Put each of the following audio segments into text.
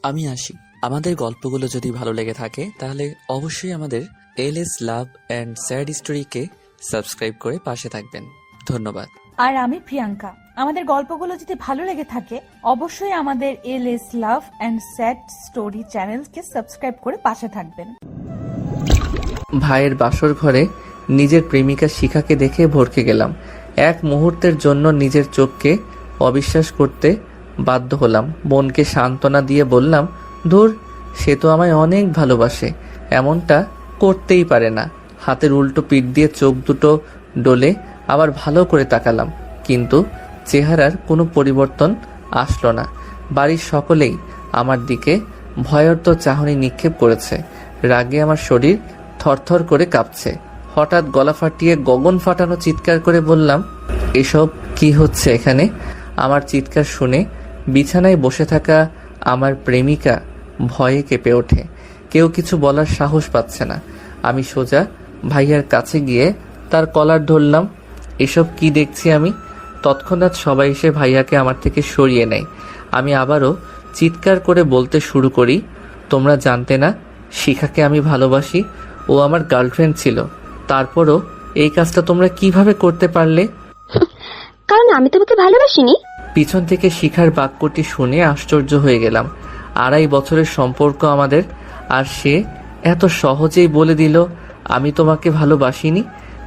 আমি আসি। আমাদের গল্পগুলো যদি ভালো লেগে থাকে তাহলে অবশ্যই আমাদের এলএস লাভ অ্যান্ড স্যাড স্টোরিকে সাবস্ক্রাইব করে পাশে থাকবেন। ধন্যবাদ। আর আমি প্রিয়াঙ্কা। আমাদের গল্পগুলো যদি ভালো লেগে থাকে অবশ্যই আমাদের LS love and sad story চ্যানেলকে সাবস্ক্রাইব করে পাশে থাকবেন। ভাইয়ের বাসর ঘরে নিজের প্রেমিকা শিখাকে দেখে ভরকে গেলাম। এক মুহূর্তের জন্য নিজের চোখকে অবিশ্বাস করতে বাধ্য হলাম। মনকে সান্ত্বনা দিয়ে বললাম, ধুর, সে তো আমায় অনেক ভালোবাসে, এমনটা করতেই পারে না। হাতের উল্টো পিঠ দিয়ে চোখ দুটো ডলে আবার ভালো করে তাকালাম, কিন্তু চেহারার কোনো পরিবর্তন আসলো না। বাড়ির সকলেই আমার দিকে ভয়ার্ত চাহনি নিক্ষেপ করেছে। রাগে আমার শরীর থরথর করে কাঁপছে। হঠাৎ গলা ফাটিয়ে গগন ফাটানো চিৎকার করে বললাম, এসব কি হচ্ছে এখানে? আমার চিৎকার শুনে বিছানায় বসে থাকা আমার প্রেমিকা ভয়ে কেঁপে ওঠে। কেউ কিছু বলার সাহস পাচ্ছে না। আমি সোজা ভাইয়ার কাছে গিয়ে তার কলার ধরলাম। এসব কি দেখছি আমি? তৎক্ষণাৎ সবাই এসে ভাইয়াকে আমার থেকে সরিয়ে নেয়। আমি আবারও চিৎকার করে বলতে শুরু করি, তোমরা জানতে না শিখাকে আমি ভালোবাসি? ও আমার গার্লফ্রেন্ড ছিল, তারপরও এই কাজটা তোমরা কিভাবে করতে পারলে? কারণ আমি তোমাকে ভালোবাসিনি। পিছন থেকে শিখার বাক্যটি শুনে আশ্চর্য হয়ে গেলাম। 2.5 বছরের সম্পর্ক আমাদের, আর সে এত সহজেই বলে দিল আমি তোমাকে ভালোবাসিনি।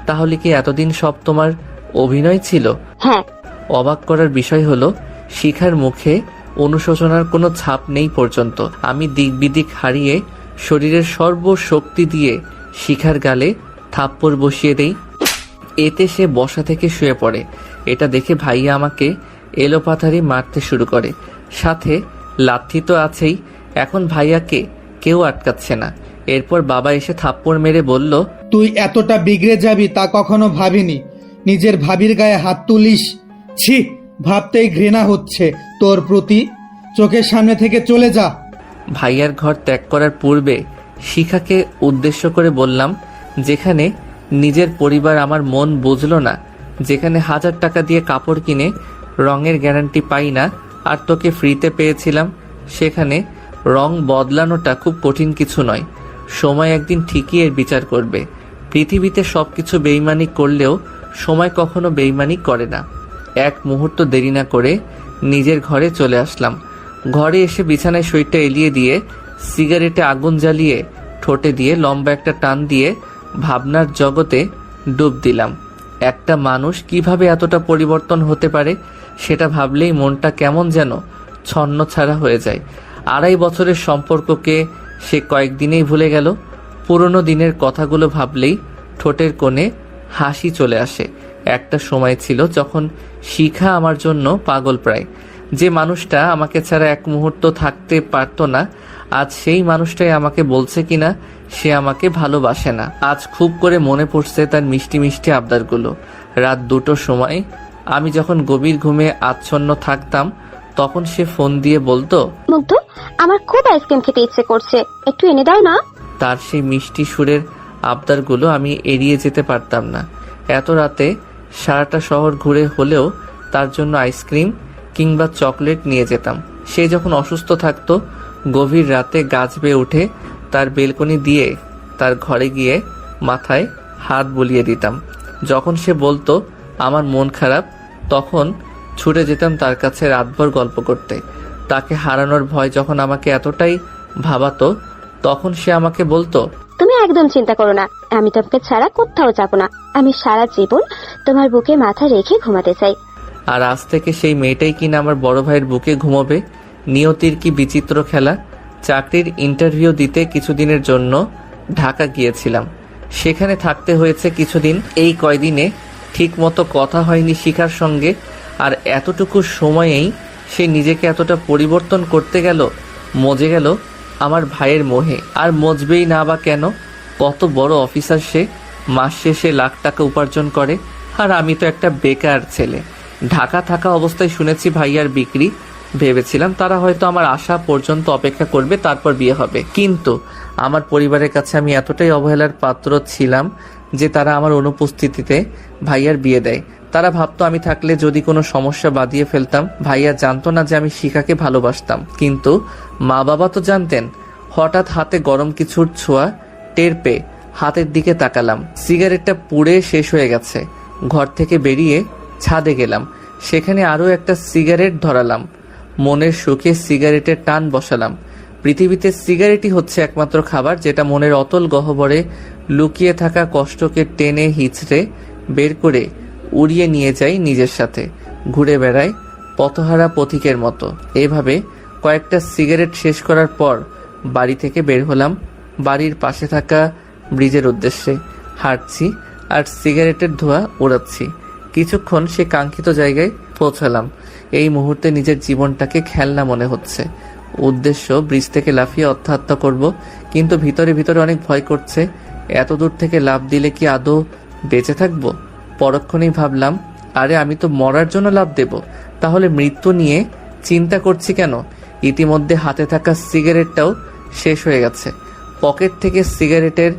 তাহলে কি এতদিন সব তোমার অভিনয় ছিল? হ্যাঁ। অবাক করার বিষয় হলো শিখার মুখে অনুশোচনার কোনো ছাপ নেই পর্যন্ত। আমি দিক বিদিক হারিয়ে শরীরের সর্বশক্তি দিয়ে শিখার গালে থাপ্পড় বসিয়ে দেই। এতে সে বসা থেকে শুয়ে পড়ে। এটা দেখে ভাইয়া আমাকে এলোপাথারি মারতে শুরু করে, সাথে লাথি তো আছেই। এখন ভাইয়াকে কেউ আটকাচ্ছে না। এরপর বাবা এসে থাপ্পড় মেরে বলল, তুই এতটা বিগড়ে যাবি তা কখনো ভাবিনি। নিজের ভাবির গায়ে হাত তুলিস, ছি, ভাবতেই ঘৃণা হচ্ছে তোর প্রতি। চোখের সামনে থেকে চলে যা। ভাইয়ার ঘর ত্যাগ করার পূর্বে শিখাকে উদ্দেশ্য করে বললাম, যেখানে নিজের পরিবার আমার মন বুঝলো না, যেখানে 1000 টাকা দিয়ে কাপড় কিনে রঙের গ্যারান্টি পাই না আর তোকে ফ্রিতে পেয়েছিলাম, সেখানে রং বদলানোটা খুব কঠিন কিছু নয়। সময় একদিন ঠিকই এর বিচার করবে। পৃথিবীতে সবকিছু বেইমানি করলেও সময় কখনো বেইমানি করে না। এক মুহূর্ত দেরি না করে নিজের ঘরে চলে আসলাম। ঘরে এসে বিছানায় শরীরটা এলিয়ে দিয়ে সিগারেটে আগুন জ্বালিয়ে ঠোঁটে দিয়ে লম্বা একটা টান দিয়ে ভাবনার জগতে ডুব দিলাম। একটা মানুষ কিভাবে এতটা পরিবর্তন হতে পারে সেটা ভাবলেই মনটা কেমন যেন ছন্ন ছাড়া হয়ে যায়। 2.5 বছরের সম্পর্ককে সে কয়েকদিনেই ভুলে গেল। পুরনো দিনের কথাগুলো ভাবলেই ঠোঁটের কোণে হাসি চলে আসে। একটা সময় ছিল যখন শিখা আমার জন্য পাগল প্রায়। যে মানুষটা আমাকে ছাড়া এক মুহূর্ত থাকতে পারতো না, আজ সেই মানুষটাই আমাকে বলছে কিনা সে আমাকে ভালোবাসে না। আজ খুব করে মনে পড়ছে তার মিষ্টি মিষ্টি আবদারগুলো। রাত 2টোর সময় আমি যখন গভীর ঘুমে আচ্ছন্ন থাকতাম তখন সে ফোন দিয়ে বলতো, মুগ্ধ, আমার খুব আইসক্রিম খেতে ইচ্ছে করছে, একটু এনে দাও না। তার সেই মিষ্টি সুরের আবদারগুলো আমি এড়িয়ে যেতে পারতাম না। এত রাতে সারাটা শহর ঘুরে হলেও তার জন্য আইসক্রিম কিংবা চকলেট নিয়ে যেতাম। সে যখন অসুস্থ থাকতো গভীর রাতে গাছ বেয়ে উঠে তার বেলকনি দিয়ে তার ঘরে গিয়ে মাথায় হাত বুলিয়ে দিতাম। যখন সে বলতো আমার মন খারাপ, তখন ছুটে যেতাম তার কাছে রাতভর গল্প করতে। তাকে হারানোর ভয় যখন আমাকে এতটাই ভাবাতো তখন সে আমাকে বলতো, তুমি একদম চিন্তা করো না, আমি তোমাকে ছাড়া কোথাও যাব না। আমি সারা জীবন তোমার বুকে মাথা রেখে ঘুমাতে চাই। আর আজ থেকে সেই মেয়েটাই কিনা আমার বড় ভাইয়ের বুকে ঘুমাবে। নিয়তির কি বিচিত্র খেলা। চাকরির ইন্টারভিউ দিতে কিছুদিনের জন্য ঢাকা গিয়েছিলাম। সেখানে থাকতে হয়েছে কিছুদিন। এই কয়দিনে ঠিক মতো কথা হয়নি শিখার সঙ্গে। আর এতটুকু সময়েই সে নিজেকে এতটা পরিবর্তন করতে গেল, মজে গেল আমার ভাইয়ের মোহে। আর মজবেই না বা কেন? কত বড় অফিসার সে, মাস শেষে লাখ টাকা উপার্জন করে, আর আমি তো একটা বেকার ছেলে। ঢাকা থাকা অবস্থায় শুনেছি ভাইয়ার বিক্রি। ভেবেছিলাম তারা হয়তো আমার আসা পর্যন্ত অপেক্ষা করবে, তারপর বিয়ে হবে। কিন্তু আমার পরিবারের কাছে আমি এতটাই অবহেলার পাত্র ছিলাম যে তারা আমার অনুপস্থিতিতে ভাইয়ার বিয়ে দেয়। তারা ভাবতো আমি থাকলে যদি কোনো সমস্যা বাঁধিয়ে ফেলতাম। ভাইয়া জানতো না যে আমি শিখাকে ভালোবাসতাম, কিন্তু মা বাবা তো জানতেন। হঠাৎ হাতে গরম কিছুর ছোঁয়া টের পেয়ে হাতের দিকে তাকালাম। সিগারেটটা পুড়ে শেষ হয়ে গেছে। ঘর থেকে বেরিয়ে ছাদে গেলাম, সেখানে আরও একটা সিগারেট ধরালাম। মনের সুখে সিগারেটের টান বসালাম। পৃথিবীতে সিগারেটই হচ্ছে একমাত্র খাবার যেটা মনের অতল গহ্বরে লুকিয়ে থাকা কষ্টকে টেনে হিচড়ে বের করে উড়িয়ে নিয়ে যায় নিজের সাথে, ঘুরে বেড়ায় পথহারা পথিকের মতো। এভাবে কয়েকটা সিগারেট শেষ করার পর বাড়ি থেকে বের হলাম। বাড়ির পাশে থাকা ব্রিজের উদ্দেশ্যে হাঁটছি আর সিগারেটের ধোঁয়া উড়াচ্ছি। কিছুক্ষণ সে কাঙ্ক্ষিত জায়গায় পৌঁছালাম। এই মুহূর্তে নিজের জীবনটাকে খেলনা মনে হচ্ছে। উদ্দেশ্য ব্রিজ থেকে লাফিয়ে আত্মহত্যা করব, কিন্তু ভিতরে ভিতরে অনেক ভয় করছে। এত দূর থেকে লাফ দিলে কি আদৌ বেঁচে থাকবো? পরক্ষণেই ভাবলাম, আরে আমি তো মরার জন্য লাফ দেব, তাহলে মৃত্যু নিয়ে চিন্তা করছি কেন? ইতিমধ্যে হাতে থাকা সিগারেটটাও শেষ হয়ে গেছে। পকেট থেকে সিগারেটের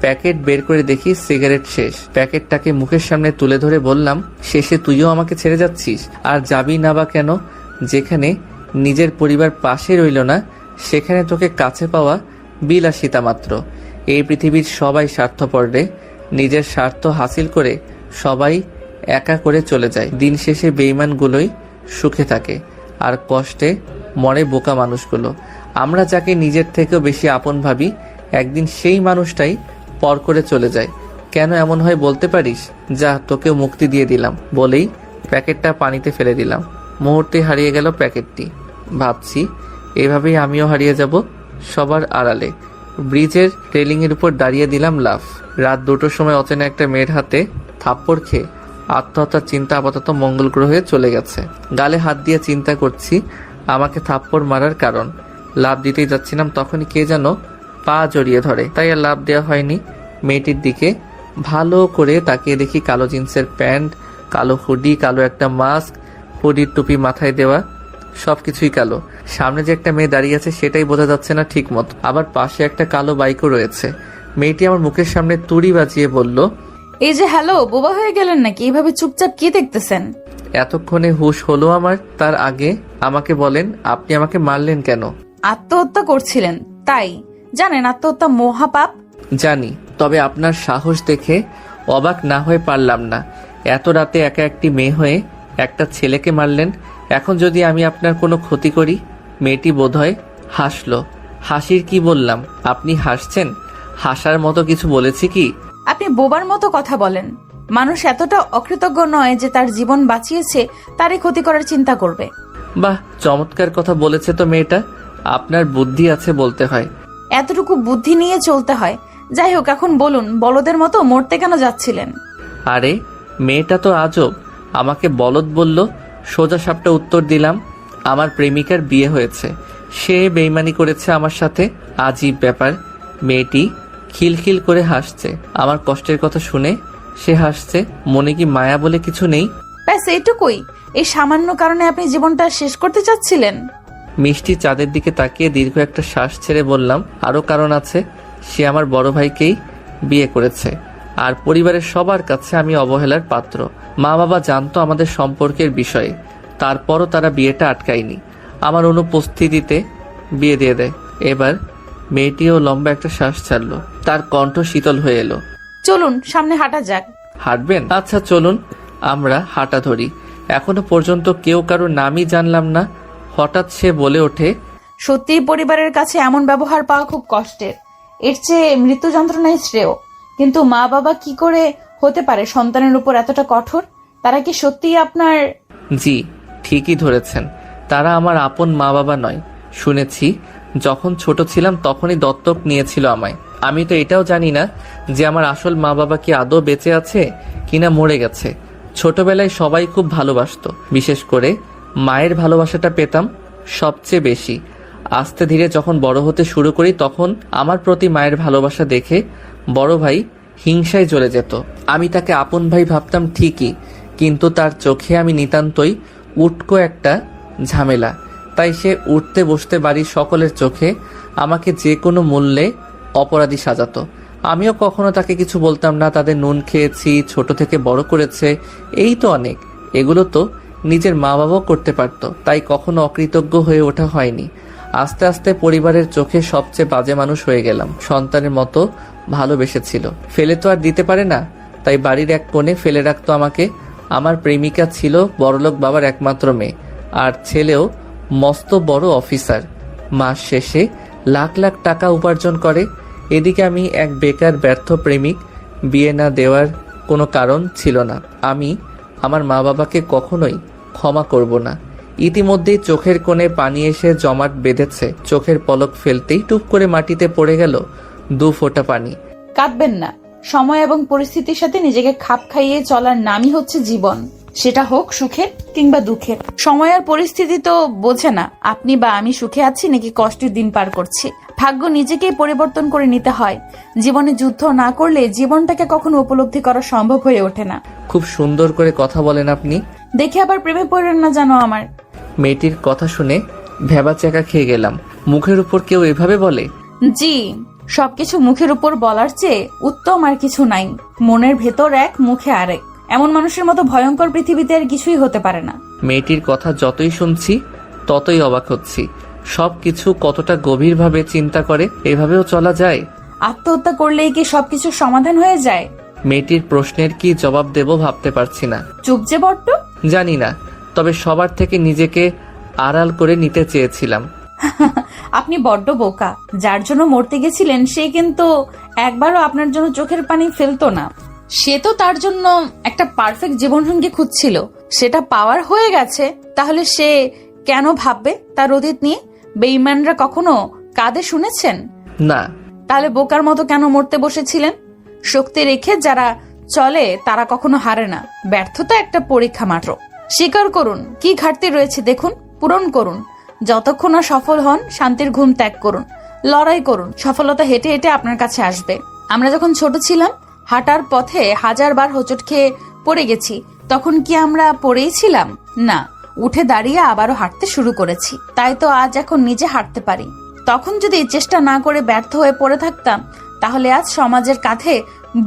প্যাকেট বের করে দেখি সিগারেট শেষ। প্যাকেটটাকে মুখের সামনে তুলে ধরে বললাম, শেষে তুইও আমাকে ছেড়ে যাচ্ছিস? আর যাবি না বা কেন? যেখানে নিজের পরিবার পাশে রইল না, সেখানে তোকে কাছে পাওয়া বিলাসিতা মাত্র। এই পৃথিবীর সবাই স্বার্থপর রে। নিজের স্বার্থ হাসিল করে সবাই একা করে চলে যায়। দিন শেষে বেঈমানগুলোই সুখে থাকে আর কষ্টে মরে বোকা মানুষগুলো। আমরা যাকে নিজের থেকেও বেশি আপন ভাবি, একদিন সেই মানুষটাই পর করে চলে যায়। কেন এমন হয় বলতে পারিস? যা, তোকেও মুক্তি দিয়ে দিলাম বলেই প্যাকেটটা পানিতে ফেলে দিলাম। মুহূর্তে হারিয়ে গেল প্যাকেটটি। ভাবছি এভাবেই আমিও হারিয়ে যাব সবার আড়ালে। ব্রিজের রেলিংয়ের উপর দাঁড়িয়ে দিলাম লাফ। রাত 2টোর সময় অচেনা একটা মেয়ের হাতে থাপ্পড় খেয়ে আত্মহত্যার চিন্তা আপাতত মঙ্গল গ্রহে চলে গেছে। গালে হাত দিয়ে চিন্তা করছি আমাকে থাপ্পড় মারার কারণ। লাফ দিতেই যাচ্ছিলাম, তখনই কে যেন পা জড়িয়ে ধরে, তাই আর লাফ দেওয়া হয়নি। মেয়েটির দিকে ভালো করে তাকিয়ে দেখি কালো জিন্সের প্যান্ট, কালো হুডি, কালো একটা মাস্ক, হুডির টুপি মাথায় দেওয়া, সবকিছুই কালো। সামনে যে একটা মেয়ে দাঁড়িয়ে আছে সেটাই বোঝা যাচ্ছে না ঠিক মতো। আবার পাশে একটা কালো বাইকও রয়েছে। মেয়েটি আমার মুখের সামনে তুড়ি বাজিয়ে বলল, এই যে হ্যালো, বোবা হয়ে গেলেন নাকি? এইভাবে চুপচাপ কি দেখতেছেন? এতক্ষণে হুঁশ হলো আমার। তার আগে আমাকে বলেন, আপনি আমাকে মারলেন কেন? আত্মহত্যা করছিলেন তাই? জানেন আত্মহত্যা মহাপাপ? জানি, তবে আপনার সাহস দেখে অবাক না হয়ে পারলাম না। এত রাতে একা একটি মেয়ে হয়ে একটা ছেলেকে মারলেন। এখন যদি আমি আপনার কোনো ক্ষতি করি? মেয়েটি বোধহয় হাসলো। হাসির কি বললাম? আপনি হাসছেন? হাসার মতো কিছু বলেছি কি? আপনি বোবার মতো কথা বলেন। মানুষ এতটা অকৃতজ্ঞ নয় যে তার জীবন বাঁচিয়েছে তারই ক্ষতি করার চিন্তা করবে। বাহ, চমৎকার কথা বলেছে তো মেয়েটা। আপনার বুদ্ধি আছে বলতে হয়। এতটুকু বুদ্ধি নিয়ে চলতে হয়। যাই হোক, এখন বলুন, বলদের মতো মরতে কেন যাচ্ছিলেন? আরে মেয়েটা তো আজব, আমাকে বলদ বলল। সোজা সাপটা উত্তর দিলাম, আমার প্রেমিকার বিয়ে হয়েছে, সে বেইমানি করেছে আমার সাথে। আজীব ব্যাপার। মেয়েটি খিলখিল করে হাসছে। আমার কষ্টের কথা শুনে সে হাসছে। মনে কি মায়া বলে কিছু নেই? ব্যাস এইটুকুই? এই সামান্য কারণে আপনি জীবনটা শেষ করতে চাচ্ছিলেন? মিষ্টি চাঁদের দিকে তাকিয়ে দীর্ঘ একটা শ্বাস ছেড়ে বললাম, আরও কারণ আছে। সে আমার বড় ভাইকেই বিয়ে করেছে, আর পরিবারের সবার কাছে আমি অবহেলার পাত্র। মা বাবা জানতো আমাদের সম্পর্কের বিষয়ে, তারপরও তারা বিয়েটা আটকায়নি। আমার অনুপস্থিতিতে বিয়ে দিয়ে দেয়। এবার মেয়েটিও লম্বা একটা শ্বাস ছাড়ল। তার কণ্ঠ শীতল হয়ে এলো। চলুন সামনে হাঁটা যাক। হাঁটবেন? আচ্ছা চলুন। আমরা হাঁটা ধরি। এখনো পর্যন্ত কেউ কারো নামই জানলাম না। হঠাৎ সে বলে ওঠে, সত্যিই পরিবারের কাছে এমন ব্যবহার পাওয়া খুব কষ্টের। এর চেয়ে মৃত্যু যন্ত্রণায় শ্রেয়। কিন্তু মা বাবা কি করে হতে পারে সন্তানের উপর এতটা কঠোর? তারা কি সত্যিই আপনার? জি, ঠিকই ধরেছেন। তারা আমার আপন মা বাবা নয়। শুনেছি যখন ছোট ছিলাম তখনই দত্তক নিয়েছিল আমায়। আমি তো এটাও জানি না যে আমার আসল মা বাবা কি আদৌ বেঁচে আছে কিনা মরে গেছে। ছোটবেলায় সবাই খুব ভালোবাসতো, বিশেষ করে মায়ের ভালোবাসাটা পেতাম সবচেয়ে বেশি। আস্তে ধীরে যখন বড় হতে শুরু করি তখন আমার প্রতি মায়ের ভালোবাসা দেখে বড় ভাই হিংসায় জ্বলে যেত। আমি তাকে আপন ভাই ভাবতাম ঠিকই, কিন্তু তার চোখে আমি নিতান্তই উটকো একটা ঝামেলা। তাই সে উঠতে বসতে বাড়ির সকলের চোখে আমাকে যে কোনো মূল্যে অপরাধী সাজাতো। আমিও কখনো তাকে কিছু বলতাম না। তাদের নুন খেয়েছি, ছোট থেকে বড় করেছে, এই তো অনেক। এগুলো তো নিজের মা বাবাও করতে পারতো, তাই কখনো অকৃতজ্ঞ হয়ে ওঠা হয়নি। আস্তে আস্তে পরিবারের চোখে সবচেয়ে বাজে মানুষ হয়ে গেলাম। সন্তানের মতো ভালোবেসেছিল, ফেলে তো আর দিতে পারে না, তাই বাড়ির এক কোণে ফেলে রাখতো আমাকে। আমার প্রেমিকা ছিল বড়লোক বাবার একমাত্র মেয়ে, আর ছেলেও মস্ত বড় অফিসার। মাস শেষে লাখ লাখ টাকা উপার্জন করে। এদিকে আমি এক বেকার ব্যর্থ প্রেমিক। বিয়ে না দেওয়ার কোনো কারণ ছিল না। আমি আমার মা বাবাকে কখনোই ক্ষমা করব না। ইতিমধ্যেই চোখের কোণে পানি এসে জমাট বেঁধেছে। চোখের পলক ফেলতেই টুপ করে মাটিতে পড়ে গেল 2 ফোঁটা পানি। কাঁদবেন না। সময় এবং পরিস্থিতির সাথে নিজেকে খাপ খাইয়ে চলার নামই হচ্ছে জীবন, সেটা হোক সুখের কিংবা দুঃখের। সময় আর পরিস্থিতি তো বোঝে না আপনি বা আমি সুখে আছি নাকি কষ্টের দিন পার করছি। ভাগ্য নিজেকেই পরিবর্তন করে নিতে হয়। জীবনে যুদ্ধ না করলে জীবনটাকে কখনো উপলব্ধি করা সম্ভব হয়ে ওঠে না। খুব সুন্দর করে কথা বলেন আপনি। দেখে আবার প্রেমে পড়েন না জানো আমার। মেয়েটির কথা শুনে ভেবাচাকা খেয়ে গেলাম। মুখের উপর কেউ এভাবে বলে? জি, সবকিছু মুখের উপর বলার চেয়ে উত্তম আর কিছু নাই। মনের ভেতর এক, মুখে আরেক। এমন মানুষের মতো ভয়ঙ্কর পৃথিবীতে আর কিছুই হতে পারে না। মেয়েটির কথা যতই শুনছি ততই অবাক হচ্ছি। সবকিছু কতটা গভীরভাবে চিন্তা করে। এভাবেও চলা যায়? আত্মহত্যা করলেই কি সবকিছু সমাধান হয়ে যায়? মেয়েটির প্রশ্নের কি জবাব দেব ভাবতে পারছি না। চুপ যে বড্ড। জানি না, তবে সবার থেকে নিজেকে আড়াল করে নিতে চেয়েছিলাম। আপনি বড্ড বোকা। যার জন্য মরতে গেছিলেন সে কিন্তু একবারও আপনার জন্য চোখের পানি ফেলতো না। সে তো তার জন্য একটা পারফেক্ট জীবনসঙ্গী খুঁজছিল, সেটা পাওয়ার হয়ে গেছে। তাহলে সে কেন ভাববে তার অতীত নিয়ে? বেঈমানরা কখনো কাঁদে শুনেছেন? না। তাহলে বোকার মতো কেন মরতে বসেছিলেন? শক্তি রেখে যারা চলে তারা কখনো হারে না। ব্যর্থতা একটা পরীক্ষা মাত্র। স্বীকার করুন কি ঘাটতি রয়েছে, দেখুন, পূরণ করুন। যতক্ষণ না সফল হন শান্তির ঘুম ত্যাগ করুন, লড়াই করুন। সফলতা হেঁটে হেঁটে আপনার কাছে আসবে। আমরা যখন ছোট ছিলাম হাঁটার পথে 1000 বার হোঁচট খেয়ে পড়ে গেছি। তখন কি আমরা পড়েই ছিলাম? না, উঠে দাঁড়িয়ে আবারও হাঁটতে শুরু করেছি। তাই তো আজ এখন নিজে হাঁটতে পারি। তখন যদি চেষ্টা না করে ব্যর্থ হয়ে পড়ে থাকতাম তাহলে আজ সমাজের কাঁধে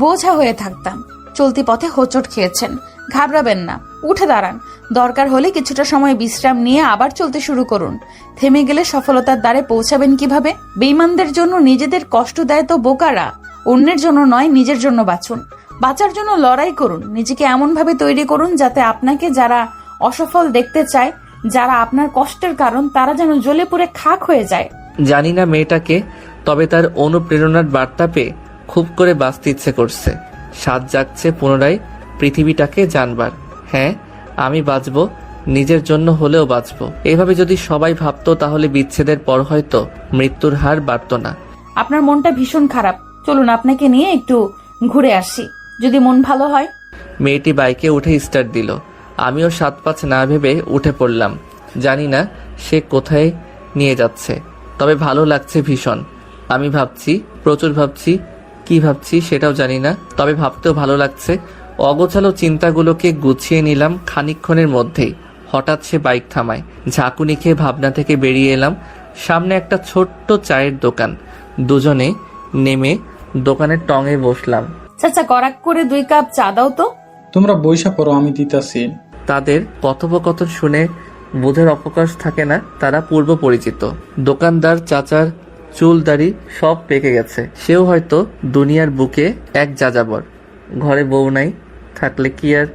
বোঝা হয়ে থাকতাম। চলতি পথে হোঁচট খেয়েছেন, ঘাবড়াবেন না, উঠে দাঁড়ান। দরকার হলে কিছুটা সময় বিশ্রাম নিয়ে আবার চলতে শুরু করুন। থেমে গেলে সফলতার দ্বারে পৌঁছাবেন কিভাবে? বেঈমানদের জন্য নিজেদের কষ্ট দেয় তো বোকারা। অন্যের জন্য নয়, নিজের জন্য বাঁচুন। বাঁচার জন্য লড়াই করুন। নিজেকে এমন ভাবে তৈরি করুন যাতে আপনাকে যারা অসফল দেখতে চায়, যারা আপনার কষ্টের কারণ, তারা যেন জ্বলে পুড়ে খাক হয়ে যায়। জানি না মেয়েটাকে, তবে তার অনুপ্রেরণার বার্তা পেয়ে খুব করে বাঁচতে ইচ্ছে করছে। স্বাদ জাগছে পুনরায় পৃথিবীটাকে জানবার। হ্যাঁ, আমি বাঁচবো, নিজের জন্য হলেও বাঁচবো। এভাবে যদি সবাই ভাবতো তাহলে বিচ্ছেদের পর হয়তো মৃত্যুর হার বাড়তো না। আপনার মনটা ভীষণ খারাপ, চলুন আপনাকে নিয়ে একটু ঘুরে আসি, যদি মন ভালো হয়। মেয়েটি বাইকে উঠে স্টার্ট দিল। আমিও 7-5 না ভেবে উঠে পড়লাম। জানি না সে কোথায় নিয়ে যাচ্ছে, তবে ভালো লাগছে ভীষণ। আমি ভাবছি, প্রচুর ভাবছি। কি ভাবছি সেটাও জানি না, তবে ভাবতেও ভালো লাগছে। অগোছালো চিন্তাগুলোকে গুছিয়ে নিলাম খানিকক্ষণের মধ্যেই। হঠাৎ সে বাইক থামায়। ঝাঁকুনি খেয়ে ভাবনা থেকে বেরিয়ে এলাম। সামনে একটা ছোট্ট চায়ের দোকান। দুজনে নেমে দোকানের টঙে বসলাম। চাচা, কড়াক করে 2 কাপ চা দাও তো। তোমরা বইসা পড়ো, আমি দিতাছি। তাদের কথোপকথন শুনে বোঝার অবকাশ থাকে না তারা পূর্ব পরিচিত। দোকানদার চাচার চুল দাড়ি সব পেকে গেছে। সেও হয়তো দুনিয়ার বুকে এক যাযাবর। ঘরে বউ নাই, থাকলে কি আর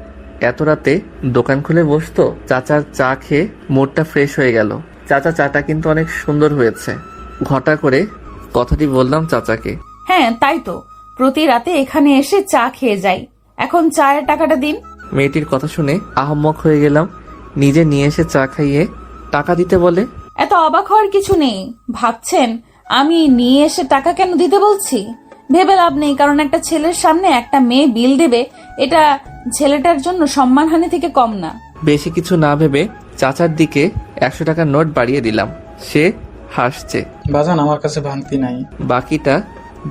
এত রাতে দোকান খুলে বসতো? চাচার চা খেয়ে মুডটা ফ্রেশ হয়ে গেল। চাচা, চাটা কিন্তু অনেক সুন্দর হয়েছে। ঘটা করে কথাটি বললাম চাচাকে। হ্যাঁ তাই তো, প্রতি রাতে এখানে এসে চা খেয়ে যাই। এখন চায়ের টাকাটা দিন। মেয়েটির কথা শুনে আহম্মক হয়ে গেলাম। নিজে নিয়ে এসে চা খাইয়ে টাকা দিতে বলে। এত অবাক হওয়ার কিছু নেই। ভাবছেন আমি নিয়ে এসে টাকা কেন দিতে বলছি? ভেবে লাভ নেই, কারণ একটা ছেলের সামনে একটা মেয়ে বিল দেবে, এটা ছেলেটার জন্য সম্মানহানি থেকে কম না। বেশি কিছু না ভেবে চাচার দিকে 100 টাকার নোট বাড়িয়ে দিলাম। সে হাসছে। বাজান, আমার কাছে ভাঙতি নাই। বাকিটা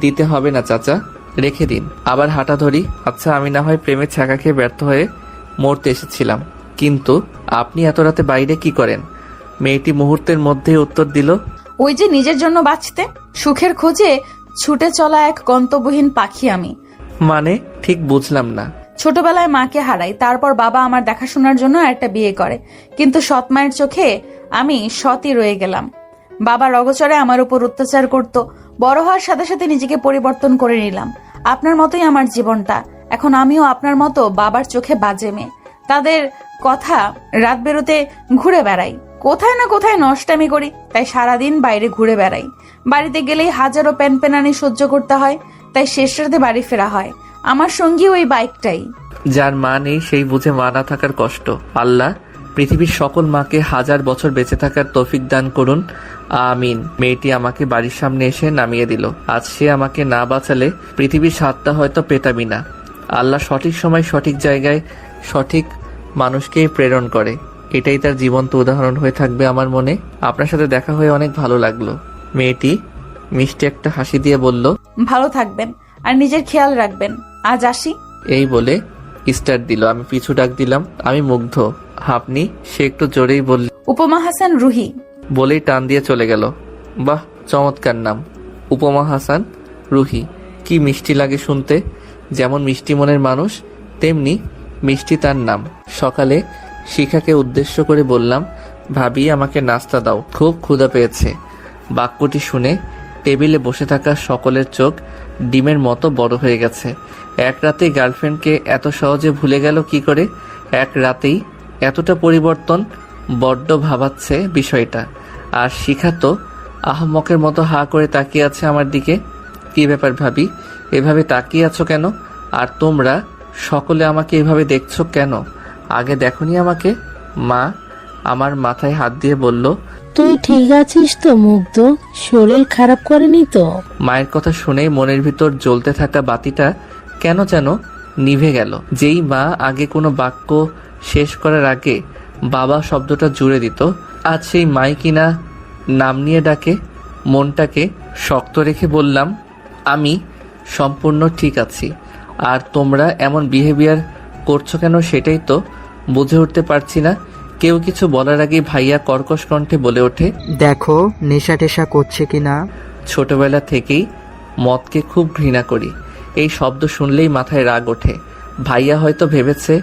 দিতে হবে না চাচা, রেখে দিন। আবার হাঁটা ধরি। আচ্ছা, আমি না হয় প্রেমের ছাকা খেয়ে ব্যর্থ হয়ে মরতে এসেছিলাম, কিন্তু আপনি এত রাতে বাইরে কি করেন? মেয়েটি মুহূর্তের মধ্যেই উত্তর দিল, ওই যে নিজের জন্য বাঁচতে। সুখের খোঁজে ছুটে চলা এক গন্তব্যহীন পাখি আমি। মানে ঠিক বুঝলাম না। ছোটবেলায় মাকে হারাই, তারপর বাবা আমার দেখাশোনার জন্য একটা বিয়ে করে, কিন্তু সৎ মায়ের চোখে আমি সতই রয়ে গেলাম। বাবার অগোচরে আমার উপর অত্যাচার করত। বড় হওয়ার সাথে সাথে নিজেকে পরিবর্তন করে নিলাম। আপনার মতোই আমার জীবনটা। এখন আমিও আপনার মতো বাবার চোখে বাজে মেয়ে। তাদের কথা রাত বেরোতে ঘুরে বেড়াই, কোথায় না কোথায় নষ্টামি করি, তাই সারাদিন বাইরে ঘুরে বেড়াই। বাড়িতে গেলেই হাজারো প্যানপ্যানানি সহ্য করতে হয়, তাই শেষ রাতে বাড়ি ফেরা হয়। আমার সঙ্গী ওই বাইকটাই। যার মা নেই সেই বুঝে মা না থাকার কষ্ট। আল্লাহ পৃথিবীর সকল মাকে 1000 বছর বেঁচে থাকার তৌফিক দান করুন, আমিন। মেয়েটি আমাকে বাড়ির সামনে এসে নামিয়ে দিল। আজ সে আমাকে না বাঁচালে পৃথিবীর স্বাদটা হয়তো পেতামই না। আল্লাহ সঠিক সময় সঠিক জায়গায় সঠিক মানুষকেই প্রেরণ করে, এটাই তার জীবন্ত উদাহরণ হয়ে থাকবে আমার মনে। আপনার সাথে দেখা হয়ে অনেক ভালো লাগলো। মেয়েটি মিষ্টি একটা হাসি দিয়ে বলল, ভালো থাকবেন আর নিজের খেয়াল রাখবেন। আজ আসি। এই বলে স্টার্ট দিল। আমি পিছু ডাক দিলাম। আমি মুগ্ধ। আপনি? সে একটু জোরেই বলল। উপমা হাসান রুহি। বলেই টান দিয়ে চলে গেল। বাহ, চমৎকার নাম, উপমা হাসান রুহি। কি মিষ্টি লাগে শুনতে। যেমন মিষ্টি মনের মানুষ, তেমনি মিষ্টি তার নাম। সকালে শিখাকে উদ্দেশ্য করে বললাম, ভাবি আমাকে নাস্তা দাও, খুব ক্ষুধা পেয়েছে। বাক্যটি শুনে টেবিলে বসে থাকা সকলের চোখ ডিমের মতো বড় হয়ে গেছে। এক রাতেই গার্লফ্রেন্ডকে এত সহজে ভুলে গেল কি করে? এক রাতেই এতটা পরিবর্তন, বড্ড ভাবাচ্ছে বিষয়টা। আর শিখা তো আহমকের মতো হা করে তাকিয়ে আছে আমার দিকে। কি ব্যাপার ভাবি, এভাবে তাকিয়ে আছো কেন? আর তোমরা সকলে আমাকে এভাবে দেখছো কেন? আগে দেখোনি আমাকে? মা আমার মাথায় হাত দিয়ে বলল, তুই ঠিক আছিস তো মুগ্ধ? শরীর খারাপ করেনি তো? মায়ের কথা শুনেই মনের ভিতর জ্বলতে থাকা বাতিটা কেন যেন নিভে গেল। যেই মা আগে কোনো বাক্য শেষ করার আগে বাবা শব্দটা জুড়ে দিত, আজ সেই মাই কিনা নাম নিয়ে ডাকে। মনটাকে শক্ত রেখে বললাম, আমি সম্পূর্ণ ঠিক আছি। আর তোমরা এমন বিহেভিয়ার করছো কেন সেটাই তো বুঝে উঠতে পারছি না। কেউ কিছু বলার আগে ভাইয়া কর্কশ কণ্ঠে বলে ওঠে, দেখো নেশা টেশা করছে কিনা। ছোটবেলা থেকেই মদকে খুব ঘৃণা করি। এই শব্দ শুনলেই মাথায় রাগ ওঠে। ভাইয়া হয়তো ভেবেছে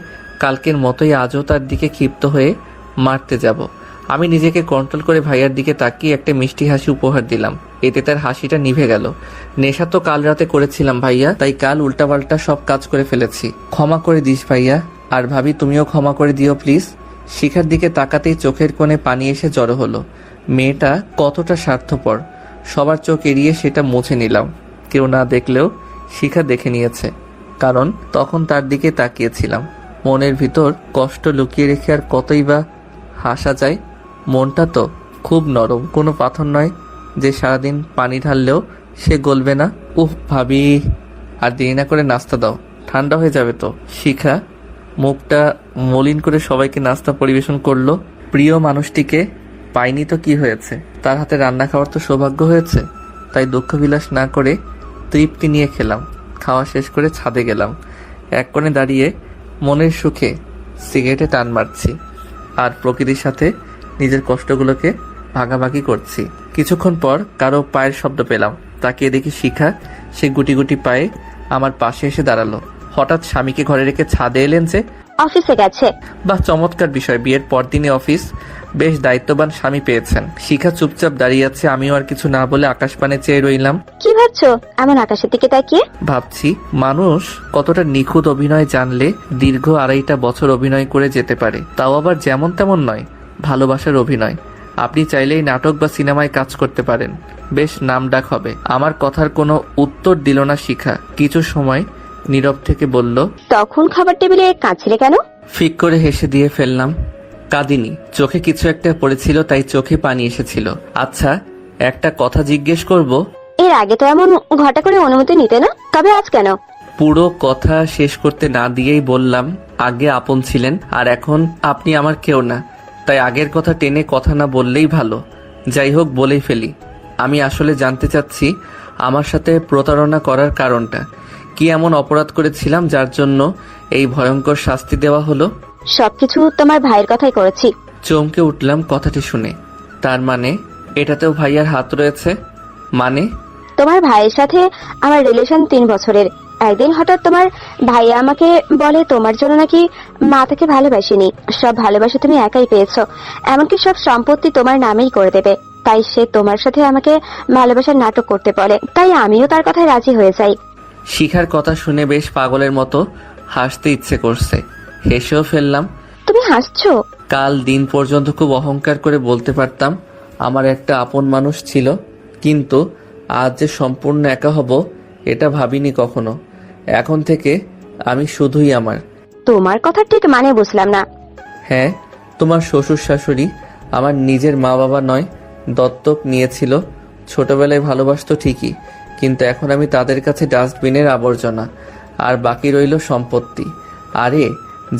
কালকের মতোই আজও তার দিকে ক্ষিপ্ত হয়ে মারতে যাব। আমি নিজেকে কন্ট্রোল করে ভাইয়ার দিকে তাকিয়ে একটা মিষ্টি হাসি উপহার দিলাম। এতে তার হাসিটা নিভে গেল। নেশা তো কাল রাতে করেছিলাম ভাইয়া, তাই কাল উল্টাপাল্টা সব কাজ করে ফেলেছি। ক্ষমা করে দিস ভাইয়া। আর ভাবি তুমিও ক্ষমা করে দিও প্লিজ। শিখার দিকে তাকাতেই চোখের কোণে পানি এসে জড়ো হলো। মেয়েটা কতটা স্বার্থপর, সবার চোখ এড়িয়ে সেটা মুছে নিলাম। কেউ না দেখলেও শিখা দেখে নিয়েছে, কারণ তখন তার দিকে তাকিয়েছিলাম। মনের ভিতর কষ্ট লুকিয়ে রেখে আর কতই বা হাসা যায়। মনটা তো খুব নরম, কোনো পাথর নয় যে সারাদিন পানি ঢাললেও সে গলবে না। উফ ভাবি, আর দেরি না করে নাস্তা দাও, ঠান্ডা হয়ে যাবে তো। শিখা মুখটা মলিন করে সবাইকে নাস্তা পরিবেশন করলো। প্রিয় মানুষটিকে পাইনি তো কি হয়েছে, তার হাতে রান্না খাওয়ার তো সৌভাগ্য হয়েছে। তাই দুঃখ বিলাস না করে তৃপ্তি নিয়ে খেলাম। খাওয়া শেষ করে ছাদে গেলাম। এক কোণে দাঁড়িয়ে মনের সুখে সিগারেটে টান মারছি আর প্রকৃতির সাথে নিজের কষ্টগুলোকে ভাগাভাগি করছি। কিছুক্ষণ পর কারো পায়ের শব্দ পেলাম। তাকিয়ে দেখি শিখা, সে গুটি গুটি পায়ে আমার পাশে এসে দাঁড়ালো। হঠাৎ স্বামীকে ঘরে রেখে ছাদে এলেন যে? অফিসে গেছে। বাহ, চমৎকার বিষয়। বিয়ের পর দিনে অফিস, বেশ দায়িত্ববান স্বামী পেয়েছেন। শিখা চুপচাপ দাঁড়িয়ে আছে। আমিও আর কিছু না বলে আকাশপানে চেয়ে রইলাম। কি ভাবছো এমন আকাশের দিকে তাকিয়ে? ভাবছি মানুষ কতটা নিখুঁত অভিনয় জানলে দীর্ঘ 2.5 বছর অভিনয় করে যেতে পারে, তাও আবার যেমন তেমন নয়, ভালোবাসার অভিনয়। আপনি চাইলেই নাটক বা সিনেমায় কাজ করতে পারেন, বেশ নামডাক হবে। আমার কথার কোনো উত্তর দিল না শিখা। কিছু সময় নীরব থেকে বলল, তখন খাবার টেবিলে কাঁদছিলে কেন? ফিক করে হেসে দিয়ে ফেললাম। কাঁদিনি, চোখে কিছু একটা পড়েছিল তাই চোখে পানি এসেছিল। আচ্ছা একটা কথা জিজ্ঞেস করব? এর আগে তো এমন ঘটা করে অনুমতি নিতে না, তবে আজ কেন? পুরো কথা শেষ করতে না দিয়েই বললাম, আগে আপন ছিলেন আর এখন আপনি আমার কেউ না, তাই আগের কথা টেনে কথা না বললেই ভালো। যাই হোক বলেই ফেলি, আমি আসলে জানতে চাচ্ছি আমার সাথে প্রতারণা করার কারণটা কি। এমন অপরাধ করেছিলাম যার জন্য এই ভয়ঙ্কর শাস্তি দেওয়া হলো? সবকিছু তোমার ভাইয়ের কথাই করেছি। চমকে উঠলাম কথাটি শুনে। তার মানে এটাতেও ভাইয়ার হাত রয়েছে? মানে? তোমার ভাইয়ের সাথে আমার রিলেশন 3 বছরের। একদিন হঠাৎ তোমার ভাইয়া আমাকে বলে তোমার জন্য নাকি মা তাকে ভালোবাসেনি, সব ভালোবাসা তুমি একাই পেয়েছো, এমনকি সব সম্পত্তি তোমার নামেই করে দেবে। তাই সে তোমার সাথে আমাকে ভালোবাসার নাটক করতে বলে, তাই আমিও তার কথায় রাজি হয়ে যাই। শিখার কথা শুনে বেশ পাগলের মতো হাসতে ইচ্ছে করছে, হেসেও ফেললাম। তুমি হাসছো? কাল দিন পর্যন্ত খুব অহংকার করে বলতে পারতাম আমার একটা আপন মানুষ ছিল, কিন্তু আজ যে সম্পূর্ণ একা হব এটা ভাবিনি কখনো। এখন থেকে আমি শুধুই আমার। তোমার কথা ঠিক মানে বুঝলাম না। হ্যাঁ, তোমার শ্বশুর শাশুড়ি আমার নিজের মা বাবা নয়, দত্তক নিয়েছিল। ছোটবেলায় ভালোবাসতো ঠিকই, কিন্তু এখন আমি তাদের কাছে ডাস্টবিনের আবর্জনা, আর বাকি রইল সম্পত্তি। আরে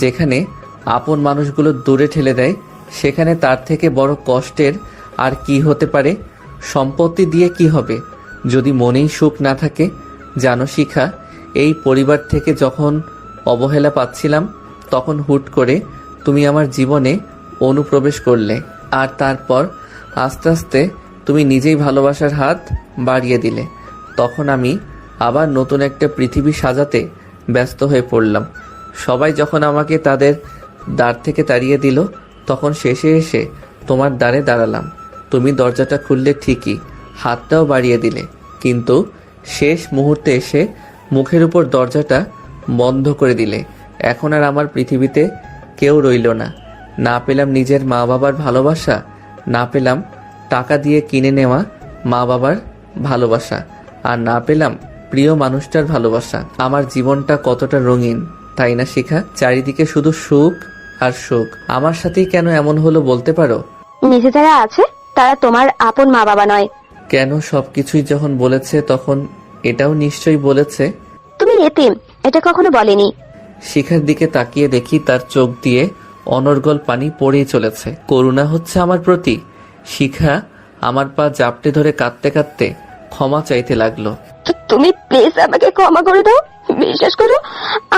যেখানে আপন মানুষগুলো দূরে ঠেলে দেয়, সেখানে তার থেকে বড় কষ্টের আর কি হতে পারে? সম্পত্তি দিয়ে কি হবে যদি মনেই সুখ না থাকে? জানো শিখা, এই পরিবার থেকে যখন অবহেলা পাচ্ছিলাম, তখন হুট করে তুমি আমার জীবনে অনুপ্রবেশ করলে, আর তারপর আস্তে আস্তে তুমি নিজেই ভালোবাসার হাত বাড়িয়ে দিলে। তখন আমি আবার নতুন একটা পৃথিবী সাজাতে ব্যস্ত হয়ে পড়লাম। সবাই যখন আমাকে তাদের দ্বার থেকে তাড়িয়ে দিল, তখন শেষে এসে তোমার দ্বারে দাঁড়ালাম। তুমি দরজাটা খুললে ঠিকই, হাতটাও বাড়িয়ে দিলে, কিন্তু শেষ মুহূর্তে এসে মুখের উপর দরজাটা বন্ধ করে দিলে। এখন আর আমার পৃথিবীতে কেউ রইল না। না পেলাম নিজের মা বাবার ভালোবাসা, না পেলাম টাকা দিয়ে কিনে নেওয়া মা বাবার ভালোবাসা, আর না পেলাম প্রিয় মানুষটার ভালোবাসা। আমার জীবনটা কতটা রঙিন, তাই না শিখা? চারিদিকে শুধু সুখ আর সুখ। আমার সাথেই কেন এমন হলো বলতে পারো? নিচে যারা আছে তারা তোমার আপন মা বাবা নয়। কেন? সবকিছুই যখন বলেছে তখন এটাও নিশ্চয়ই বলেছে। তুমি এতিম, এটা কখনো বলেনি। শিখার দিকে তাকিয়ে দেখি তার চোখ দিয়ে অনর্গল পানি পড়েই চলেছে। করুণা হচ্ছে আমার প্রতি। শিখা আমার পা জাপটে ধরে কাঁদতে কাঁদতে ক্ষমা চাইতে লাগলো। তুমি প্লিজ আমাকে ক্ষমা করে দাও। বিশ্বাস করো,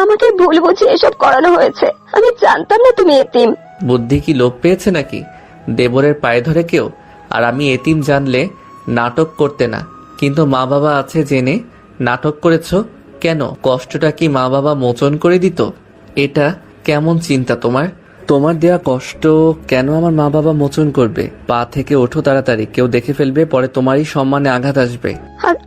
আমাকে ভুল বুঝে এসব করানো হয়েছে। আমি জানতাম না তুমি এতিম। বুদ্ধি কি লোপ পেয়েছে নাকি? দেবরের পায়ে ধরে কেউ? আর আমি এতিম জানলে নাটক করতে না, কিন্তু মা বাবা আছে জেনে নাটক করেছো কেন? কষ্টটা কি মা বাবা মোচন করে দিত? এটা কেমন চিন্তা তোমার? তোমার দেয়া কষ্ট কেন আমার মা বাবা মোচন করবে? পা থেকে ওঠো তাড়াতাড়ি, কেউ দেখে ফেলবে, পরে তোমারই সম্মানে আঘাত আসবে।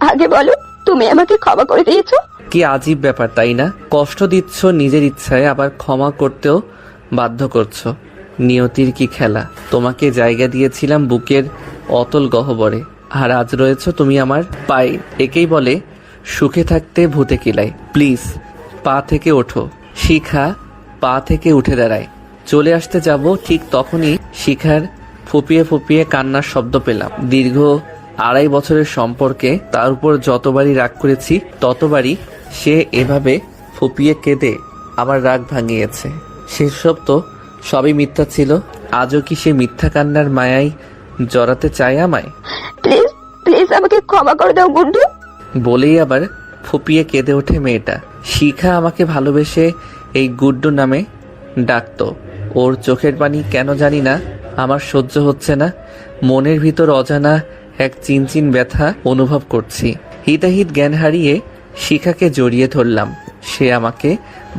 আগে বলো, তুমি আমাকে ক্ষমা করে দিয়েছো? কি আজীব ব্যাপার তাই না? কষ্ট দিচ্ছ নিজের ইচ্ছায়, আবার ক্ষমা করতেও বাধ্য করছো। নিয়তির কি খেলা! তোমাকে জায়গা দিয়েছিলাম বুকের অতল গহ্বরে, আর আজ রয়েছো তুমি আমার পায়ে। একেই বলে সুখে থাকতে ভূতে কিলায়। প্লিজ পা থেকে ওঠো। শিখা পা থেকে উঠে দাঁড়ায়। চলে আসতে যাব, ঠিক তখনই শিখার ফুপিয়ে ফুপিয়ে কান্নার শব্দ পেলাম। দীর্ঘ 2.5 বছরের সম্পর্কে তার উপর যতবারই রাগ করেছি, ততবারই সে এভাবে ফুপিয়ে কেঁদে আমার রাগ ভাঙিয়েছে। সেসব তো সবই মিথ্যা ছিল। আজও কি সে মিথ্যা কান্নার মায়ায় জড়াতে চায় আমায়? প্লিজ প্লিজ আমাকে ক্ষমা করে দাও গুড্ডু। বলেই আবার ফুপিয়ে কেঁদে ওঠে মেয়েটা। শিখা আমাকে ভালোবেসে এই গুড্ডু নামে ডাকতো। ওর চোখের পানি কেন জানি না আমার সহ্য হচ্ছে না। মনের ভিতর অজানা এক চিনচিন ব্যথা অনুভব করছি। হিতাহিত জ্ঞান হারিয়ে শিখাকে জড়িয়ে ধরলাম। সে আমাকে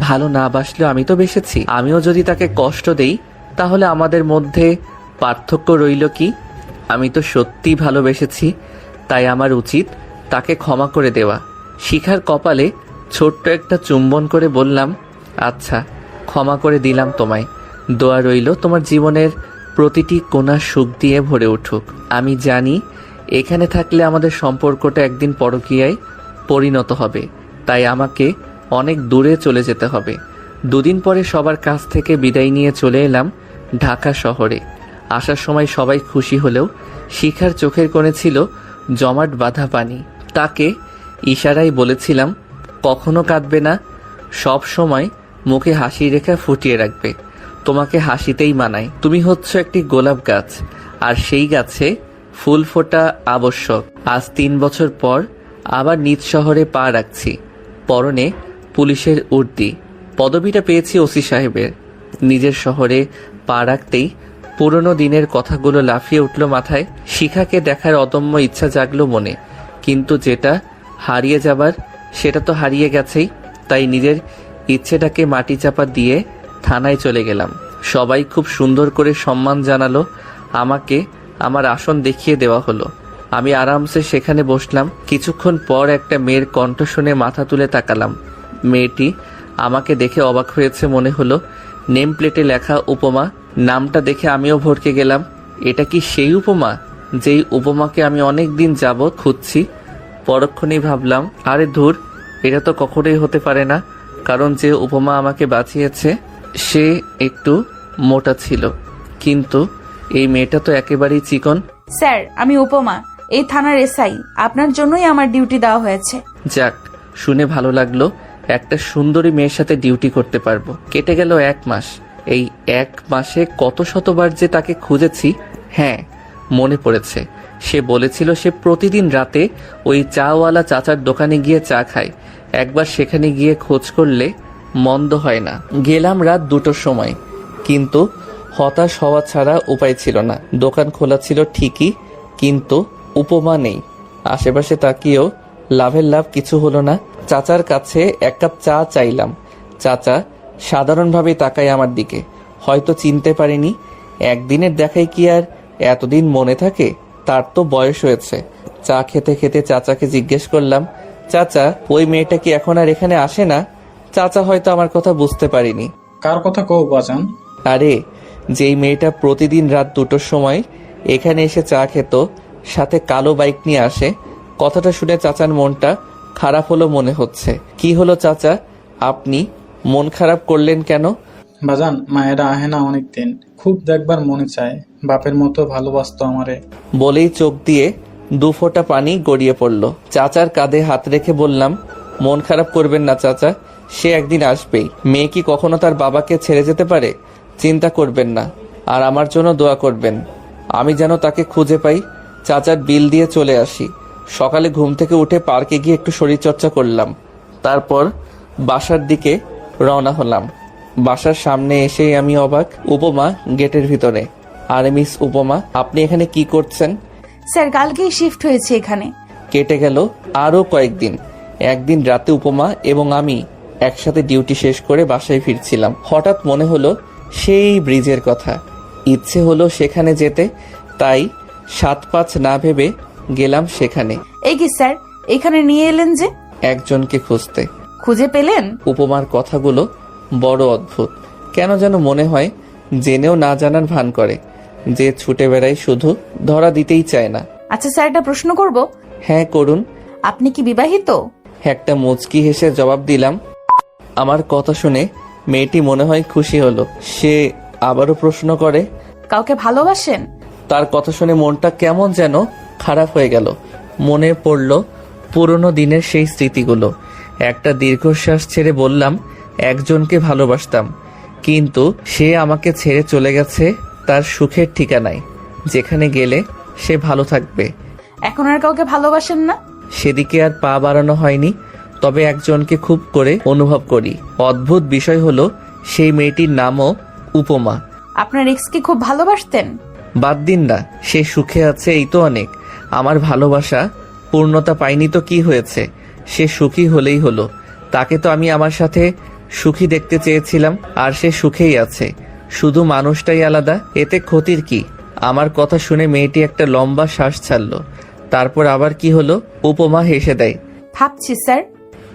ভালো না বাসলেও আমি তো বেসেছি। আমিও যদি তাকে কষ্ট দেই, তাহলে আমাদের মধ্যে পার্থক্য রইল কি? আমি তো সত্যিই ভালোবেসেছি, তাই আমার উচিত তাকে ক্ষমা করে দেওয়া। শিখার কপালে ছোট্ট একটা চুম্বন করে বললাম, আচ্ছা ক্ষমা করে দিলাম তোমায়। দোয়া রইল তোমার জীবনের প্রতিটি কোণা সুখ দিয়ে ভরে উঠুক। আমি জানি এখানে থাকলে আমাদের সম্পর্কটা একদিন পরকীয়ায় পরিণত হবে, তাই আমাকে অনেক দূরে চলে যেতে হবে। 2 দিন পরে সবার কাছ থেকে বিদায় নিয়ে চলে এলাম ঢাকা শহরে। আসার সময় সবাই খুশি হলেও শিখার চোখের কোণে ছিল জমাট বাঁধা পানি। তাকে ইশারায় বলেছিলাম কখনো কাঁদবে না, সব সময় মুখে হাসি রেখা ফুটিয়ে রাখবে। তোমাকে হাসিতেই মানায়। তুমি হচ্ছ একটি গোলাপ গাছ, আর সেই গাছে ফুল ফোটা আবশ্যক। আজ 3 বছর পর আবার নিজ শহরে পা রাখছি। পরনে পুলিশের উর্দি, পদবিটা পেয়েছি ওসি সাহেবের। নিজের শহরে পা রাখতেই পুরনো দিনের কথাগুলো লাফিয়ে উঠল মাথায়। শিখাকে দেখার অদম্য ইচ্ছা জাগলো মনে, কিন্তু যেটা হারিয়ে যাবার সেটা তো হারিয়ে গেছেই। তাই নিজের ইচ্ছেটাকে মাটি চাপা দিয়ে থানায় চলে গেলাম। সবাই খুব সুন্দর করে সম্মান জানালো আমাকে। আমার আসন দেখিয়ে দেওয়া হলো। আমি আরামসে সেখানে বসলাম। কিছুক্ষণ পর একটা মেয়ের কণ্ঠ শুনে মাথা তুলে তাকালাম। মেয়েটি আমাকে দেখে অবাক হয়েছে মনে হলো। নেম প্লেটে লেখা উপমা। নামটা দেখে আমিও ভড়কে গেলাম। এটা কি সেই উপমা যেই উপমাকে আমি অনেক দিন যাবৎ খুঁজছি? পরক্ষণেই ভাবলাম, আরে ধুর, এটা তো কখনোই হতে পারে না। কারণ যে উপমা আমাকে বাঁচিয়েছে সে একটু মোটা ছিল, কিন্তু এই মেয়েটা তো একেবারেই চিকন। স্যার, আমি উপমা, এই থানার এসআই। আপনার জন্যই আমার ডিউটি দেওয়া হয়েছে। যাক, শুনে ভালো লাগলো। একটা সুন্দরী মেয়ের সাথে ডিউটি করতে পারবো। কেটে গেল 1 মাস। এই 1 মাসে কত শতবার যে তাকে খুঁজেছি। হ্যাঁ, মনে পড়েছে। সে বলেছিল সে প্রতিদিন রাতে ওই চাওয়ালা চাচার দোকানে গিয়ে চা খায়। একবার সেখানে গিয়ে খোঁজ করলে মন্দ হয় না। গেলাম রাত 2টোর সময়, কিন্তু হতাশ হওয়া ছাড়া উপায় ছিল না। দোকান খোলা ছিল ঠিকই, কিন্তু উপমা নেই। আশেপাশে তাকিয়েও লাভের লাভ কিছু হলো না। চাচার কাছে 1 কাপ চা চাইলাম। চাচা সাধারণভাবে তাকায় আমার দিকে। হয়তো চিনতে পারিনি। একদিনের দেখাই কি আর এতদিন মনে থাকে? তার তো বয়স হয়েছে। চা খেতে খেতে চাচাকে জিজ্ঞেস করলাম, চাচা, ওই মেয়েটা কি এখন আর এখানে আসে না? চাচা হয়তো আমার কথা বুঝতে পারিনি। কার কথা কও বাজান? আরে, যেই মেয়েটা প্রতিদিন রাত 2টোর সময় এখানে এসে চা খেত, সাথে কালো বাইক নিয়ে আসে। কথাটা শুনে চাচার মনটা খারাপ হলো মনে হচ্ছে। কি হলো চাচা, আপনি মন খারাপ করলেন কেন? বাজান, মায়েরা আহে না অনেকদিন, খুব দেখবার মনে চায়। বাপের মতো ভালোবাসতো আমারে। বলেই চোখ দিয়ে 2 ফোঁটা পানি গড়িয়ে পড়ল। চাচার কাঁধে হাত রেখে বললাম, মন খারাপ করবেন না চাচা, সে একদিন আসবেই। মেয়ে কি কখনো তার বাবাকে ছেড়ে যেতে পারে? চিন্তা করবেন না, আর আমার জন্য দোয়া করবেন। আমি যেন তাকে খুঁজে পাই। চাচার বিল দিয়ে চলে আসি। সকালে ঘুম থেকে উঠে পার্কে গিয়ে একটু শরীরচর্চা করলাম। তারপর বাসার দিকে রওনা হলাম। বাসার সামনে এসেই আমি অবাক। উপমা গেটের ভিতরে। আরে মিস উপমা, আপনি এখানে কি করছেন? স্যার, কালকেই শিফট হয়েছে এখানে। কেটে গেল আরও কয়েকদিন। একদিন রাতে উপমা এবং আমি একসাথে ডিউটি শেষ করে বাসায় ফিরছিলাম। হঠাৎ মনে হলো সেই ব্রিজের কথা। ইচ্ছে হলো সেখানে যেতে, তাই 7-5 না ভেবে গেলাম সেখানে। এই কি স্যার, এখানে নিয়ে এলেন যে? একজনকে খুঁজতে। খুঁজে পেলেন? উপমার কথাগুলো বড় অদ্ভুত। কেন যেন মনে হয় জেনেও না জানার ভান করে। যে ছুটে বেড়ায় শুধু, ধরা দিতেই চায় না। আচ্ছা স্যার, একটা প্রশ্ন করব। হ্যাঁ করুন। আপনি কি বিবাহিত? একটা মুচকি হেসে জবাব দিলাম। আমার কথা শুনে মেয়েটি মনে হয় খুশি হলো। সে আবারও প্রশ্ন করে, কাউকে ভালোবাসেন? তার কথা শুনে মনটা কেমন যেন খারাপ হয়ে গেল। মনে পড়ল পুরনো দিনের সেই স্মৃতিগুলো। একটা দীর্ঘশ্বাস ছেড়ে বললাম, একজনকে ভালোবাসতাম, কিন্তু সে আমাকে ছেড়ে চলে গেছে তার সুখের ঠিকানায়, যেখানে গেলে সে ভালো থাকবে। এখন আর কাউকে ভালোবাসেন না? সেদিকে আর পা বাড়ানো হয়নি, তবে একজনকে খুব করে অনুভব করি। অদ্ভুত বিষয় হলো সেই মেয়েটির নামও উপমা। আপনার এক্স কি খুব ভালোবাসতেন? বাদ দিন না, সে সুখে আছে, এই তো অনেক। আমার ভালোবাসা পূর্ণতা পায়নি তো কি হয়েছে? সে সুখী হলেই হলো। তাকে তো আমি আমার সাথে সুখী দেখতে চেয়েছিলাম, আর সে সুখেই আছে। শুধু মানুষটাই আলাদা, এতে ক্ষতির কি? আমার কথা শুনে মেয়েটি একটা লম্বা শ্বাস ছাড়ল। তারপর আবার কি হলো? উপমা হেসে দেয়। ভাবছি স্যার।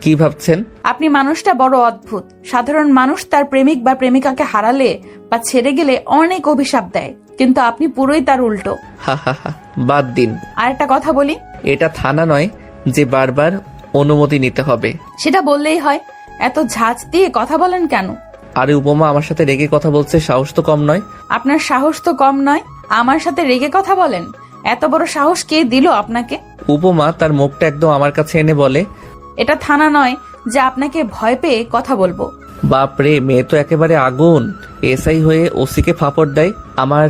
কি ভাবছেন? আপনি মানুষটা বড় অদ্ভুত। সাধারণ মানুষ তার প্রেমিক বা প্রেমিকাকে হারালে বা ছেড়ে গেলে অনেক অভিশাপ দেয়, কিন্তু আপনি পুরোই তার উল্টো। হা হা হা, বাদ দিন। আর একটা কথা বলি, এটা থানা নয় যে বারবার অনুমতি নিতে হবে। সেটা বললেই হয়। এত ঝাঁজ দিয়ে কথা বলেন কেন? আরে উপমা আমার সাথে রেগে কথা বলছে, সাহস তো কম নয়। আপনার সাহস তো কম নয়, আমার সাথে রেগে কথা বলেন। এত বড় সাহস কে দিল আপনাকে? উপমা তার মুখটা একদম আমার কাছে এনে বলে, এটা থানা নয় যে আপনাকে ভয় পেয়ে কথা বলবো। বাপরে, মেয়ে তো একেবারে আগুন। এসআই হয়ে ওসিকে ফাপড় দেয়। আমার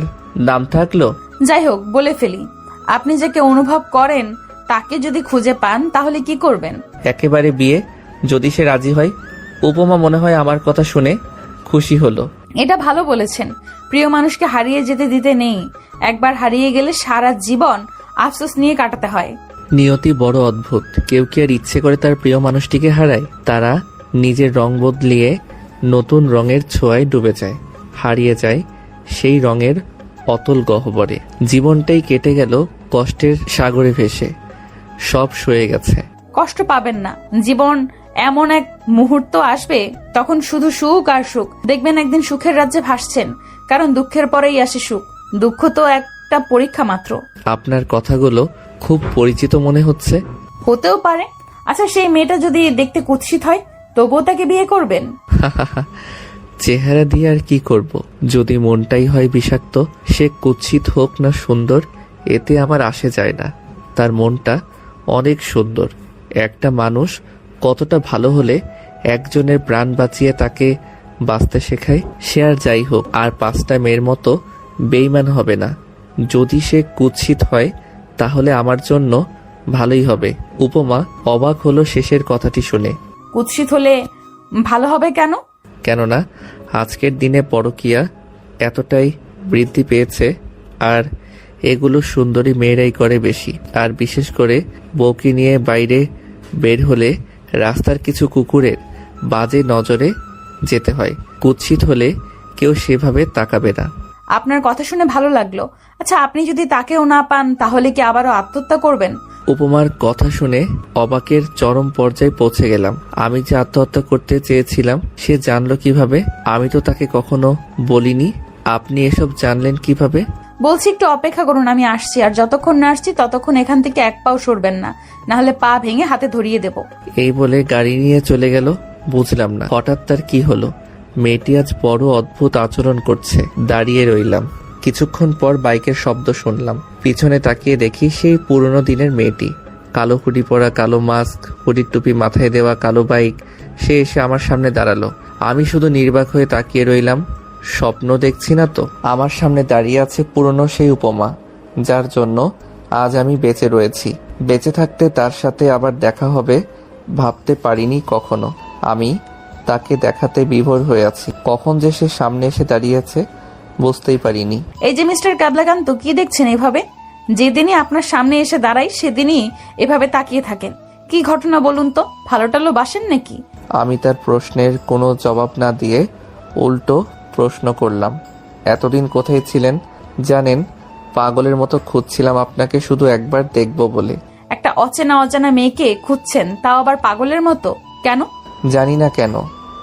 নাম থাকলো। যাই হোক, বলে ফেলি, আপনি যাকে অনুভব করেন তাকে যদি খুঁজে পান তাহলে কি করবেন? একেবারে বিয়ে, যদি সে রাজি হয়। উপমা মনে হয় আমার কথা শুনে খুশি হলো। এটা ভালো বলেছেন। প্রিয় মানুষকে হারিয়ে যেতে দিতে নেই। একবার হারিয়ে গেলে সারা জীবন আফসোস নিয়ে কাটাতে হয়। নিয়তি বড় অদ্ভুত। কেউ কি আর ইচ্ছে করে তার প্রিয় মানুষটিকে হারায়? তারা নিজের রং বদলিয়ে নতুন রঙের ছোঁয়ায় ডুবে যায়, হারিয়ে যায় সেই রঙের অতল গহ্বরে। জীবনটাই কেটে গেল কষ্টের সাগরে ভেসে, সব সয়ে গেছে। কষ্ট পাবেন না, জীবন এমন এক মুহূর্ত আসবে তখন শুধু সুখ আর সুখ। দেখবেন একদিন সুখের রাজ্যে ভাসছেন, কারণ দুঃখের পরেই আসে সুখ। দুঃখ তো একটা পরীক্ষা মাত্র। আপনার কথাগুলো খুব পরিচিত মনে হচ্ছে। হতেও পারে। আচ্ছা, সেই মেয়েটা যদি দেখতে কুৎসিত হয় তবুও তাকে বিয়ে করবেন? চেহারা দিয়ে আর কি করব? যদি মনটাই হয় বিষাক্ত, সে কুৎসিত হোক না সুন্দর, এতে আমার আসে যায় না। তার মনটা অনেক সুন্দর। একটা মানুষ কতটা ভালো হলে একজনের প্রাণ বাঁচিয়ে তাকে বাঁচতে শেখায়। সে আর যাই হোক, আর 5টা মেয়ের মতো বেইমান হবে না। যদি সে কুৎসিত হয় তাহলে আমার জন্য ভালোই হবে। উপমা অবাক হলো শেষের কথাটি শুনে। কুৎসিত হলে ভালো হবে কেন? কেননা আজকের দিনে পরকীয়া এতটাই বৃদ্ধি পেয়েছে, আর এগুলো সুন্দরী মেয়েরাই করে বেশি। আর বিশেষ করে বউকে নিয়ে বাইরে বের হলে রাস্তার কিছু কুকুরের বাজে নজরে যেতে হয়। কুৎসিত হলে কেউ সেভাবে তাকাবে না। আপনার কথা শুনে ভালো লাগলো। আচ্ছা, আপনি যদি তাকেও না পান তাহলে কি আবারও আত্মহত্যা করবেন? উপমার কথা শুনে অবাকের চরম পর্যায়ে পৌঁছে গেলাম। আমি যে আত্মহত্যা করতে চেয়েছিলাম সে জানলো কিভাবে? আমি তো তাকে কখনো বলিনি। আপনি এসব জানলেন কিভাবে? বলছি একটু অপেক্ষা করুন, আমি আসছি। আর যতক্ষণ না আসছি ততক্ষণ এখান থেকে এক পাও সরবেন না, নাহলে পা ভেঙে হাতে ধরিয়ে দেব। এই বলে গাড়ি নিয়ে চলে গেল। বুঝলাম না হঠাৎ তার কি হলো। মেয়েটি আজ বড় অদ্ভুত আচরণ করছে। দাঁড়িয়ে রইলাম। কিছুক্ষণ পর বাইকের শব্দ শুনলাম। পিছনে তাকিয়ে দেখি সেই পুরনো দিনের মেয়েটি। কালো হুডি পরা, কালো মাস্ক, হুডির টুপি মাথায় দেওয়া, কালো বাইক। সে এসে আমার সামনে দাঁড়ালো। আমি শুধু নির্বাক হয়ে তাকিয়ে রইলাম। স্বপ্ন দেখছি না তো? আমার সামনে দাঁড়িয়ে আছে পুরনো সেই উপমা, যার জন্য আজ আমি বেঁচে রয়েছি। বেঁচে থাকতে তার সাথে আবার দেখা হবে ভাবতে পারিনি কখনো। আমি তাকে দেখাতে বিভোর হয়ে আছি। কখন যে সে সামনে এসে দাঁড়িয়েছে বুঝতেই পারিনি। এই যে মিস্টার কাবলাকান্ত, কি দেখছেন এভাবে? যেদিনই আপনার সামনে এসে দাঁড়াই সেদিনই এভাবে তাকিয়ে থাকেন। কি ঘটনা বলুন তো? ভালো টালো বাসেন নাকি? আমি তার প্রশ্নের কোনো জবাব না দিয়ে উল্টো প্রশ্ন করলাম, এতদিন কোথায় ছিলেন জানেন? পাগলের মতো খুঁজছিলাম আপনাকে, শুধু একবার দেখব বলে। একটা অজানা মেয়েকে খুঁজছেন, তাও আবার পাগলের মতো? কেন? জানি না কেন,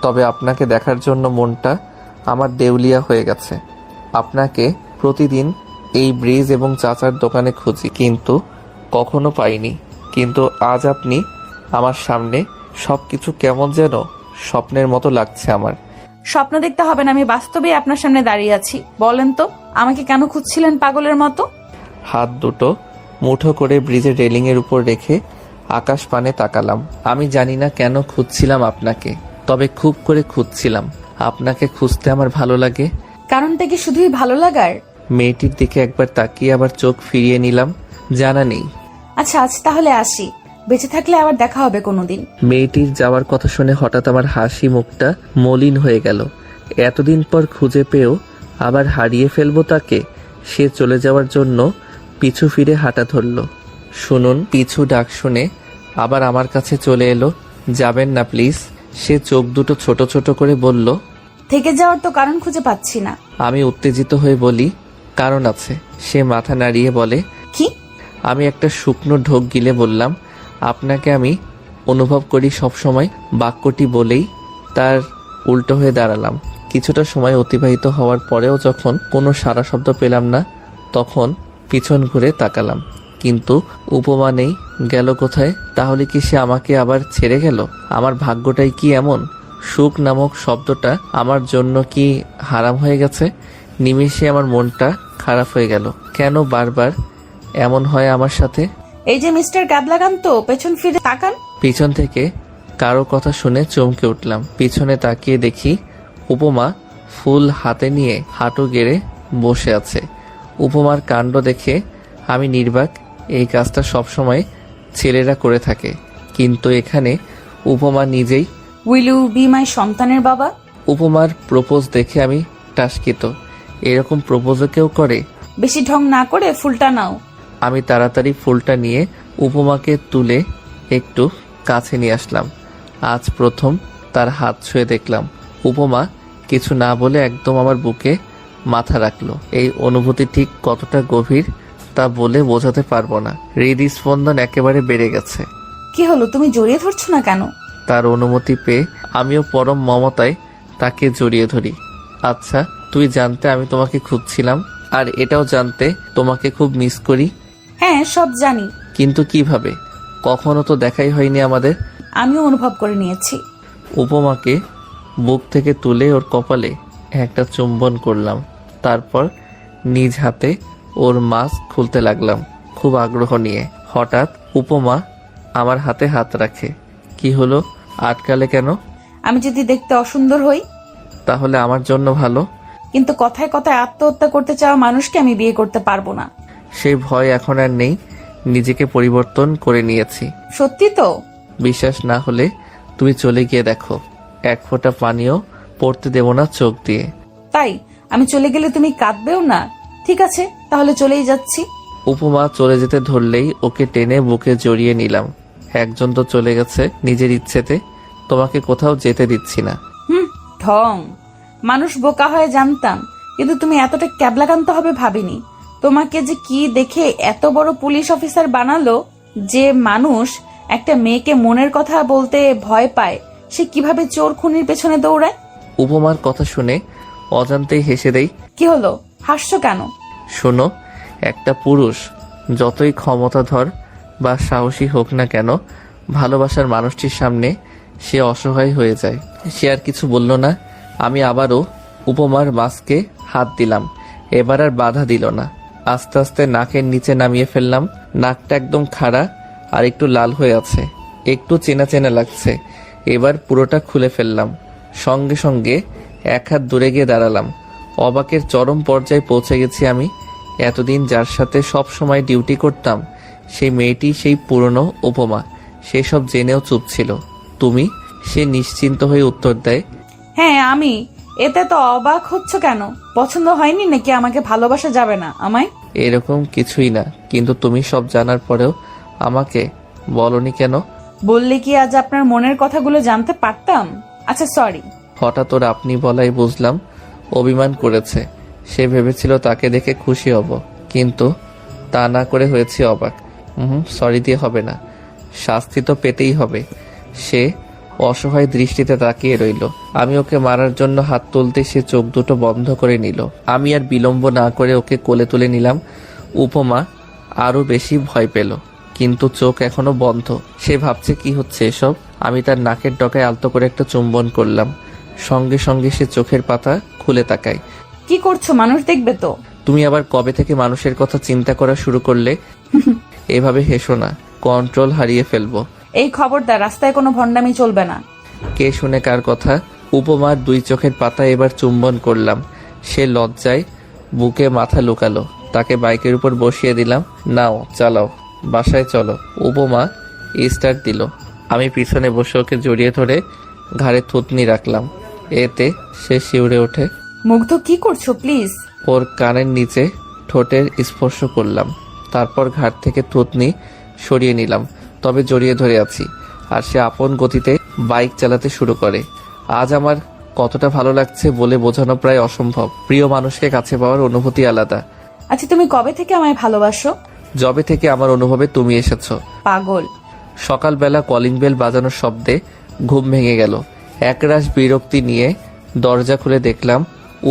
তবে আপনাকে দেখার জন্য মনটা আমার দেউলিয়া হয়ে গেছে। আপনাকে প্রতিদিন এই ব্রিজ এবং চাচার দোকানে খুঁজি, কিন্তু কখনো পাইনি। কিন্তু আজ আপনি আমার সামনে, সবকিছু কেমন যেন স্বপ্নের মতো লাগছে আমার। স্বপ্ন দেখতে হবে না, আমি বাস্তবেই আপনার সামনে দাঁড়িয়ে আছি। বলেন তো, আমাকে কেন খুঁজছিলেন পাগলের মতো? হাত দুটো মুঠো করে ব্রিজের রেলিং এর উপর রেখে আকাশ পানে তাকালাম। আমি জানি না কেন খুঁজছিলাম আপনাকে, তবে খুব করে খুঁজছিলাম। আপনাকে খুঁজতে আমার ভালো লাগে। কারণটা কি শুধুই ভালো লাগার? মেয়েটির দিকে একবার তাকিয়ে আবার চোখ ফিরিয়ে নিলাম। জানা নেই। আচ্ছা, আজ তাহলে আসি। বেঁচে থাকলে আবার দেখা হবে কোনোদিন। মেয়েটির যাওয়ার কথা শুনে হঠাৎ আমার হাসি মুখটা মলিন হয়ে গেল। এতদিন পর খুঁজে পেয়েও আবার হারিয়ে ফেলবো তাকে। সে চলে যাওয়ার জন্য পিছু ফিরে হাঁটা ধরল। শুনুন, পিছু ডাক শুনে আবার আমার কাছে চলে এলো। যাবেন না প্লিজ? সে চোখ দুটো ছোট ছোট করে বলল। থেকে যাওয়ার তো কারণ খুঁজে পাচ্ছি না। আমি উত্তেজিত হয়ে বলি, কারণ আছে। সে মাথা নাড়িয়ে বলে, কি? আমি একটা শুকনো ঢোক গিলে বললাম, আপনাকে আমি অনুভব করি সব সময়। বাক্যটি বলেই তার উল্টো হয়ে দাঁড়ালাম। কিছুটা সময় অতিবাহিত হওয়ার পরেও যখন কোনো সাড়া শব্দ পেলাম না, তখন পিছন ঘুরে তাকালাম, কিন্তু উপমা নেই। গেল কোথায়? তাহলে কি সে আমাকে আবার ছেড়ে গেল? আমার ভাগ্যটাই কি এমন? সুখ নামক শব্দটা আমার জন্য কি হারাম হয়ে গেছে? নিমেষে আমার মনটা খারাপ হয়ে গেল। কেন বারবার এমন হয় আমার সাথে? এই যে মিস্টার কাবলাকান্ত, পেছন ফিরে তাকান। পিছন থেকে কারো কথা শুনে চমকে উঠলাম। পিছনে তাকিয়ে দেখি উপমা ফুল হাতে নিয়ে হাঁটু গেড়ে বসে আছে। উপমার কাণ্ড দেখে আমি নির্বাক। এই কাজটা সবসময় ছেলেরা করে থাকে, কিন্তু এখানে উপমা নিজেই। উইল ইউ বি মাই সন্তানের বাবা? উপমার প্রপোজ দেখে আমি টাসকিত। এরকম প্রপোজও কেউ করে? বেশি ঢং না করে ফুলটা নাও। আমি তাড়াতাড়ি ফুলটা নিয়ে উপমাকে তুলে একটু কাছে নিয়ে আসলাম। আজ প্রথম তার হাত ছুঁয়ে দেখলাম। উপমা কিছু না বলে একদম আমার বুকে মাথা রাখলো। এই অনুভূতি ঠিক কতটা গভীর তা বলে বোঝাতে পারবো না। হৃদস্পন্দন একেবারে বেড়ে গেছে। কি হলো, তুমি জড়িয়ে ধরছো না কেন? তার অনুমতি পেয়ে আমিও পরম মমতায় তাকে জড়িয়ে ধরি। আচ্ছা, তুই জানতে আমি তোমাকে খুঁজছিলাম, আর এটাও জানতে তোমাকে খুব মিস করি। হ্যাঁ, সব জানি। কিন্তু কিভাবে? কখনো তো দেখাই হয়নি আমাদের। আমিও অনুভব করে নিয়েছি। উপমাকে বুক থেকে তুলে ওর কপালে একটা চুম্বন করলাম। তারপর নিজ হাতে ওর মাস্ক খুলতে লাগলাম খুব আগ্রহ নিয়ে। হঠাৎ উপমা আমার হাতে হাত রাখে। কি হলো, আটকালে কেন? আমি যদি দেখতে অসুন্দর হই? তাহলে আমার জন্য ভালো। কিন্তু কথায় কথায় আত্মহত্যা করতে চাওয়া মানুষকে আমি বিয়ে করতে পারবো না। সেই ভয় এখন আর নেই, নিজেকে পরিবর্তন করে নিয়েছি। সত্যি তো? বিশ্বাস না হলে তুমি চলে গিয়ে দেখো, এক ফোঁটা পানিও পড়তে দেব না চোখ দিয়ে। তাই? আমি চলে গেলে তুমি কাঁদবেও না? ঠিক আছে, তাহলে চলেই যাচ্ছি। উপমা চলে যেতে ধরলেই ওকে টেনে বুকে জড়িয়ে নিলাম। একজন তো চলে গেছে নিজের ইচ্ছেতে, তোমাকে কোথাও যেতে দিচ্ছি না। ঢং। মানুষ বোকা হয়ে জানতাম, কিন্তু তুমি এতটা ক্যাবলাকান্ত হবে ভাবিনি। তোমাকে যে কি দেখে এত বড় পুলিশ অফিসার বানালো, যে মানুষ একটা মেয়েকে মনের কথা বলতে ভয় পায়, সে কিভাবে চোর খুনির পেছনে দৌড়ায়। উপমার কথা শুনে অজান্তেই হেসে দেই। কি হলো, হাসছো কেন? শোনো, একটা পুরুষ যতই ক্ষমতাধর বা সাহসী হোক না কেন, ভালোবাসার মানুষটির সামনে সে অসহায় হয়ে যায়। সে আর কিছু বলল না। আমি আবারও উপমার মাস্কে হাত দিলাম। এবার আর বাধা দিল না। আস্তে আস্তে নাকের নিচে নামিয়ে ফেললাম। নাকটা একদম খাড়া আর একটু লাল হয়ে আছে, একটু চেনা চেনা লাগছে। এবার পুরোটা খুলে ফেললাম। সঙ্গে সঙ্গে এক হাত দূরে গিয়ে দাঁড়ালাম। অবাকের চরম পর্যায়ে পৌঁছে গেছি আমি। এতদিন যার সাথে সব সময় ডিউটি করতাম, সেই মেয়েটি সেই পুরনো উপমা। সে সব জেনেও চুপ ছিল। তুমি? সে নিশ্চিন্ত হয়ে উত্তর দেয়, হ্যাঁ আমি। এতে তো অবাক হচ্ছ কেন? পছন্দ হয়নি নাকি আমাকে ভালোবাসা যাবে না আমায়? এরকম কিছুই না, কিন্তু তুমি সব জানার পরেও আমাকে বলনি কেন? বললে কি আজ আপনার মনের কথাগুলো জানতে পারতাম? আচ্ছা সরি। হঠাৎ ওর আপনি বলাই বুঝলাম অভিমান করেছে। সে ভেবেছিল তাকে দেখে খুশি হব, কিন্তু তা না করে হয়েছে অবাক। সরি দিয়ে হবে না, শাস্তি তো পেতেই হবে। সে অসহায় দৃষ্টিতে তাকিয়ে রইল। আমি ওকে মারার জন্য হাত তুলতে সে চোখ দুটো বন্ধ করে নিল। আমি আর বিলম্ব না করে ওকে কোলে তুলে নিলাম। উপমা আরো বেশি ভয় পেল, কিন্তু চোখ এখনো বন্ধ। সে ভাবছে কি হচ্ছে এসব। আমি তার নাকের ডগায় আলতো করে একটা চুম্বন করলাম। সঙ্গে সঙ্গে সে চোখের পাতা খুলে তাকায়। কি করছো? মানুষ দেখবে তো। তুমি আবার কবে থেকে মানুষের কথা চিন্তা করা শুরু করলে? এভাবে হেসো না, কন্ট্রোল হারিয়ে ফেলবো। এই খবরদার, রাস্তায় কোনো ভণ্ডামি চলবে না। কে শুনে কার কথা? উপমার দুই চোখের পাতায় এবার চুম্বন করলাম। সে লজ্জায় বুকে মাথা লুকালো। তাকে বাইকের উপর বসিয়ে দিলাম। নাও চালাও, বাসায় চলো। উপমা স্টার্ট দিল। আমি পিছনে বসে ওকে জড়িয়ে ধরে ঘাড়ে থুতনি রাখলাম। এতে সে শিউরে ওঠে। মুগ্ধ, কি করছো প্লিজ? ওর কানের নিচে ঠোঁটের স্পর্শ করলাম। তারপর ঘাট থেকে থুতনি সরিয়ে নিলাম, তবে জড়িয়ে ধরে আছি। আর সে আপন গতিতে বাইক চালাতে শুরু করে। আজ আমার কতটা ভালো লাগছে বলে বোঝানো প্রায় অসম্ভব। প্রিয় মানুষকে কাছে পাওয়ার অনুভূতি আলাদা। আচ্ছা তুমি কবে থেকে আমায় ভালোবাসো? যবে থেকে আমার অনুভবে তুমি এসেছো। পাগল। সকালবেলা কলিং বেল বাজানোর শব্দে ঘুম ভেঙে গেল। একরাশ বিরক্তি নিয়ে দরজা খুলে দেখলাম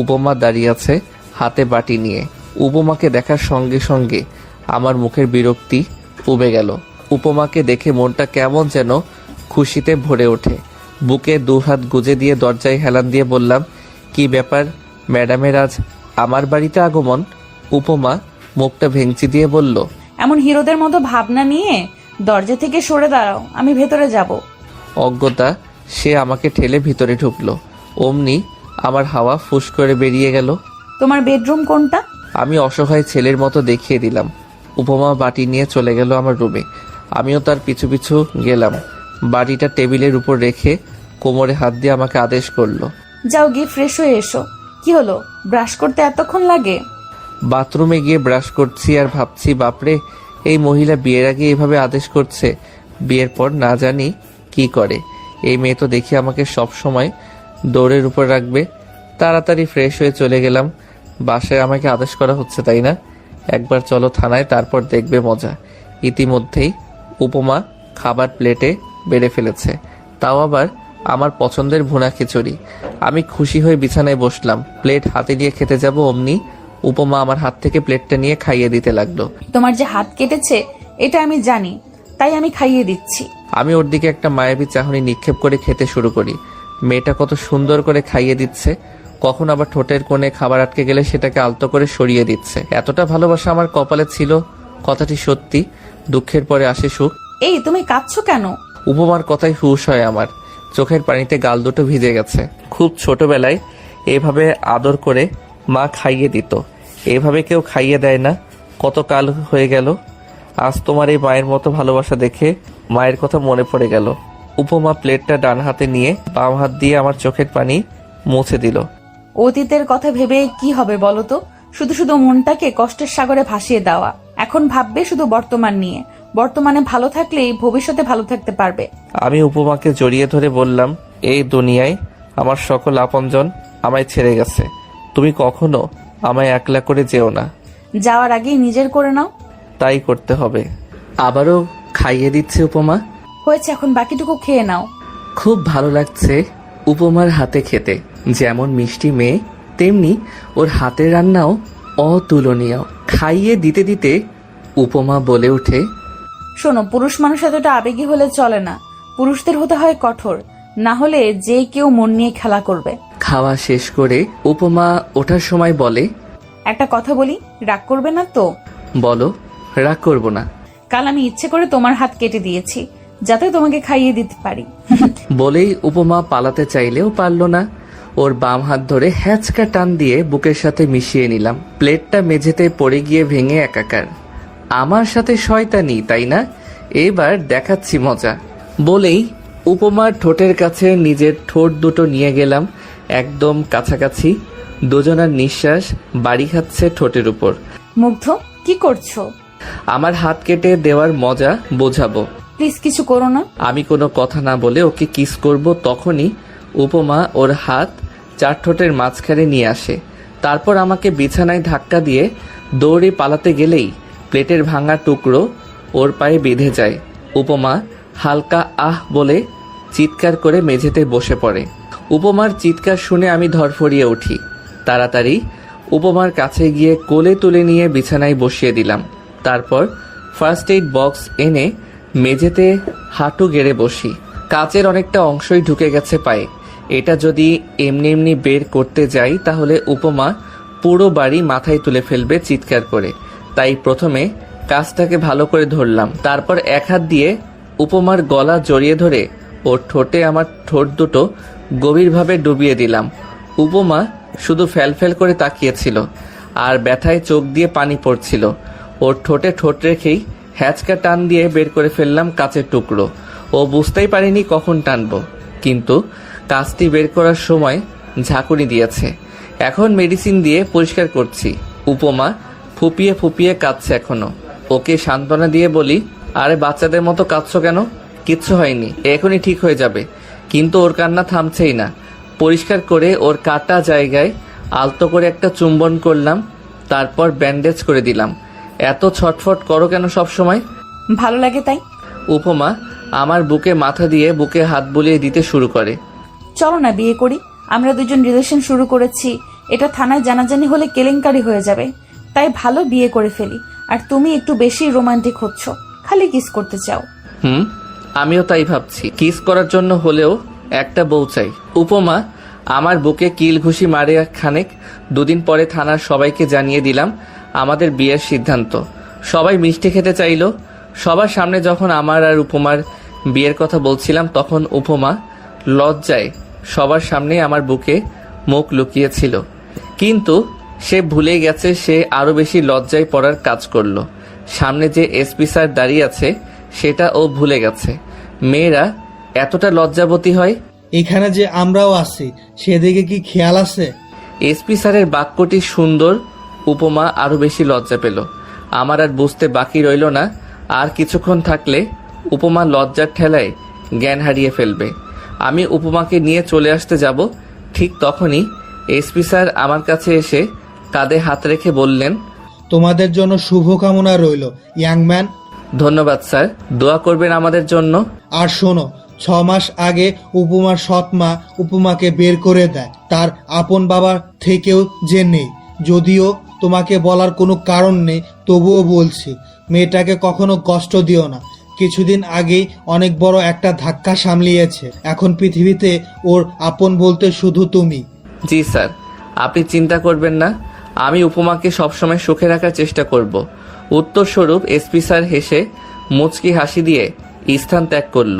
উপমা দাঁড়িয়ে আছে হাতে বাটি নিয়ে। উপমাকে দেখার সঙ্গে সঙ্গে আমার মুখের বিরক্তি উবে গেল। উপমাকে দেখে মনটা কেমন যেন খুশিতে ভরে ওঠে। বুকে দুহাত গুজে দিয়ে দরজায় হেলান দিয়ে বললাম, কি ব্যাপার ম্যাডামের আজ আমার বাড়িতে আগমন? উপমা মুখটা ভেঙচি দিয়ে বলল, এমন হিরোদের মতো ভাবনা নিয়ে দরজা থেকে সরে দাঁড়াও, আমি ভেতরে যাব। অজ্ঞতা সে আমাকে ঠেলে ভিতরে ঢুকলো। অমনি আমার হাওয়া ফুস করে বেরিয়ে গেল। তোমার বেডরুম কোনটা? আমি অসহায় ছেলের মতো দেখিয়ে দিলাম। উপমা বাটি নিয়ে চলে গেল আমার রুমে। আমিও তার পিছু পিছু গেলাম। বাটিটা টেবিলের উপর রেখে কোমরে হাত দিয়ে আমাকে আদেশ করলো, যাও গিয়ে ফ্রেশ হয়ে এসো। কি হলো, ব্রাশ করতে এতক্ষণ লাগে? বাথরুমে গিয়ে ব্রাশ করছি আর ভাবছি, বাপরে এই মহিলা বিয়ের আগে এভাবে আদেশ করছে, বিয়ের পর না জানি কি করে। এই মেয়ে তো দেখি আমাকে সব সময় দৌড়ের উপর রাখবে। তাড়াতাড়ি ফ্রেশ হয়ে চলে গেলাম। বাসায় আমাকে আদেশ করা হচ্ছে, তাই না? একবার চলো থানায়, তারপর দেখবে মজা। ইতিমধ্যেই উপমা খাবার প্লেটে বেড়ে ফেলেছে, তাও আবার আমার পছন্দের ভুনা খিচুড়ি। আমি খুশি হয়ে বিছানায় বসলাম। প্লেট হাতে নিয়ে খেতে যাব, অমনি উপমা আমার হাত থেকে প্লেটটা নিয়ে খাইয়ে দিতে লাগলো। তোমার যে হাত কেটেছে এটা আমি জানি, তাই আমি খাইয়ে দিচ্ছি। আমি ওর দিকে একটা মায়াবী চাহনি নিক্ষেপ করে খেতে শুরু করি। মেয়েটা কত সুন্দর করে খাইয়ে দিচ্ছে, কখন আবার ঠোঁটের কোণে খাবার আটকে গেলে সেটাকে আলতো করে সরিয়ে দিচ্ছে। এতটা ভালোবাসা আমার কপালে ছিল, কথাটি সত্যি। দুঃখের পরে আসে সুখ। এই তুমি কাঁদছো কেন? উপমার কথাই হুঁশ হয় আমার। চোখের পানিতে গাল দুটো ভিজে গেছে। খুব ছোটবেলায় এভাবে আদর করে মা খাইয়ে দিত। এভাবে কেউ খাইয়ে দেয় না। কত কাল হয়ে গেল, আজ তোমার এই মায়ের মতো ভালোবাসা দেখে মায়ের কথা মনে পড়ে গেল। উপমা প্লেটটা ডান হাতে নিয়ে বাম হাত দিয়ে আমার চোখের পানি মুছে দিল। অতীতের কথা ভেবে কি হবে বলো তো? শুধু শুধু মনটাকে কষ্টের সাগরে ভাসিয়ে দেওয়া। এখন ভাববে শুধু বর্তমান নিয়ে। বর্তমানে ভালো থাকলেই ভবিষ্যতে ভালো থাকতে পারবে। আমি উপমাকে জড়িয়ে ধরে বললাম, এই দুনিয়ায় আমার সকল আপনজন আমায় ছেড়ে গেছে। তুমি কখনো আমায় একলা করে যেও না। যাওয়ার আগেই নিজের করে নাও। তাই করতে হবে। আবারও খাইয়ে দিচ্ছে উপমা। হয়েছে, এখন বাকিটুকু খেয়ে নাও। খুব ভালো লাগছে উপমার হাতে খেতে। যেমন মিষ্টি মেয়ে, তেমনি ওর হাতের রান্নাও অতুলনীয়। খাইয়ে দিতে দিতে উপমা বলে ওঠে, শোনো, পুরুষ মানুষ এতটা আবেগী হলে চলে না। পুরুষদের হতে হয় কঠোর, না হলে যে কেউ মন নিয়ে খেলা করবে। খাওয়া শেষ করে উপমা ওঠার সময় বলে, একটা কথা বলি, রাগ করবে না তো? বলো, রাগ করব না। কাল আমি ইচ্ছে করে তোমার হাত কেটে দিয়েছি, যাতে তোমাকে খাইয়ে দিতে পারি। বলেই উপমা পালাতে চাইলেও পারল না। ওর বাম হাত ধরে হ্যাচকা টান দিয়ে বুকের সাথে মিশিয়ে নিলাম। প্লেটটা মেঝেতে পড়ে গিয়ে ভেঙে একাকার। আমার সাথে শয়তানি, তাই না? এবার দেখাচ্ছি মজা। বলেই উপমার ঠোঁটের কাছে নিজের ঠোঁট দুটো নিয়ে গেলাম, একদম কাছাকাছি। দুজনার নিঃশ্বাস বাড়ি খাচ্ছে ঠোঁটের উপর। মুগ্ধ, কি করছো? আমার হাত কেটে দেওয়ার মজা বোঝাবো। প্লিজ কিছু করো না। আমি কোনো কথা না বলে ওকে কিস করব, তখনই উপমা ওর হাত চার ঠোঁটের মাঝখানে নিয়ে আসে। তারপর আমাকে বিছানায় ধাক্কা দিয়ে দৌড়ে পালাতে গেলেই প্লেটের ভাঙা টুকরো ওর পায়ে বেঁধে যায়। উপমা হালকা আহ বলে চিৎকার করে মেঝেতে বসে পড়ে। উপমার চিৎকার শুনে আমি ধরফড়িয়ে উঠি। তাড়াতাড়ি উপমার কাছে গিয়ে কোলে তুলে নিয়ে বিছানায় বসিয়ে দিলাম। তারপর ফার্স্ট এইড বক্স এনে মেঝেতে হাঁটু গেড়ে বসি। কাচের অনেকটা অংশই ঢুকে গেছে পায়ে। এটা যদি এমনি এমনি বের করতে যাই তাহলে উপমা পুরো বাড়ি মাথায় তুলে ফেলবে চিৎকার করে। তাই প্রথমে কাজটাকে ভালো করে ধরলাম, তারপর এক হাত দিয়ে উপমার গলা জড়িয়ে ধরে ওর ঠোঁটে আমার ঠোঁট দুটো গভীরভাবে ডুবিয়ে দিলাম। উপমা শুধু ফ্যালফ্যাল করে তাকিয়েছিল আর ব্যথায় চোখ দিয়ে পানি পড়ছিল। ওর ঠোঁটে ঠোঁট রেখেই হ্যাচকা টান দিয়ে বের করে ফেললাম কাচের টুকরো। ও বুঝতেই পারেনি কখন টানবো, কিন্তু কাজটি বের করার সময় ঝাঁকুনি দিয়েছে। এখন মেডিসিন দিয়ে পরিষ্কার করছি। উপমা ফুপিয়ে ফুপিয়ে কাঁদছে এখনো। ওকে সান্ত্বনা দিয়ে বলি, আরে বাচ্চাদের মতো কাঁদছো কেন? কিচ্ছু হয়নি, এখনই ঠিক হয়ে যাবে। কিন্তু ওর কান্না থামছেই না। পরিষ্কার করে ওর কাটা জায়গায় আলতো করে একটা চুম্বন করলাম, তারপর ব্যান্ডেজ করে দিলাম। এত ছটফট করো কেন সব সময়? ভালো লাগে তাই। উপমা আমার বুকে মাথা দিয়ে বুকে হাত বুলিয়ে দিতে শুরু করে। চলো না বিয়ে করি। আমরা দুজন রিলেশন শুরু করেছি, এটা থানায় জানাজানি হলে কেলেঙ্কারি হয়ে যাবে। তাই ভালো বিয়ে করে ফেলি। আর তুমি একটু বেশি রোমান্টিক হচ্ছ, খালি কিস করতে চাও। আমিও তাই ভাবছি। কিস করার জন্য হলেও একটা বউ চাই। উপমা আমার বুকে কিল ঘুষি মারে খানেক। দুদিন পরে থানার সবাইকে জানিয়ে দিলাম আমাদের বিয়ের সিদ্ধান্ত। সবাই মিষ্টি খেতে চাইল। সবার সামনে যখন আমার আর উপমার বিয়ের কথা বলছিলাম তখন উপমা লজ্জায় সবার সামনে আমার বুকে মুখ লুকিয়েছিল। কিন্তু সে ভুলে গেছে সে আরো বেশি লজ্জায় পড়ার কাজ করলো। সামনে যে এসপি স্যার দাঁড়িয়ে আছে সেটা ও ভুলে গেছে। মেয়েরা এতটা লজ্জাবতী হয়। এখানে যে আমরাও আছি সেদিকে কি খেয়াল আছে? এসপি স্যারের বাক্যটি সুন্দর। উপমা আরো বেশি লজ্জা পেল। আমার আর বুঝতে বাকি রইল না আর কিছুক্ষণ থাকলে উপমা লজ্জার ঠেলায় জ্ঞান হারিয়ে ফেলবে। আমি উপমাকে নিয়ে চলে আসতে যাব, ঠিক তখনই এসপি স্যার আমার কাছে এসে কাঁধে হাত রেখে বললেন, তোমাদের জন্য শুভকামনা রইল ইয়াং ম্যান। ধন্যবাদ স্যার, দোয়া করবেন আমাদের জন্য। আর শোনো, 6 মাস আগে উপমার সৎমা উপমাকে বের করে দেয় তার আপন বাবার থেকেও যে নেই। যদিও তোমাকে বলার কোনো কারণ নেই, তবুও বলছি, মেয়েটাকে কখনো কষ্ট দিও না। কিছুদিন আগেই অনেক বড় একটা ধাক্কা সামলিয়েছে, এখন পৃথিবীতে ওর আপন বলতে শুধু তুমি। জি স্যার, আপনি চিন্তা করবেন না, আমি উপমাকে সবসময় সুখে রাখার চেষ্টা করব। উত্তরস্বরূপ এসপি স্যার হেসে মুচকি হাসি দিয়ে স্থান ত্যাগ করল।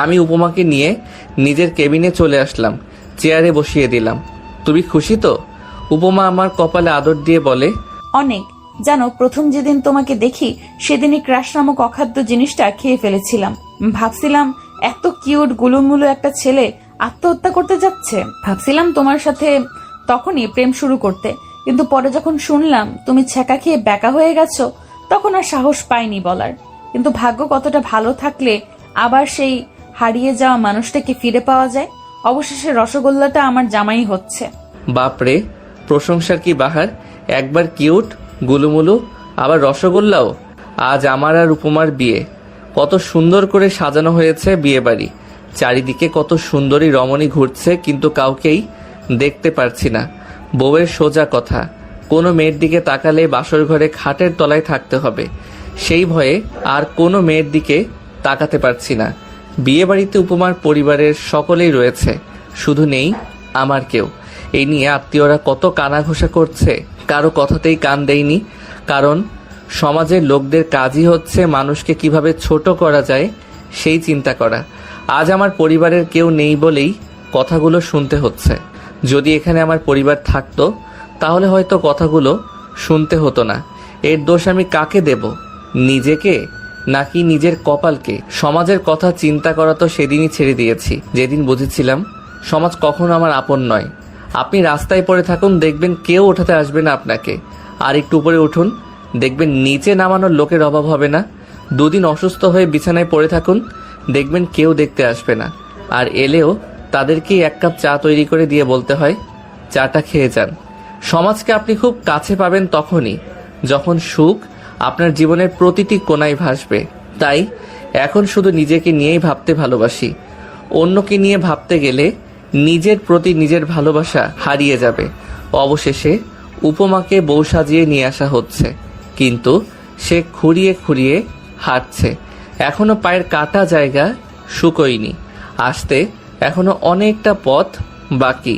আমি উপমাকে নিয়ে নিজের কেবিনে চলে আসলাম, চেয়ারে বসিয়ে দিলাম। তুমি খুশি তো? উপমা আমার কপালে আদর দিয়ে বলে, অনেক। জানো, প্রথম যেদিন তোমাকে দেখি সেদিনই ক্রাশ নামক অখাদ্য জিনিসটা খেয়ে ফেলেছিলাম। ভাবছিলাম এত কিউট গুলুমুলু একটা ছেলে আত্মহত্যা করতে যাচ্ছে। ভাবছিলাম তোমার সাথে তখনই প্রেম শুরু করতে, কিন্তু পরে যখন শুনলাম তুমি ছ্যাঁকা খেয়ে ব্যাকা হয়ে গেছো, তখন আর সাহস পাইনি বলার। কিন্তু ভাগ্য কতটা ভালো থাকলে আবার সেই হারিয়ে যাওয়া মানুষটাকে ফিরে পাওয়া যায়। অবশেষে রসগোল্লাটা আমার জামাই হচ্ছে। বাপরে, প্রশংসার কি বাহার! একবার কিউট গুলুমুলু, আবার রসগোল্লাও। আজ আমার আর উপমার বিয়ে। কত সুন্দর করে সাজানো হয়েছে বিয়ে বাড়ি। চারিদিকে কত সুন্দরী রমণী ঘুরছে, কিন্তু কাউকেই দেখতে পারছি না। বউয়ের সোজা কথা, কোনো মেয়ের দিকে তাকালে বাসর ঘরে খাটের তলায় থাকতে হবে, সেই ভয়ে আর কোনো মেয়ের দিকে তাকাতে পারছি না। বিয়ে বাড়িতে উপমার পরিবারের সকলেই রয়েছে, শুধু নেই আমার কেউ। এই নিয়ে আত্মীয়রা কত কানাঘোষা করছে, কারো কথাতেই কান দেয়নি, কারণ সমাজের লোকদের কাজই হচ্ছে মানুষকে কিভাবে ছোট করা যায় সেই চিন্তা করা। আজ আমার পরিবারের কেউ নেই বলেই কথাগুলো শুনতে হচ্ছে। যদি এখানে আমার পরিবার থাকতো তাহলে হয়তো কথাগুলো শুনতে হতো না। এর দোষ আমি কাকে দেব? নিজেকে নাকি নিজের কপালকে? সমাজের কথা চিন্তা করা তো সেদিনই ছেড়ে দিয়েছি, যেদিন বুঝেছিলাম সমাজ কখনো আমার আপন নয়। আপনি রাস্তায় পড়ে থাকুন, দেখবেন কেউ ওঠাতে আসবে না আপনাকে। আর একটু উপরে উঠুন, দেখবেন নিচে নামানোর লোকের অভাব হবে না। 2 দিন অসুস্থ হয়ে বিছানায় পড়ে থাকুন, দেখবেন কেউ দেখতে আসবে না। আর এলেও তাদেরকেই 1 কাপ চা তৈরি করে দিয়ে বলতে হয়, চাটা খেয়ে যান। সমাজকে আপনি খুব কাছে পাবেন তখনই যখন সুখ আপনার জীবনের প্রতিটি কোণায় ভাসবে। তাই এখন শুধু নিজেকে নিয়েই ভাবতে ভালোবাসি। অন্যকে নিয়ে ভাবতে গেলে নিজের প্রতি নিজের ভালোবাসা হারিয়ে যাবে। অবশেষে উপমাকে বউ সাজিয়ে নিয়ে আসা হচ্ছে, কিন্তু সে খুঁড়িয়ে খুঁড়িয়ে হাঁটছে। এখনো পায়ের কাটা জায়গা শুকোয়নি, আসতে এখনো অনেকটা পথ বাকি।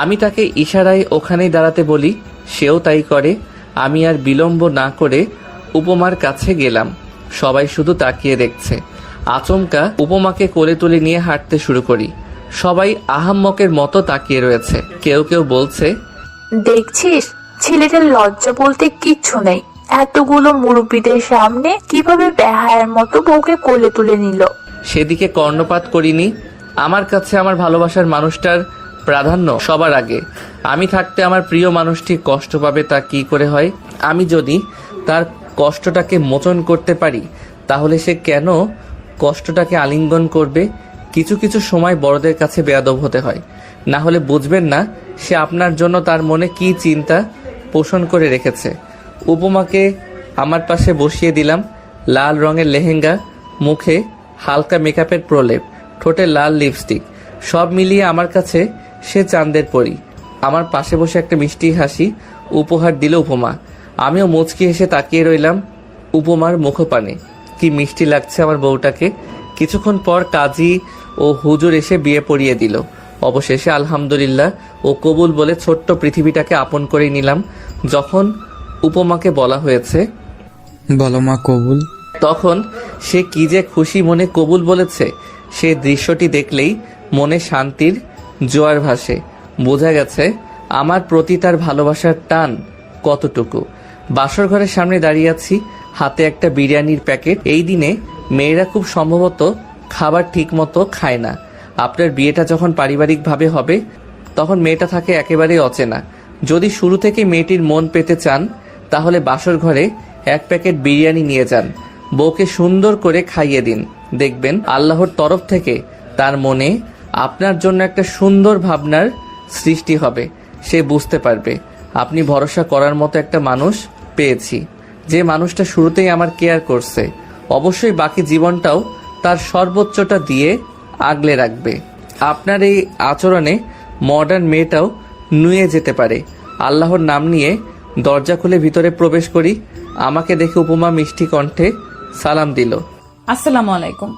আমি তাকে ইশারায় ওখানেই দাঁড়াতে বলি, সেও তাই করে। আমি আর বিলম্ব না করে উপমার কাছে গেলাম। সবাই শুধু তাকিয়ে দেখছে। আচমকা উপমাকে কোলে তুলে নিয়ে হাঁটতে শুরু করি। সবাই আহাম্মকের মতো তাকিয়ে রয়েছে। কেউ কেউ বলছে, দেখছিস, ছেলেটার লজ্জা বলতে কিচ্ছু নেই। এতগুলো মুরব্বীদের সামনে কিভাবে বেহায়ার মতো বউকে কোলে তুলে নিল। সেদিকে কর্ণপাত করিনি। আমার কাছে আমার ভালোবাসার মানুষটার প্রাধান্য সবার আগে। আমি থাকতে আমার প্রিয় মানুষটি কষ্ট পাবে তা কি করে হয়? আমি যদি তার কষ্টটাকে মোচন করতে পারি তাহলে সে কেন কষ্টটাকে আলিঙ্গন করবে? কিছু কিছু সময় বড়দের কাছে বেয়াদব হতে হয়, না হলে বুঝবেন না সে আপনার জন্য তার মনে কি চিন্তা পোষণ করে রেখেছে। উপমাকে আমার পাশে বসিয়ে দিলাম। লাল রঙের লেহেঙ্গা, মুখে হালকা মেকআপের প্রলেপ, ঠোঁটে লাল লিপস্টিক, সব মিলিয়ে আমার কাছে সে চাঁদের পরি। আমার পাশে বসে একটা মিষ্টি হাসি উপহার দিল উপমা। আমিও মুচকি হেসে তাকিয়ে রইলাম উপমার মুখপানে। কি মিষ্টি লাগছে আমার বউটাকে। কিছুক্ষণ পর কাজী ও হুজুর এসে বিয়ে পড়িয়ে দিল। অবশেষে আলহামদুলিল্লাহ ও কবুল বলে ছোট্ট পৃথিবীটাকে আপন করে নিলাম। যখন উপমাকে বলা হয়েছে, বলো মা কবুল, তখন সে কি যে খুশি মনে কবুল বলেছে, সে দৃশ্যটি দেখলেই মনে শান্তির জোয়ার ভাসে। বোঝা গেছে আমার প্রতি তার ভালোবাসার টান কতটুকু। বাসর ঘরের সামনে দাঁড়িয়ে আছি, হাতে একটা বিরিয়ানির প্যাকেট। এই দিনে মেয়েরা খুব সম্ভবত খাবার ঠিক মতো খায় না। আপনার বিয়েটা যখন পারিবারিকভাবে হবে তখন মেয়েটা থাকে একেবারেই অচেনা। যদি শুরু থেকে মেয়েটির মন পেতে চান তাহলে বাসর ঘরে 1 প্যাকেট বিরিয়ানি নিয়ে যান, বউকে সুন্দর করে খাইয়ে দিন, দেখবেন আল্লাহর তরফ থেকে তার মনে আপনার জন্য একটা সুন্দর ভাবনার সৃষ্টি হবে। সে বুঝতে পারবে আপনি ভরসা করার মতো একটা মানুষ পেয়েছি, যে মানুষটা শুরুতেই আমার কেয়ার করছে, অবশ্যই বাকি জীবনটাও তার সর্বোচ্চটা দিয়ে আগলে রাখবে। আপনার এই আচরণে মডার্ন মেয়েটাও নুয়ে যেতে পারে। আল্লাহর নাম নিয়ে দরজা খুলে ভিতরে প্রবেশ করি। আমাকে দেখে উপমা মিষ্টি কণ্ঠে সালাম দিল। আসসালামু আলাইকুম।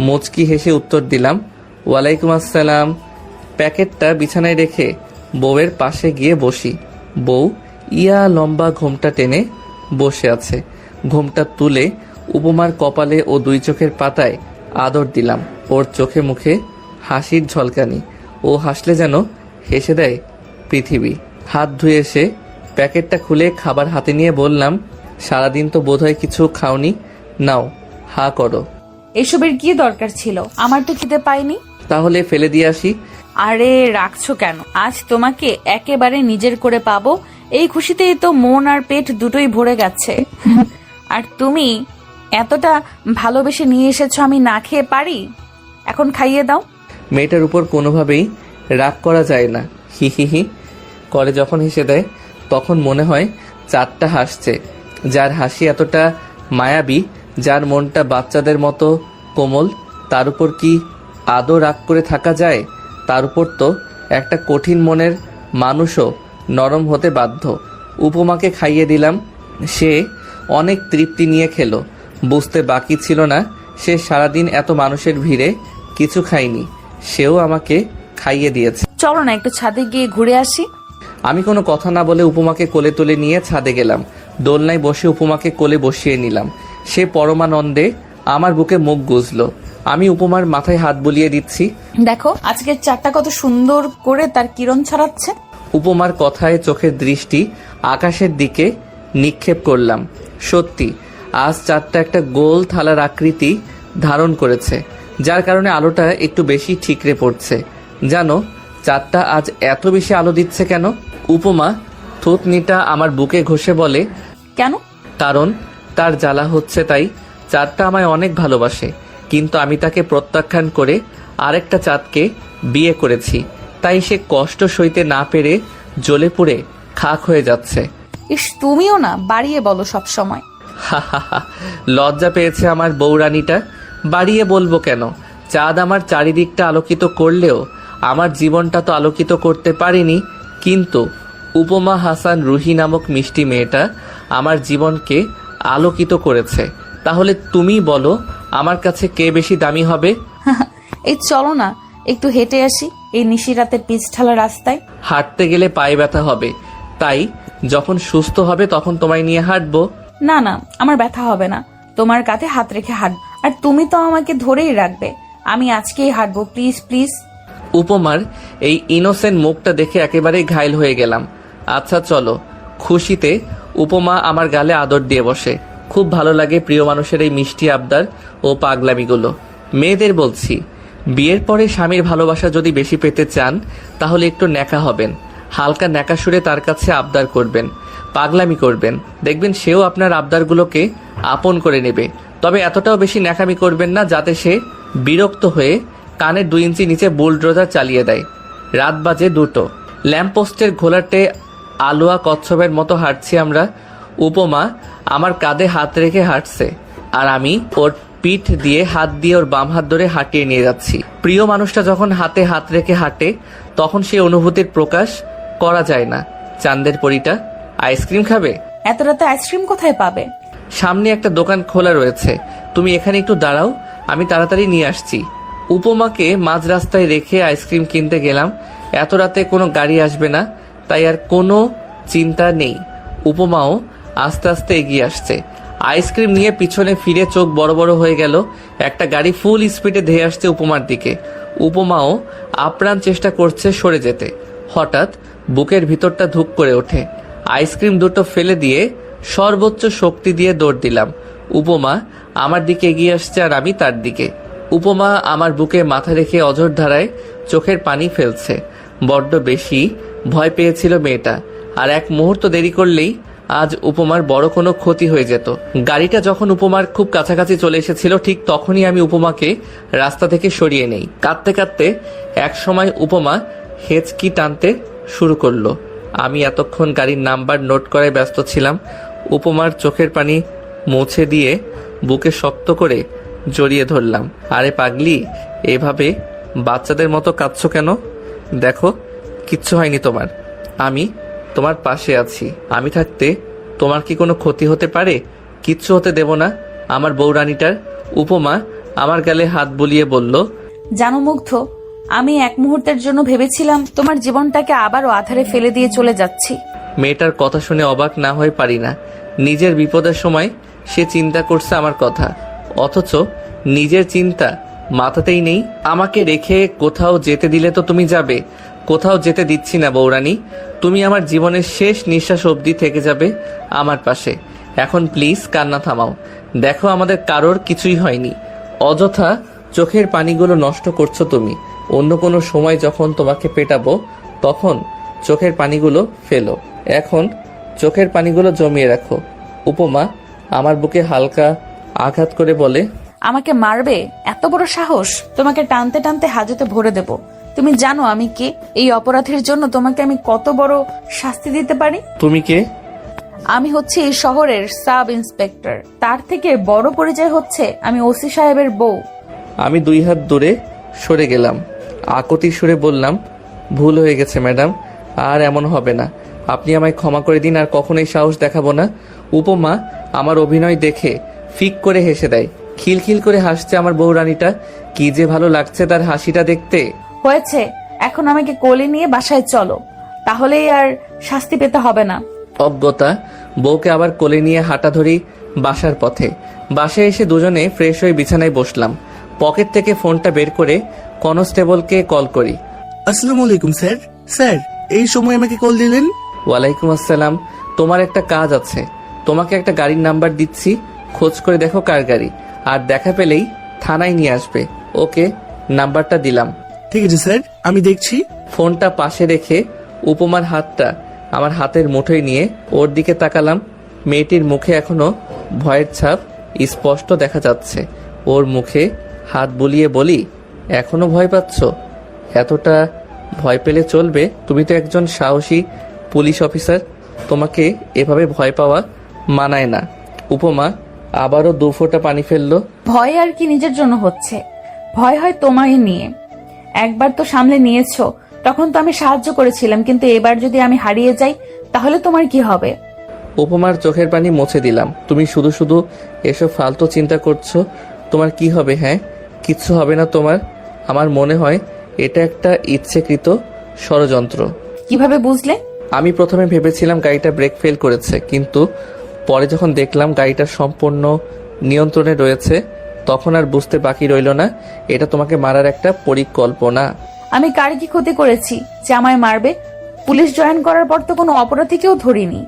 মুচকি হেসে উত্তর দিলাম, ওয়ালাইকুম আসসালাম। প্যাকেটটা বিছানায় রেখে বউয়ের পাশে গিয়ে বসি। বউ ইয়া লম্বা ঘোমটা টেনে বসে আছে। ঘোমটা তুলে উপমার কপালে ও 2 চোখের পাতায় আদর দিলাম। ওর চোখে মুখে হাসির ঝলকানি। ও হাসলে যেন হেসে দেয় পৃথিবী। হাত ধুয়ে এসে প্যাকেটটা খুলে খাবার হাতে নিয়ে বললাম, সারাদিন তো বোধহয় কিছু খাওনি, নাও হা করো। এসবের কি দরকার ছিল? আমার তো খিদে পাইনি। তাহলে ফেলে দিয়ে আসি। আরে রাখছো কেন? আজ তোমাকে একেবারে নিজের করে পাবো, এই খুশিতেই তো মন আর পেট দুটোই ভরে গেছে। আর তুমি এতটা ভালোবেসে নিয়ে এসেছো, আমি না খেয়ে পারি? এখন খাইয়ে দাও। মেয়েটার উপর কোনোভাবেই রাগ করা যায় না। হি হি হি করে যখন হেসে দেয় তখন মনে হয় চাঁদটা হাসছে। যার হাসি এতটা মায়াবী, যার মনটা বাচ্চাদের মতো কোমল, তার উপর কি আদৌ রাগ করে থাকা যায়? তার উপর তো একটা কঠিন মনের মানুষও নরম হতে বাধ্য। উপমাকে খাইয়ে দিলাম। সে অনেক তৃপ্তি নিয়ে খেলো। বুঝতে বাকি ছিল না সে সারাদিন এত মানুষের ভিড়ে কিছু খায়নি। সেও আমাকে খাইয়ে দিয়েছে। চলো না একটু ছাদে গিয়ে ঘুরে আসি। আমি কোনো কথা না বলে উপমাকে কোলে তুলে নিয়ে ছাদে গেলাম। দোলনায় বসে উপমাকে কোলে বসিয়ে নিলাম। সে পরমানন্দে আমার বুকে মুখ গুজলো। আমি উপমার মাথায় হাত বুলিয়ে দিচ্ছি। দেখো আজকের চাঁদটা কত সুন্দর করে তার কিরণ ছড়াচ্ছে। উপমার কথায় চোখের দৃষ্টি আকাশের দিকে নিক্ষেপ করলাম। সত্যি আজ চাঁদটা একটা গোল থালার আকৃতি ধারণ করেছে, যার কারণে আলোটা একটু বেশি ঠিকরে পড়ছে। জানো চাঁদটা আজ এত বেশি আলো দিচ্ছে কেন? উপমা থুতনিটা আমার বুকে ঘষে বলে, কেন? কারণ তার জ্বালা হচ্ছে তাই। চাঁদটা আমায় অনেক ভালোবাসে, কিন্তু আমি তাকে প্রত্যাখ্যান করে আরেকটা চাঁদকে বিয়ে করেছি, তাই সে কষ্ট সইতে না পেরে জ্বলে পুড়ে খাক হয়ে যাচ্ছে। ইস, তুমিও না বাড়িয়ে বলো সব সময়। লজ্জা পেয়েছে আমার বউরানীটা। বাড়িয়ে বলবো কেন? চাঁদ আমার চারিদিকটা আলোকিত করলেও আমার জীবনটা তো আলোকিত করতে পারিনি। কিন্তু উপমা হাসান রুহি নামক মিষ্টি মেয়েটা আমার জীবনকে আলোকিত করেছে। তাহলে তুমি বলো আমার কাছে কে বেশি দামি হবে? এই চলো না একটু হেঁটে আসি এই নিশিরাতের পিচ ঢালা রাস্তায়। হাঁটতে গেলে পায়ে ব্যথা হবে, তাই যখন সুস্থ হবে তখন তোমায় নিয়ে হাঁটবো। না না, আমার ব্যথা হবে না, তোমার কাঁধে হাত রেখে হাঁটবো। আর তুমি তো আমাকে ধরেই রাখবে। আমি আজকেই হাঁটবো, প্লিজ প্লিজ। উপমার এই ইনোসেন্ট মুখটা দেখে একেবারেই ঘায়ল হয়ে গেলাম। আচ্ছা চলো। খুশিতে উপমা আমার গালে আদর দিয়ে বসে। খুব ভালো লাগে প্রিয় মানুষের এই মিষ্টি আবদার ও পাগলামিগুলো। মেয়েদের বলছি, বিয়ের পরে স্বামীর ভালোবাসা যদি বেশি পেতে চান তাহলে একটু ন্যাকা হবেন। হালকা ন্যাকা সুরে তার কাছে আবদার করবেন, পাগলামি করবেন, দেখবেন সেও আপনার আবদারগুলোকে আপন করে নেবে। তবে এতটাও বেশি ন্যাকামি করবেন না যাতে সে বিরক্ত হয়ে কানের 2 ইঞ্চি নিচে বুলডোজার চালিয়ে দেয়। রাত বাজে 2টো। ল্যাম্পপোস্টের ঘোলাটে আলোয়া কচ্ছপের মতো হাঁটছি আমরা। উপমা আমার কাঁধে হাত রেখে হাঁটছে, আর আমি ওর পিঠ দিয়ে হাত দিয়ে ওর বাম হাত ধরে হাঁটিয়ে নিয়ে যাচ্ছি। প্রিয় মানুষটা যখন হাতে হাত রেখে হাঁটে তখন সেই অনুভূতির প্রকাশ করা যায় না। চাঁদের পরীটা, আইসক্রিম খাবে? এত রাতে আইসক্রিম কোথায় পাবে? সামনে একটা দোকান খোলা রয়েছে, তুমি এখানে একটু দাঁড়াও, আমি তাড়াতাড়ি নিয়ে আসছি। উপমাকে মাঝ রাস্তায় রেখে আইসক্রিম কিনতে গেলাম। এত রাতে কোনো গাড়ি আসবে না, তাই আর কোনো চিন্তা নেই। উপমাও আস্তে আস্তে এগিয়ে আসছে। আইসক্রিম নিয়ে পিছনে ফিরে চোখ বড় বড় হয়ে গেল। একটা গাড়ি ফুল স্পিডে ধেয়ে আসছে উপমার দিকে। উপমাও আপ্রাণ চেষ্টা করছে সরে যেতে। হঠাৎ বুকের ভিতরটা ধুক করে ওঠে। আইসক্রিম দুটো ফেলে দিয়ে সর্বোচ্চ শক্তি দিয়ে দৌড় দিলাম। উপমা আমার দিকে এগিয়ে আসছে আর আমি তার দিকে। উপমা আমার বুকে মাথা রেখে অঝোর ধারায় চোখের পানি ফেলছে। বড্ড বেশি ভয় পেয়েছিল মেয়েটা, আর এক মুহূর্ত দেরি করলেই আজ উপমার বড় কোনো ক্ষতি হয়ে যেত। গাড়িটা যখন উপমার খুব কাছাকাছি চলে এসেছিল ঠিক তখনই আমি উপমাকে রাস্তা থেকে সরিয়ে নেই। কাঁদতে কাঁদতে এক সময় উপমা হেঁচকি টানতে শুরু করলো। আমি এতক্ষণ গাড়ির নাম্বার নোট করায় ব্যস্ত ছিলাম। উপমার চোখের পানি মুছে দিয়ে বুকে শক্ত করে জড়িয়ে ধরলাম। আরে পাগলি, এভাবে বাচ্চাদের মতো কাঁদছো কেন? দেখো, কিচ্ছু হয়নি তোমার, আমি তোমার পাশে আছি। আমি থাকতে তোমার কি কোনো ক্ষতি হতে পারে? কিচ্ছু হতে দেব না আমার বউরানীটার। উপমা আমার গালে হাত বুলিয়ে বলল, জানো মুগ্ধ, আমি এক মুহূর্তের জন্য ভেবেছিলাম তোমার জীবনটাকে আবারও আধারে ফেলে দিয়ে চলে যাচ্ছি। মেয়েটার কথা শুনে অবাক না হয়ে পারি না। নিজের বিপদের সময় সে চিন্তা করছে আমার কথা, অথচ নিজের চিন্তা মাথাতেই নেই। আমাকে রেখে কোথাও যেতে দিলে তো তুমি যাবে, কোথাও যেতে দিচ্ছি না বউরানী। তুমি আমার জীবনের শেষ নিঃশ্বাস অবধি থেকে যাবে আমার পাশে। এখন প্লিজ কান্না থামাও। দেখো, আমাদের কারোর কিছুই হয়নি। অযথা চোখের পানিগুলো নষ্ট করছো তুমি। অন্য কোনো সময় যখন তোমাকে পেটাবো তখন চোখের পানিগুলো ফেলো, এখন চোখের পানিগুলো জমিয়ে রাখো। উপমা আমার বুকে হালকা আঘাত করে বলে, আমাকে মারবে? এত বড় সাহস! তোমাকে টানতে টানতে হাজতে ভরে দেব। তুমি জানো আমি কে? এই অপরাধের জন্য তোমাকে আমি কত বড় শাস্তি দিতে পারি। তুমি কে? আমি হচ্ছে এই শহরের সাব ইন্সপেক্টর। তার থেকে বড় পরিচয় হচ্ছে আমি ওসি সাহেবের বউ। আমি 2 হাত দূরে সরে গেলাম। আকুতি সুরে বললাম, ভুল হয়ে গেছে ম্যাডাম, আর এমন হবে না। আপনি আমায় ক্ষমা করে দিন, আর কখনোই সাহস দেখাবো না। উপমা আমার অভিনয় দেখে ফিক করে হেসে দেয়। খিলখিল করে হাসছে আমার বউরানীটা। কি যে ভালো লাগছে তার হাসিটা দেখতে। হয়েছে, এখন আমাকে কোলে নিয়ে বাসায় চলো, তাহলেই আর শাস্তি পেতে হবে না। অজ্ঞতা বউকে আবার কোলে নিয়ে হাঁটা ধরি বাসার পথে। বাসায় এসে দুজনে ফ্রেশ হয়ে বিছানায় বসলাম। পকেট থেকে ফোনটা বের করে কনস্টেবলকে কল করি। আসসালামু আলাইকুম স্যার। স্যার, এই সময় আমাকে কল দিলেন? ওয়ালাইকুম আসসালাম। তোমার একটা কাজ আছে, তোমাকে একটা গাড়ির নাম্বার দিচ্ছি, খোঁজ করে দেখো কার গাড়ি, আর দেখা পেলেই থানায় নিয়ে আসবে। ওকে, নাম্বারটা দিলাম। ঠিক আছে স্যার, আমি দেখছি। ফোনটা পাশে রেখে উপমার হাতটা আমার হাতের মুঠোয় নিয়ে ওর দিকে তাকালাম। মেয়েটির মুখে এখনো ভয়ের ছাপ স্পষ্ট দেখা যাচ্ছে। ওর মুখে হাত বুলিয়ে বলি, এখনো ভয় পাচ্ছ? এতটা ভয় পেলে চলবে? তুমি তো একজন সাহসী পুলিশ অফিসার, তোমাকে এভাবে ভয় পাওয়া মানায় না। উপমা আবারও 2 ফোঁটা পানি ফেললো। ভয় আর কি নিজের জন্য হচ্ছে, ভয় হয় তোমায় নিয়ে। একবার তো সামলে নিয়েছো, তখন তো আমি সাহায্য করেছিলাম, কিন্তু এবার যদি আমি হারিয়ে যাই তাহলে তোমার কি হবে? উপমার চোখের পানি মুছে দিলাম। তুমি শুধু শুধু এসব ফালতু চিন্তা করছো। তোমার কি হবে? হ্যাঁ, কিচ্ছু হবে না তোমার। আমার মনে হয় এটা একটা ইচ্ছেকৃত ষড়যন্ত্র। কিভাবে বুঝলে? আমি প্রথমে ভেবেছিলাম গাড়িটা ব্রেক ফেল করেছে, কিন্তু পরে যখন দেখলাম গাড়িটা সম্পূর্ণ নিয়ন্ত্রণে রয়েছে তখন আর বুঝতে বাকি রইল না এটা তোমাকে মারার একটা পরিকল্পনা। আমি কার কি ক্ষতি করেছি যে আমায় মারবে? পুলিশ জয়েন করার পর তো কোনো অপরাধীকেও ধরিনি,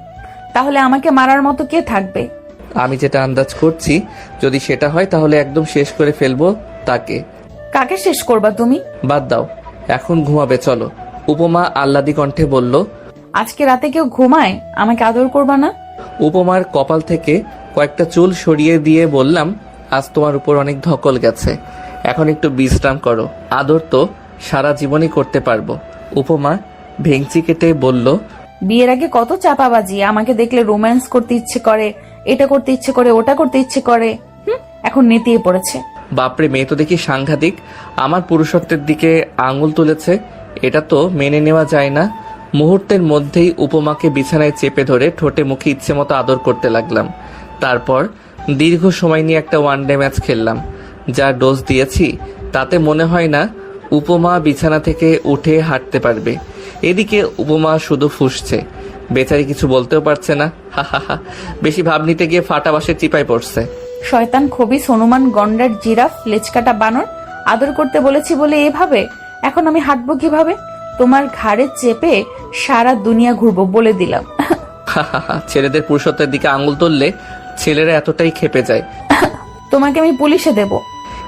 তাহলে আমাকে মারার মতো কে থাকবে? আমি যেটা আন্দাজ করছি, যদি সেটা হয় তাহলে একদম শেষ করে ফেলবো তাকে। কাকে শেষ করবা তুমি? বাদ দাও, এখন ঘুমাবে চলো। উপমা আহ্লাদি কণ্ঠে বলল, আজকে রাতে কেউ ঘুমায়, আমাকে আদর করবা না? উপমার কপাল থেকে কয়েকটা চুল সরিয়ে দিয়ে বললাম, আজ তোমার উপর অনেক ধকল গেছে, এখন একটু বিশ্রাম করো। আদর তো সারা জীবনই করতে পারবো। উপমা ভেংচি কেটে বলল, বিয়ের আগে কত চাপাবাজি, আমাকে দেখলে রোম্যান্স করতে ইচ্ছে করে, এটা করতে ইচ্ছে করে, ওটা করতে ইচ্ছে করে, এখন নেতিয়ে পড়েছে। বাপরে, মেয়ে তো দেখি সাংঘাতিক। আমার পুরুষত্বের দিকে আঙুল তুলেছে, এটা তো মেনে নেওয়া যায় না। মুহূর্তের মধ্যেই উপমাকে বিছানায় চেপে ধরে ঠোঁটে মুখে ইচ্ছে মতো আদর করতে লাগলাম। তারপর দীর্ঘ সময় নিয়ে একটা ওয়ানডে ম্যাচ খেললাম। যা ডোজ দিয়েছি তাতে মনে হয় না উপমা বিছানা থেকে উঠে হাঁটতে পারবে। এদিকে উপমা শুধু ফুঁসছে, বেচারি কিছু বলতেও পারছে না। হা হা হা, বেশি ভাব নিতে গিয়ে ফাটা বাসের চিপায় পড়ছে। শয়তান, খবিস, হনুমান, গন্ডার, জিরাফ, লেজকাটা বানর, আদর করতে বলেছি বলে এভাবে? এখন আমি হাঁটবো কিভাবে? তোমার ঘাড়ে চেপে সারা দুনিয়া ঘুরবো বলে দিলাম। ছেলেদের পুরুষত্বের দিকে আঙুল তুললে ছেলেরা এতটাই খেপে যায়। তোমাকে আমি পুলিশে দেব।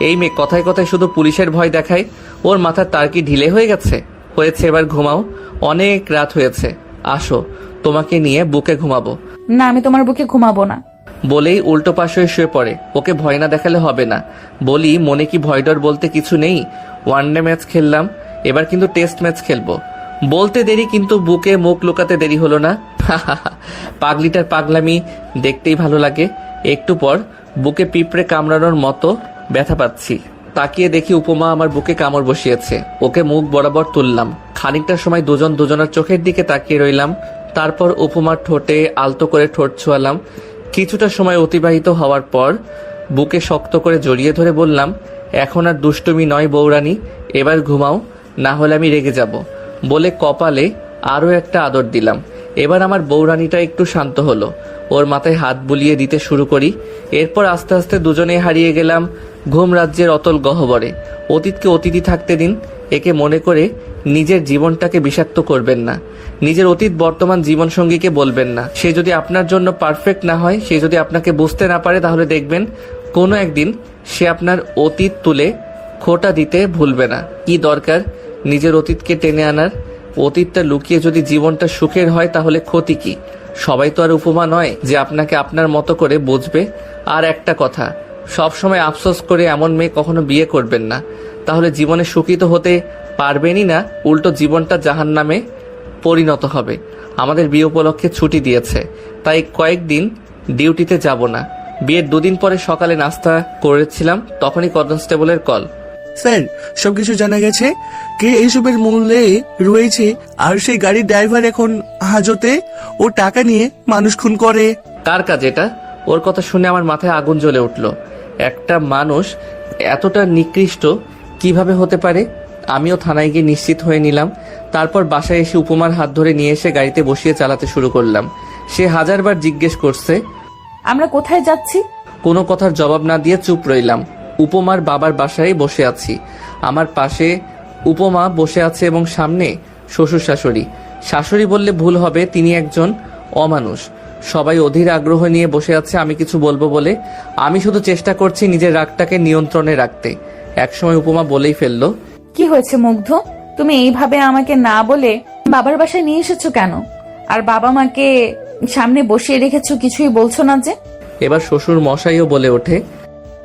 এই মেয়ে কথায় কথায় শুধু পুলিশের ভয় দেখায়। ওর মাথার তার কি ঢিলে হয়ে গেছে? হয়েছে, এবার ঘুমাও, অনেক রাত হয়েছে। আসো, তোমাকে নিয়ে বুকে ঘুমাবো। না, আমি তোমার বুকে ঘুমাবো না। বলেই উল্টো পাশ হয়ে শুয়ে পড়ে। ওকে ভয় না দেখালে হবে না। বলি, মনে কি ভয় ডর বলতে কিছু নেই? ওয়ানডে ম্যাচ খেললাম, এবার কিন্তু টেস্ট ম্যাচ খেলবো। বলতে দেরি কিন্তু বুকে মুখ লুকাতে দেরি হলো না। পাগলিটার পাগলামি দেখতেই ভালো লাগে। একটু পর বুকে পিঁপড়ে কামড়ানোর মতো ব্যথা পাচ্ছি। তাকিয়ে দেখি উপমা আমার বুকে কামড় বসিয়েছে। ওকে মুখ বরাবর তুললাম। খানিকটা সময় দুজন দুজনের চোখের দিকে তাকিয়ে রইলাম। তারপর উপমার ঠোঁটে আলতো করে ঠোঁট ছোঁয়ালাম। কিছুটা সময় অতিবাহিত হওয়ার পর বুকে শক্ত করে জড়িয়ে ধরে বললাম, এখন আর দুষ্টুমি নয় বৌরানী, এবার ঘুমাও, না হলে আমি রেগে যাব। বলে কপালে আরও একটা আদর দিলাম। এবার আমার বৌরানীটা একটু শান্ত হলো। ওর মাথায় হাত বুলিয়ে দিতে শুরু করি। এরপর আস্তে আস্তে দুজনে হারিয়ে গেলাম ঘুম রাজ্যের অতল গহ্বরে। অতীতকে অতীতই থাকতে দিন। একে মনে করে নিজের জীবনটাকে বিষাক্ত করবেন না। নিজের অতীত বর্তমান জীবনসঙ্গীকে বলবেন না। সে যদি আপনার জন্য পারফেক্ট না হয়, সে যদি আপনাকে বুঝতে না পারে, তাহলে দেখবেন কোনো একদিন সে আপনার অতীত তুলে খোঁটা দিতে ভুলবে না। কি দরকার নিজের অতীতকে টেনে আনার? অতীতটা লুকিয়ে যদি জীবনটা সুখের হয়, তাহলে ক্ষতি কি? সবাই তো আর উপমা নয় যে আপনাকে আপনার মতো করে বুঝবে। আর একটা কথা, সবসময় আফসোস করে এমন মেয়ে কখনো বিয়ে করবেন না। তাহলে জীবনে সুখী তো হতে পারবেনই না, উল্টো জীবনটা জাহান্নামে পরিণত হবে। আমাদের বিয়ে উপলক্ষে ছুটি দিয়েছে, তাই কয়েকদিন ডিউটিতে যাব না। বিয়ের 2 দিন পরে সকালে নাস্তা করেছিলাম, তখনই কনস্টেবলের কল। স্যার, সবকিছু জানা গেছে, কে এইসবের মূল্যে রয়েছে, আর সেই গাড়ির ড্রাইভার এখন হাজতে। ও টাকা নিয়ে মানুষ খুন করে। কার কাজ এটা? ওর কথা শুনে আমার মাথায় আগুন জ্বলে উঠল। একটা মানুষ এতটা নিকৃষ্ট কিভাবে হতে পারে? আমিও থানায় গিয়ে নিশ্চিত হয়ে নিলাম। তারপর বাসায় এসে উপমার হাত ধরে নিয়ে এসে গাড়িতে বসিয়ে চালাতে শুরু করলাম। সে হাজারবার জিজ্ঞেস করছে, আমরা কোথায় যাচ্ছি? কোনো কথার জবাব না দিয়ে চুপ রইলাম। উপমার বাবার বাসায় বসে আছি। আমার পাশে উপমা বসে আছে এবং সামনে শ্বশুর শাশুড়ি। শাশুড়ি বললে ভুল হবে, তিনি একজন অমানুষ। সবাই অধীর আগ্রহ নিয়ে বসে আছে আমি কিছু বলবো বলে। আমি শুধু চেষ্টা করছি নিজের রাগটাকে নিয়ন্ত্রণে রাখতে। একসময় উপমা বলেই ফেললো, কি হয়েছে মুগ্ধ? তুমি এইভাবে আমাকে না বলে বাবার বাসায় নিয়ে এসেছো কেন? আর বাবা মাকে সামনে বসিয়ে রেখেছো, কিছুই বলছো না যে? এবার শ্বশুর মশাইও বলে ওঠে,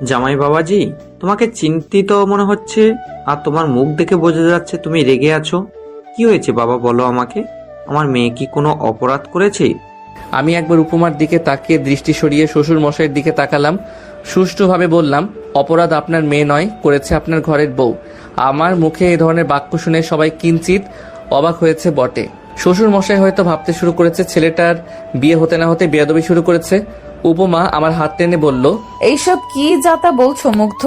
জামাই বাবাজি, তোমাকে চিন্তিত মনে হচ্ছে, আর তোমার মুখ দেখে বোঝা যাচ্ছে তুমি রেগে আছো। কি হয়েছে বাবা, বলো আমাকে। আমার মেয়ে কি কোনো অপরাধ করেছে? আমি একবার উপমার দিকে তাকিয়ে দৃষ্টি সরিয়ে শ্বশুর মশাইয়ের দিকে তাকালাম। সুষ্ঠুভাবে বললাম, অপরাধ আপনার মেয়ে নয়, করেছে আপনার ঘরের বউ। আমার মুখে এই ধরনের বাক্য শুনে সবাই কিঞ্চিত অবাক হয়েছে বটে। শ্বশুর মশাই হয়তো ভাবতে শুরু করেছে ছেলেটার বিয়ে হতে না হতে বেয়াদবি শুরু করেছে। উপমা আমার হাত টেনে বলল, এইসব কি যাতা বলছো মুগ্ধ?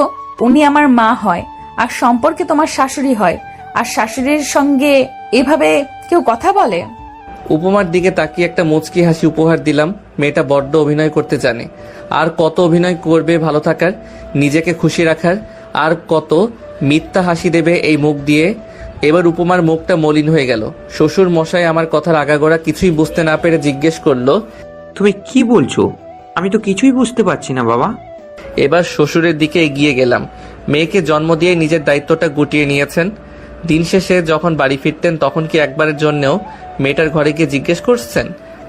উনি আমার মা হয়, আর সম্পর্কে তোমার শাশুড়ি হয়, আর শাশুড়ির সঙ্গে এভাবে কেউ কথা বলে? উপমার দিকে তাকিয়ে একটা মুচকি হাসি উপহার দিলাম। মেয়েটা বড্ড অভিনয় করতে জানে। আর কত অভিনয় করবে ভালো থাকার, নিজেকে খুশি রাখার, আর কত মিথ্যা হাসি দেবে এই মুখ দিয়ে। এবার উপমার মুখটা মলিন হয়ে গেল। শ্বশুর মশাই আমার কথার আগাগোড়া কিছুই বুঝতে না পেরে জিজ্ঞেস করলো, তুমি কি বলছো? আমি তো কিছুই বুঝতে পারছি না বাবা। এবার শ্বশুরের দিকে এগিয়ে গেলাম। মেয়েকে জন্ম দিয়ে নিজের দায়িত্বটা গুটিয়ে নিয়েছেন। দিন শেষে যখন বাড়ি ফিরতেন, তখন কি একবারের জন্যও মেয়েটার ঘরে গিয়ে জিজ্ঞেস করছেন,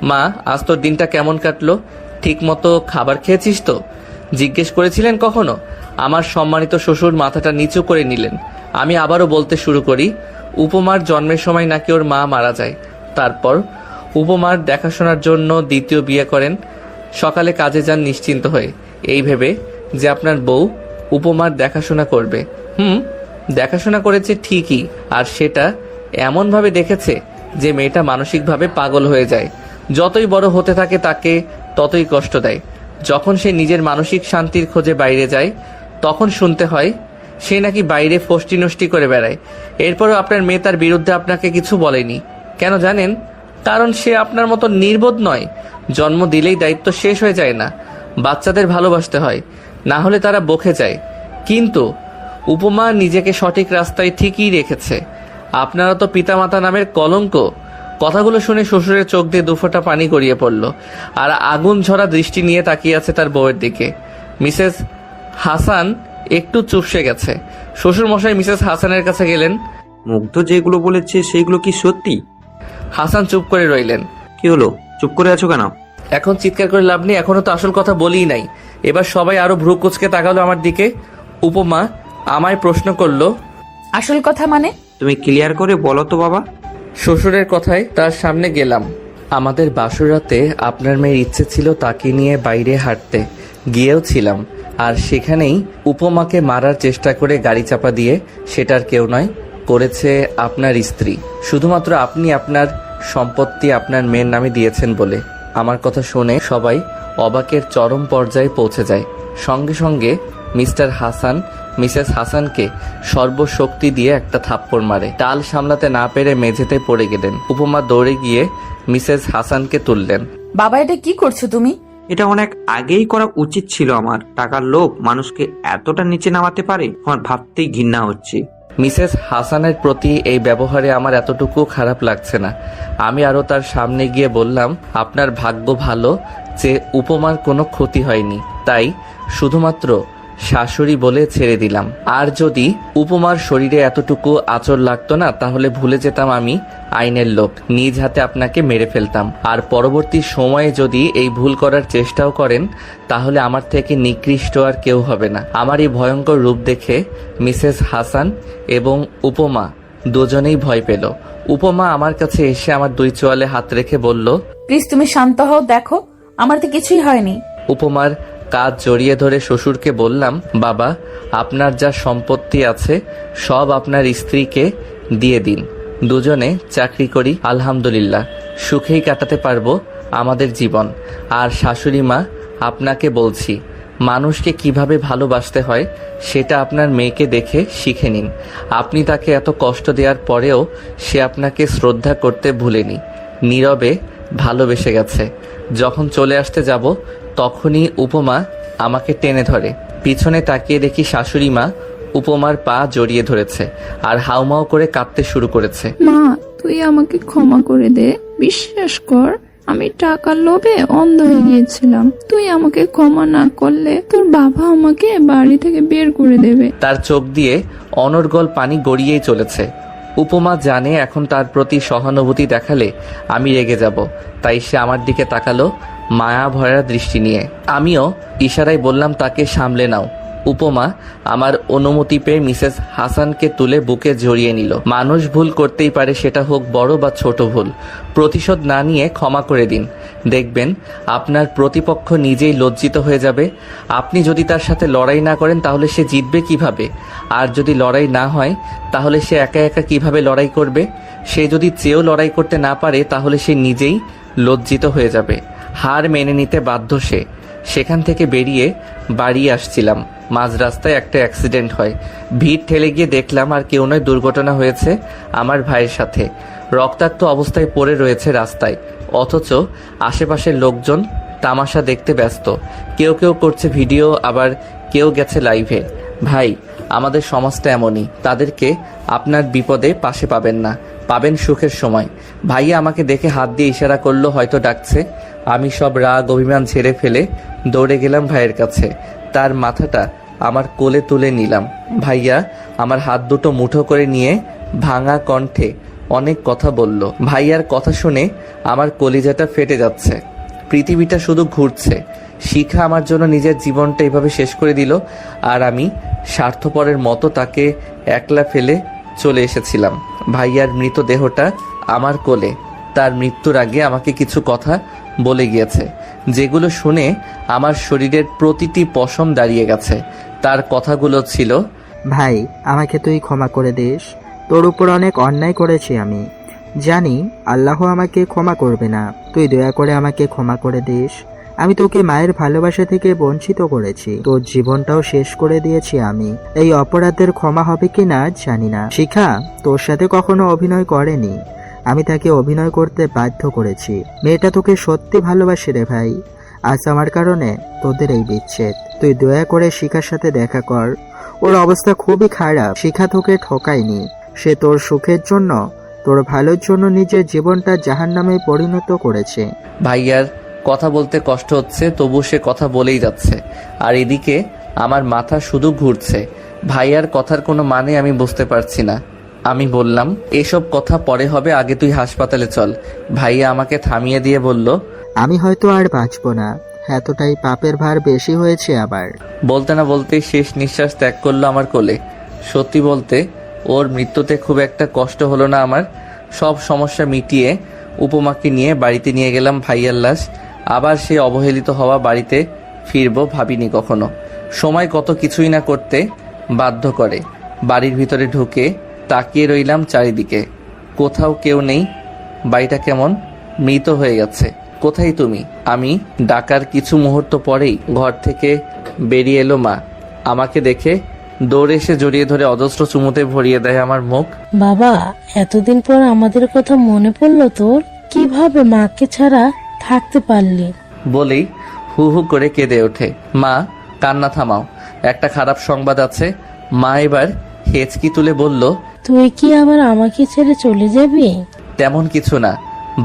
মা আজ তোর দিনটা কেমন কাটলো, ঠিক মতো খাবার খেয়েছিস তো? জিজ্ঞেস করেছিলেন কখনো? আমার সম্মানিত শ্বশুর মাথাটা নিচু করে নিলেন। আমি আবারও বলতে শুরু করি, উপমার জন্মের সময় নাকি ওর মা মারা যায়। তারপর উপমার দেখাশোনার জন্য দ্বিতীয় বিয়ে করেন। সকালে কাজে যান নিশ্চিন্ত হয়ে, এই ভেবে যে আপনার বউ উপমার দেখাশোনা করবে। দেখাশোনা করেছে ঠিকই, আর সেটা এমনভাবে দেখেছে যে মেয়েটা মানসিকভাবে পাগল হয়ে যায়। যতই বড় হতে থাকে তাকে ততই কষ্ট দেয়। যখন সে নিজের মানসিক শান্তির খোঁজে বাইরে যায়, তখন শুনতে হয় সে নাকি বাইরে ফষ্টি নষ্টি করে বেড়ায়। এরপরও আপনার মেয়ে তার বিরুদ্ধে আপনাকে কিছু বলেনি। কেন জানেন? কারণ সে আপনার মতো নির্বোধ নয়। জন্ম দিলেই দায়িত্ব শেষ হয়ে যায় না, বাচ্চাদের ভালোবাসতে হয়, না হলে তারা বকে যায়। কিন্তু উপমা নিজেকে সঠিক রাস্তায় ঠিকই রেখেছে। আপনারা তো পিতামাতা নামের কলঙ্ক। কথাগুলো শুনে শ্বশুরের চোখ দিয়ে দুফোঁটা পানি গড়িয়ে পড়ল, আর আগুন ঝরা দৃষ্টি নিয়ে তাকিয়ে আছে তার বউয়ের দিকে। মিসেস হাসান একটু চুপসে গেছে। শ্বশুর মশাই মিসেস হাসানের কাছে গেলেন। মুগ্ধ যেগুলো বলেছে সেগুলো কি সত্যি? হাসান চুপ করে রইলেন। কি হলো, চুপ করে আছো কেন? এখন চিৎকার করে লাভ নেই, এখনো তো আসল কথা বলিই নাই। এবার সবাই আরো ভ্রু কুচকে তাকালো আমার দিকে। উপমা আমায় প্রশ্ন করলো, আসল কথা মানে? তুমি ক্লিয়ার করে বলো তো বাবা। শ্বশুরের কথায় তার সামনে গেলাম। আমাদের বাসরাতে আপনার মেয়ের ইচ্ছে ছিল তাকে নিয়ে বাইরে হাঁটতে, গিয়েও ছিলাম। আর সেখানেই উপমাকে মারার চেষ্টা করে গাড়ি চাপা দিয়ে, সেটার কেউ নয়, করেছে আপনার স্ত্রী। শুধুমাত্র আপনি আপনার সম্পত্তি আপনার মেয়ের নামে দিয়েছেন বলে। আমার কথা শুনে সবাই অবাকের চরম পর্যায়ে পৌঁছে যায়। সঙ্গে সঙ্গে মিস্টার হাসান মিসেস হাসানকে সর্বশক্তি দিয়ে একটা থাপ্পড় মারে। টাল সামলাতে না পেরে মেঝেতে পড়ে গেলেন। উপমা দৌড়ে গিয়ে মিসেস হাসানকে তুললেন। বাবা, এটা কি করছো তুমি? এটা অনেক আগেই করা উচিত ছিল আমার। টাকার লোভ মানুষকে এতটা নিচে নামাতে পারে, আমার ভাবতেই ঘৃণা হচ্ছে। মিসেস হাসানের প্রতি এই ব্যবহারে আমার এতটুকু খারাপ লাগছে না। আমি আরো তার সামনে গিয়ে বললাম, আপনার ভাগ্য ভালো যে উপমার কোনো ক্ষতি হয়নি, তাই শুধুমাত্র শাশুড়ি বলে ছেড়ে দিলাম। আর যদি উপমার শরীরে এতটুকু আঁচড় লাগতো না, তাহলে ভুলে যেতাম আমি আইনের লোক, নিজ হাতে আপনাকে মেরে ফেলতাম। আর পরবর্তী সময়ে যদি এই ভুল করার চেষ্টাও করেন, তাহলে আমার থেকে নিকৃষ্ট আর কেউ হবে না। আমার এই ভয়ঙ্কর রূপ দেখে মিসেস হাসান এবং উপমা দুজনেই ভয় পেল। উপমা আমার কাছে এসে আমার দুই চোয়ালে হাত রেখে বলল, প্লিজ তুমি শান্ত হও, দেখো আমার তো কিছুই হয়নি। উপমার কাজ জড়িয়ে ধরে শ্বশুরকে বললাম, বাবা, আপনার যা সম্পত্তি আছে সব আপনার স্ত্রীকে দিয়ে দিন। দুজনে চাকরি করি, আলহামদুলিল্লাহ সুখেই কাটাতে পারবো আমাদের জীবন। আর শাশুড়ি মা, আপনাকে বলছি, মানুষকে কিভাবে ভালোবাসতে হয় সেটা আপনার মেয়েকে দেখে শিখে নিন। আপনি তাকে এত কষ্ট দেওয়ার পরেও সে আপনাকে শ্রদ্ধা করতে ভুলেনি, নীরবে ভালোবেসে গেছে। যখন চলে আসতে যাব তখনই উপমা আমাকে টেনে ধরে। পিছনে তাকিয়ে দেখি শাশুড়ি মা উপমার পা জড়িয়ে ধরেছে আর হাউমাউ করে কাঁদতে শুরু করেছে। মা, তুই আমাকে ক্ষমা করে দে, বিশ্বাস কর আমি টাকার লোভে অন্ধ হয়ে গিয়েছিলাম। তুই আমাকে ক্ষমা না করলে তোর বাবা আমাকে বাড়ি থেকে বের করে দেবে। তার চোখ দিয়ে অনর্গল পানি গড়িয়েই চলেছে। উপমা জানে এখন তার প্রতি সহানুভূতি দেখালে আমি রেগে যাব, তাই সে আমার দিকে তাকালো মায়া ভরা দৃষ্টি নিয়ে। আমিও ইশারায় বললাম, তাকে সামলে নাও। উপমা আমার অনুমতি পেয়ে মিসেস হাসানকে তুলে বুকে জড়িয়ে নিল। মানুষ ভুল করতেই পারে, সেটা হোক বড় বা ছোট ভুল। প্রতিশোধ না নিয়ে ক্ষমা করে দিন, দেখবেন আপনার প্রতিপক্ষ নিজেই লজ্জিত হয়ে যাবে। আপনি যদি তার সাথে লড়াই না করেন তাহলে সে জিতবে কিভাবে? আর যদি লড়াই না হয় তাহলে সে একা একা কিভাবে লড়াই করবে? সে যদি চেয়েও লড়াই করতে না পারে তাহলে সে নিজেই লজ্জিত হয়ে যাবে। হার মেনে নিতে বাধ্য সে। সেখান থেকে বেরিয়ে বাড়ি আসছিলাম, মাঝ রাস্তায় একটা অ্যাক্সিডেন্ট হয়। ভিড় ঠেলে গিয়ে দেখলাম আর কেউ নয়, দুর্ঘটনা হয়েছে আমার ভাইয়ের সাথে। রক্তাক্ত অবস্থায় পড়ে রয়েছে রাস্তায়, অথচ আশেপাশের লোকজন তামাশা দেখতে ব্যস্ত। কেউ কেউ করছে ভিডিও, আবার কেউ গেছে লাইভে। ভাই, আমাদের সমাজটা এমনই, তাদেরকে আপনার বিপদে পাশে পাবেন না, পাবেন সুখের সময়। ভাইয়া আমাকে দেখে হাত দিয়ে ইশারা করলো, হয়তো ডাকছে। আমি সব রাগ অভিমান ছেড়ে ফেলে দৌড়ে গেলাম ভাইয়ের কাছে। তার মাথাটা আমার কোলে তুলে নিলাম। ভাইয়া আমার হাত দুটো মুঠো করে নিয়ে ভাঙা কণ্ঠে অনেক কথা বলল। ভাইয়ার কথা শুনে আমার কলিজাটা ফেটে যাচ্ছে। পৃথিবীটা শুধু ঘুরছে। শিখা আমার জন্য নিজের জীবনটা এভাবে শেষ করে দিল, আর আমি স্বার্থপরের মতো তাকে একলা ফেলে চলে এসেছিলাম। ভাইয়ার মৃতদেহটা আমার কোলে। তার মৃত্যুর আগে আমাকে কিছু কথা বলে গিয়েছে, যেগুলো শুনে আমার শরীরের প্রতিটি পশম দাঁড়িয়ে গেছে। তার কথাগুলো ছিল, ভাই, আমাকে তুই ক্ষমা করে দিস। তোর উপর অনেক অন্যায় করেছি আমি, জানি আল্লাহ আমাকে ক্ষমা করবে না। তুই দয়া করে আমাকে ক্ষমা করে দিস। আমি তোকে মায়ের ভালোবাসা থেকে বঞ্চিত করেছি, তোর জীবনটাও শেষ করে দিয়েছি আমি। এই অপরাধের ক্ষমা হবে কি না জানি না। শিখা তোর সাথে কখনো অভিনয় করেনি, আমি তাকে অভিনয় করতে বাধ্য করেছি। মেয়েটা তোকে সত্যি ভালোবাসে রে ভাই। আজ আমার কারণে তোদের এই বিচ্ছেদ। তুই দয়া করে শিখার সাথে দেখা কর, ওর অবস্থা খুবই খারাপ। শিখা তোকে ঠকায়নি, সে তোর সুখের জন্য, তোর ভালোর জন্য নিজের জীবনটা জাহান্নামে পরিণত করেছে। ভাইয়ার কথা বলতে কষ্ট হচ্ছে, তবু সে কথা বলেই যাচ্ছে। আর এদিকে আমার মাথা শুধু ঘুরছে। ভাইয়ার কথার কোনো মানে আমি বুঝতে পারছি না। আমি বললাম, এসব কথা পরে হবে, আগে তুই হাসপাতালে চল। ভাইয়া আমাকে থামিয়ে দিয়ে বলল, আমি হয়তো আর বাঁচব না। এতটাই পাপের ভার বেশি হয়েছে আবার। বলতে না বলতেই শেষ নিঃশ্বাস ত্যাগ করলো আমার কোলে। সত্যি বলতে ওর মৃত্যুতে খুব একটা কষ্ট হলো না আমার। সব সমস্যা মিটিয়ে উপমাকে নিয়ে বাড়িতে নিয়ে গেলাম ভাইয়ার লাশ। আবার সে অবহেলিত হওয়া বাড়িতে ফিরবো ভাবিনি কখনো। সময় কত কিছুই না করতে বাধ্য করে। বাড়ির ভিতরে ঢুকে তাকিয়ে রইলাম চারিদিকে, কোথাও কেউ নেই। বাড়িটা কেমন মৃত হয়ে গেছে। কোথায় তুমি? আমি ডাকার কিছু মুহূর্ত পরেই ঘর থেকে বেরিয়ে এলো মা। আমাকে দেখে দৌড়ে এসে জড়িয়ে ধরে অজস্র চুমুতে ভরিয়ে দেয় আমার মুখ। বাবা, এতদিন পর আমাদের কথা মনে পড়লো তোর? কিভাবে মাকে ছাড়া থাকতে পারলি? বলেই হু হু করে কেঁদে ওঠে। মা, কান্না থামাও, একটা খারাপ সংবাদ আছে। মা এবার হেঁচকি তুলে বলল, তুই কি আবার আমাকে ছেড়ে চলে যাবি? তেমন কিছু না,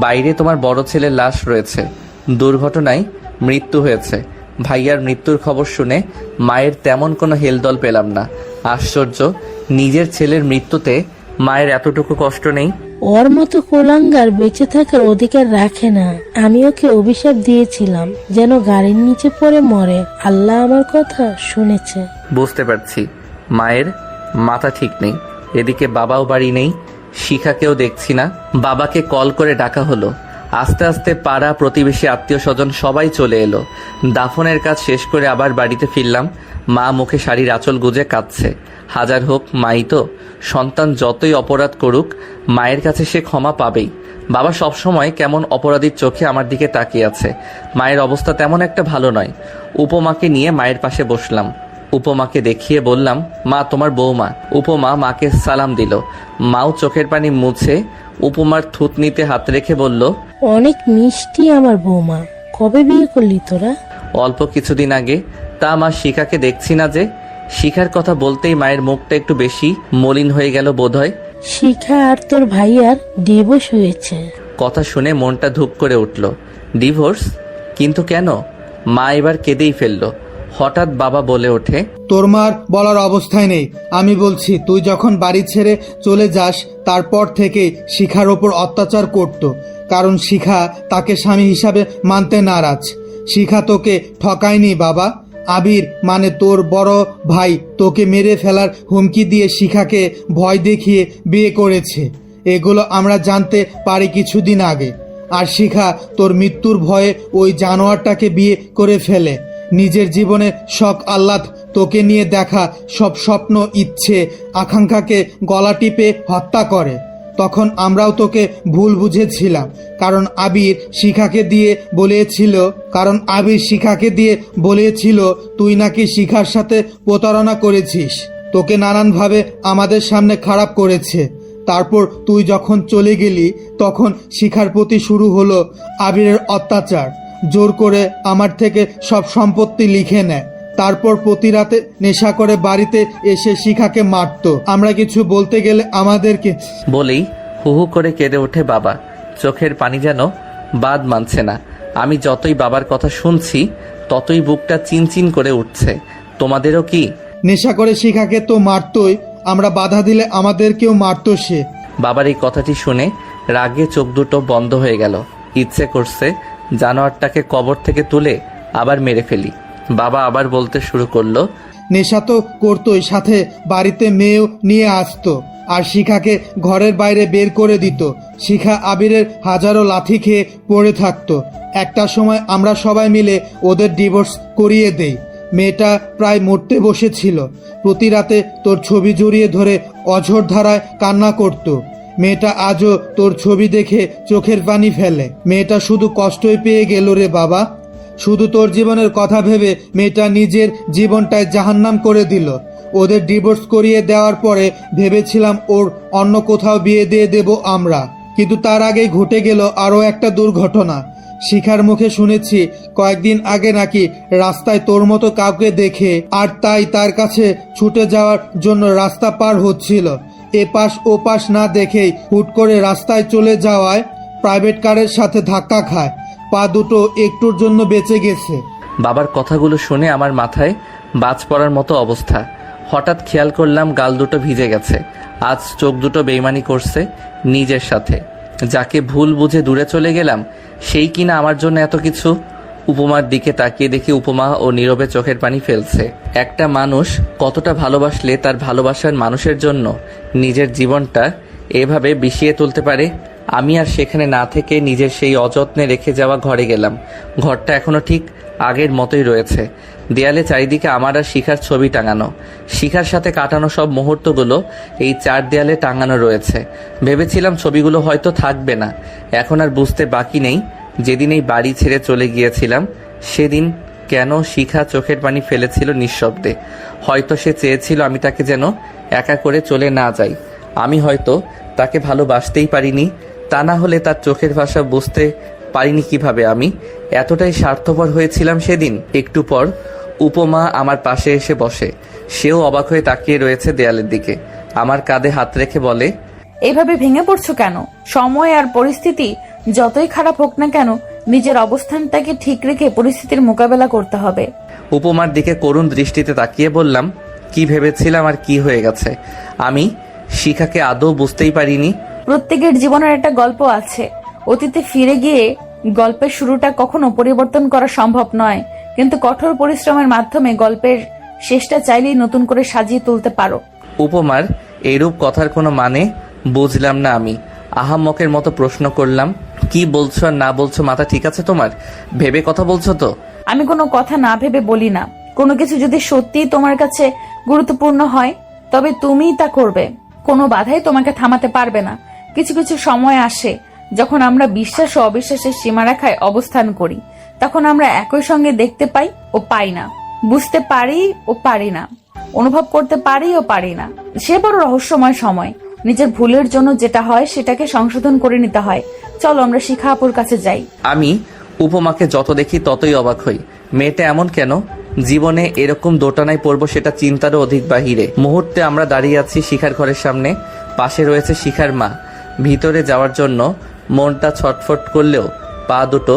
বাইরে তোমার বড় ছেলের লাশ রয়েছে, দুর্ঘটনায় মৃত্যু হয়েছে। ভাইয়ার মৃত্যুর খবর শুনে মায়ের তেমন কোনো হেলদোল পেলাম না। আশ্চর্য, নিজের ছেলের মৃত্যুতে মায়ের এতটুকু কষ্ট নেই। ওর মতো কোলাঙ্গার বেঁচে থাকার অধিকার রাখে না। আমি ওকে অভিশাপ দিয়েছিলাম যেন গাড়ির নিচে পড়ে মরে। আল্লাহ আমার কথা শুনেছে। বুঝতে পারছি মায়ের মাথা ঠিক নেই। এদিকে বাবাও বাড়ি নেই, শিখাকেও দেখছি না। বাবাকে কল করে ডাকা হলো। আস্তে আস্তে পাড়া প্রতিবেশী আত্মীয় স্বজন সবাই চলে এলো। দাফনের কাজ শেষ করে আবার বাড়িতে ফিরলাম। মা মুখে শাড়ির আঁচল গুজে কাঁদছে। হাজার হোক মাই তো, সন্তান যতই অপরাধ করুক মায়ের কাছে সে ক্ষমা পাবেই। বাবা সবসময় কেমন অপরাধীর চোখে আমার দিকে তাকিয়ে আছে। মায়ের অবস্থা তেমন একটা ভালো নয়। উপমাকে নিয়ে মায়ের পাশে বসলাম। উপমাকে দেখিয়ে বললাম, মা, তোমার বৌমা। উপমা মাকে সালাম দিল। মাও চোখের পানি মুছে উপমার থুতনিতে হাত রেখে বলল, অনেক মিষ্টি আমার বৌমা। কবে বিয়ে করলি তোরা? অল্প কিছুদিন আগে। তা মা, শিখাকে দেখছি না যে? শিখার কথা বলতেই মায়ের মুখটা একটু বেশি মলিন হয়ে গেল বোধহয়। শিখা আর তোর ভাইয়ার ডিভোর্স হয়েছে। কথা শুনে মনটা ধুপ করে উঠল। ডিভোর্স? কিন্তু কেন? মা এবার কেঁদেই ফেলল। হঠাৎ বাবা বলে ওঠে, তোর মার বলার অবস্থায় নেই। আমি বলছি, তুই যখন বাড়ি ছেড়ে চলে যাস তারপর থেকে শিখার ওপর অত্যাচার করত, কারণ শিখা তাকে স্বামী হিসাবে মানতে নারাজ। শিখা তোকে ঠকায়নি বাবা। আবির মানে তোর বড় ভাই তোকে মেরে ফেলার হুমকি দিয়ে শিখাকে ভয় দেখিয়ে বিয়ে করেছে। এগুলো আমরা জানতে পারি কিছুদিন আগে। আর শিখা তোর মৃত্যুর ভয়ে ওই জানোয়ারটাকে বিয়ে করে ফেলে। নিজের জীবনে শখ আহ্লাদ, তোকে নিয়ে দেখা সব স্বপ্ন, ইচ্ছে, আকাঙ্ক্ষাকে গলা টিপে হত্যা করে। তখন আমরাও তোকে ভুল বুঝেছিলাম, কারণ আবির শিখাকে দিয়ে বলেছিল তুই নাকি শিখার সাথে প্রতারণা করেছিস। তোকে নানানভাবে আমাদের সামনে খারাপ করেছে। তারপর তুই যখন চলে গেলি তখন শিখার প্রতি শুরু হলো আবিরের অত্যাচার। জোর করে আমার থেকে সব সম্পত্তি লিখে নেয়। তারপর প্রতি রাতে নেশা করে বাড়িতে এসে শিখাকে মারতো। আমরা কিছু বলতে গেলে আমাদেরকে। বলেই হু হু করে কেঁদে ওঠে বাবা। চোখের পানি যেন বাদ মানছে না। আমি যতই বাবার কথা শুনছি ততই বুকটা চিনচিন করে উঠছে। তোমাদেরও কি? নেশা করে শিখাকে তো মারতোই, আমরা বাধা দিলে আমাদেরকেও মারতো সে। বাবার এই কথাটি শুনে রাগে চোখ দুটো বন্ধ হয়ে গেল। ইচ্ছে করছে জানোয়ারটাকে কবর থেকে তুলে আবার মেরে ফেলি। বাবা আবার বলতে শুরু করলো, নেশা তো করতোই, সাথে বাড়িতে মেয়েও নিয়ে আসতো আর শিখাকে ঘরের বাইরে বের করে দিত। শিখা আবিরের হাজারো লাথি খেয়ে পড়ে থাকতো। একটা সময় আমরা সবাই মিলে ওদের ডিভোর্স করিয়ে দেই। মেয়েটা প্রায় মরতে বসেছিল। প্রতি রাতে তোর ছবি জড়িয়ে ধরে অঝোর ধারায় কান্না করত। মেয়েটা আজও তোর ছবি দেখে চোখের পানি ফেলে। মেয়েটা শুধু কষ্টই পেয়ে গেল রে বাবা। শুধু তোর জীবনের কথা ভেবে মেয়েটা নিজের জীবনটায় জাহান্নাম করে দিল। ওদের ডিভোর্স করিয়ে দেওয়ার পরে ভেবেছিলাম ওর অন্য কোথাও বিয়ে দিয়ে দেব আমরা, কিন্তু তার আগেই ঘটে গেল আরও একটা দুর্ঘটনা। শিখার মুখে শুনেছি কয়েকদিন আগে নাকি রাস্তায় তোর মতো কাউকে দেখে আর তাই তার কাছে ছুটে যাওয়ার জন্য রাস্তা পার হচ্ছিল। এপাশ ওপাশ না দেখেই হুট করে রাস্তায় চলে যাওয়ায় প্রাইভেট কারের সাথে ধাক্কা খায়। পা দুটো একটুর জন্য বেঁচে গেছে। বাবার কথাগুলো শুনে আমার মাথায় বাজ পড়ার মতো অবস্থা। হঠাৎ খেয়াল করলাম গাল দুটো ভিজে গেছে। আজ চোখ দুটো বেইমানি করছে নিজের সাথে। যাকে ভুল বুঝে দূরে চলে গেলাম সেই কিনা আমার জন্য এত কিছু। উপমার দিকে তাকিয়ে দেখি উপমা ও নীরবে চোখের পানি ফেলছে। একটা মানুষ কতটা ভালোবাসলে তার ভালোবাসার মানুষের জন্য নিজের জীবনটা এভাবে বিষিয়ে তুলতে পারে। আমি আর সেখানে না থেকে নিজের সেই অযত্নে রেখে যাওয়া ঘরে গেলাম। ঘরটা এখনো ঠিক আগের মতোই রয়েছে। দেয়ালে চারিদিকে আমার আর শিখার ছবি টাঙানো। শিখার সাথে কাটানো সব মুহূর্তগুলো এই 4 দেয়ালে টাঙানো রয়েছে। ভেবেছিলাম ছবিগুলো হয়তো থাকবে না। এখন আর বুঝতে বাকি নেই যেদিন এই বাড়ি ছেড়ে চলে গিয়েছিলাম সেদিন কেন শিখা চোখের পানি ফেলেছিল নিঃশব্দে। হয়তো সে চেয়েছিল আমি তাকে যেন একা করে চলে না যাই। আমি হয়তো তাকে ভালোবাসতেই পারিনি। তা না হলে তার চোখের ভাষা বুঝতে পারিনি কিভাবে আমি এতটাই স্বার্থপর হয়েছিলাম সেদিন। একটু পর উপমা আমার পাশে এসে বসে। সেও অবাক হয়ে তাকিয়ে রয়েছে দেয়ালের দিকে। আমার কাঁধে হাত রেখে বলে, এইভাবে ভেঙে পড়ছো কেন? সময় আর পরিস্থিতি যতই খারাপ হোক না কেন নিজের অবস্থানটাকে ঠিক রেখে পরিস্থিতির মোকাবেলা করতে হবে। উপমার দিকে করুণ দৃষ্টিতে তাকিয়ে বললাম, কি ভেবেছিলাম আর কি হয়ে গেছে। আমি শিখাকে আদৌ বুঝতেই পারিনি। প্রত্যেকের জীবনের একটা গল্প আছে। অতীতে ফিরে গিয়ে গল্পের শুরুটা কখনো পরিবর্তন করা সম্ভব নয়, কিন্তু কঠোর পরিশ্রমের মাধ্যমে গল্পের শেষটা চাইলেই নতুন করে সাজিয়ে তুলতে পারো। উপমার এইরূপ কথার কোনো মানে বুঝলাম না। আমি আহাম্মকের মতো প্রশ্ন করলাম, কি বলছো আর না বলছো মাথা ঠিক আছে তোমার? ভেবে কথা বলছো তো? আমি কোনো কথা না ভেবে বলি না। কোনো কিছু যদি সত্যিই তোমার কাছে গুরুত্বপূর্ণ হয় তবে তুমিই তা করবে। কোনো বাধাই তোমাকে থামাতে পারবে না। কিছু কিছু সময় আসে যখন আমরা বিশ্বাস ও অবিশ্বাসের সীমারেখায় অবস্থান করি। তখন আমরা একই সঙ্গে দেখতে পাই ও পাই না, বুঝতে পারি ও পারি না, অনুভব করতে পারি ও পারি না। সে বড় রহস্যময় সময়। নিজের ভুলের জন্য যেটা হয় সেটাকে সংশোধন করে নিতে হয়। চলো আমরা শিখা আপুর কাছে যাই। আমি উপমাকে যত দেখি ততই অবাক হই। মেয়েটা এমন কেন? জীবনে এরকম দোটানায় পড়বো সেটা চিন্তারও অধিক বাহিরে। মুহূর্তে আমরা দাঁড়িয়ে আছি শিখার ঘরের সামনে। পাশে রয়েছে শিখার মা। ভিতরে যাওয়ার জন্য মনটা ছটফট করলেও পা দুটো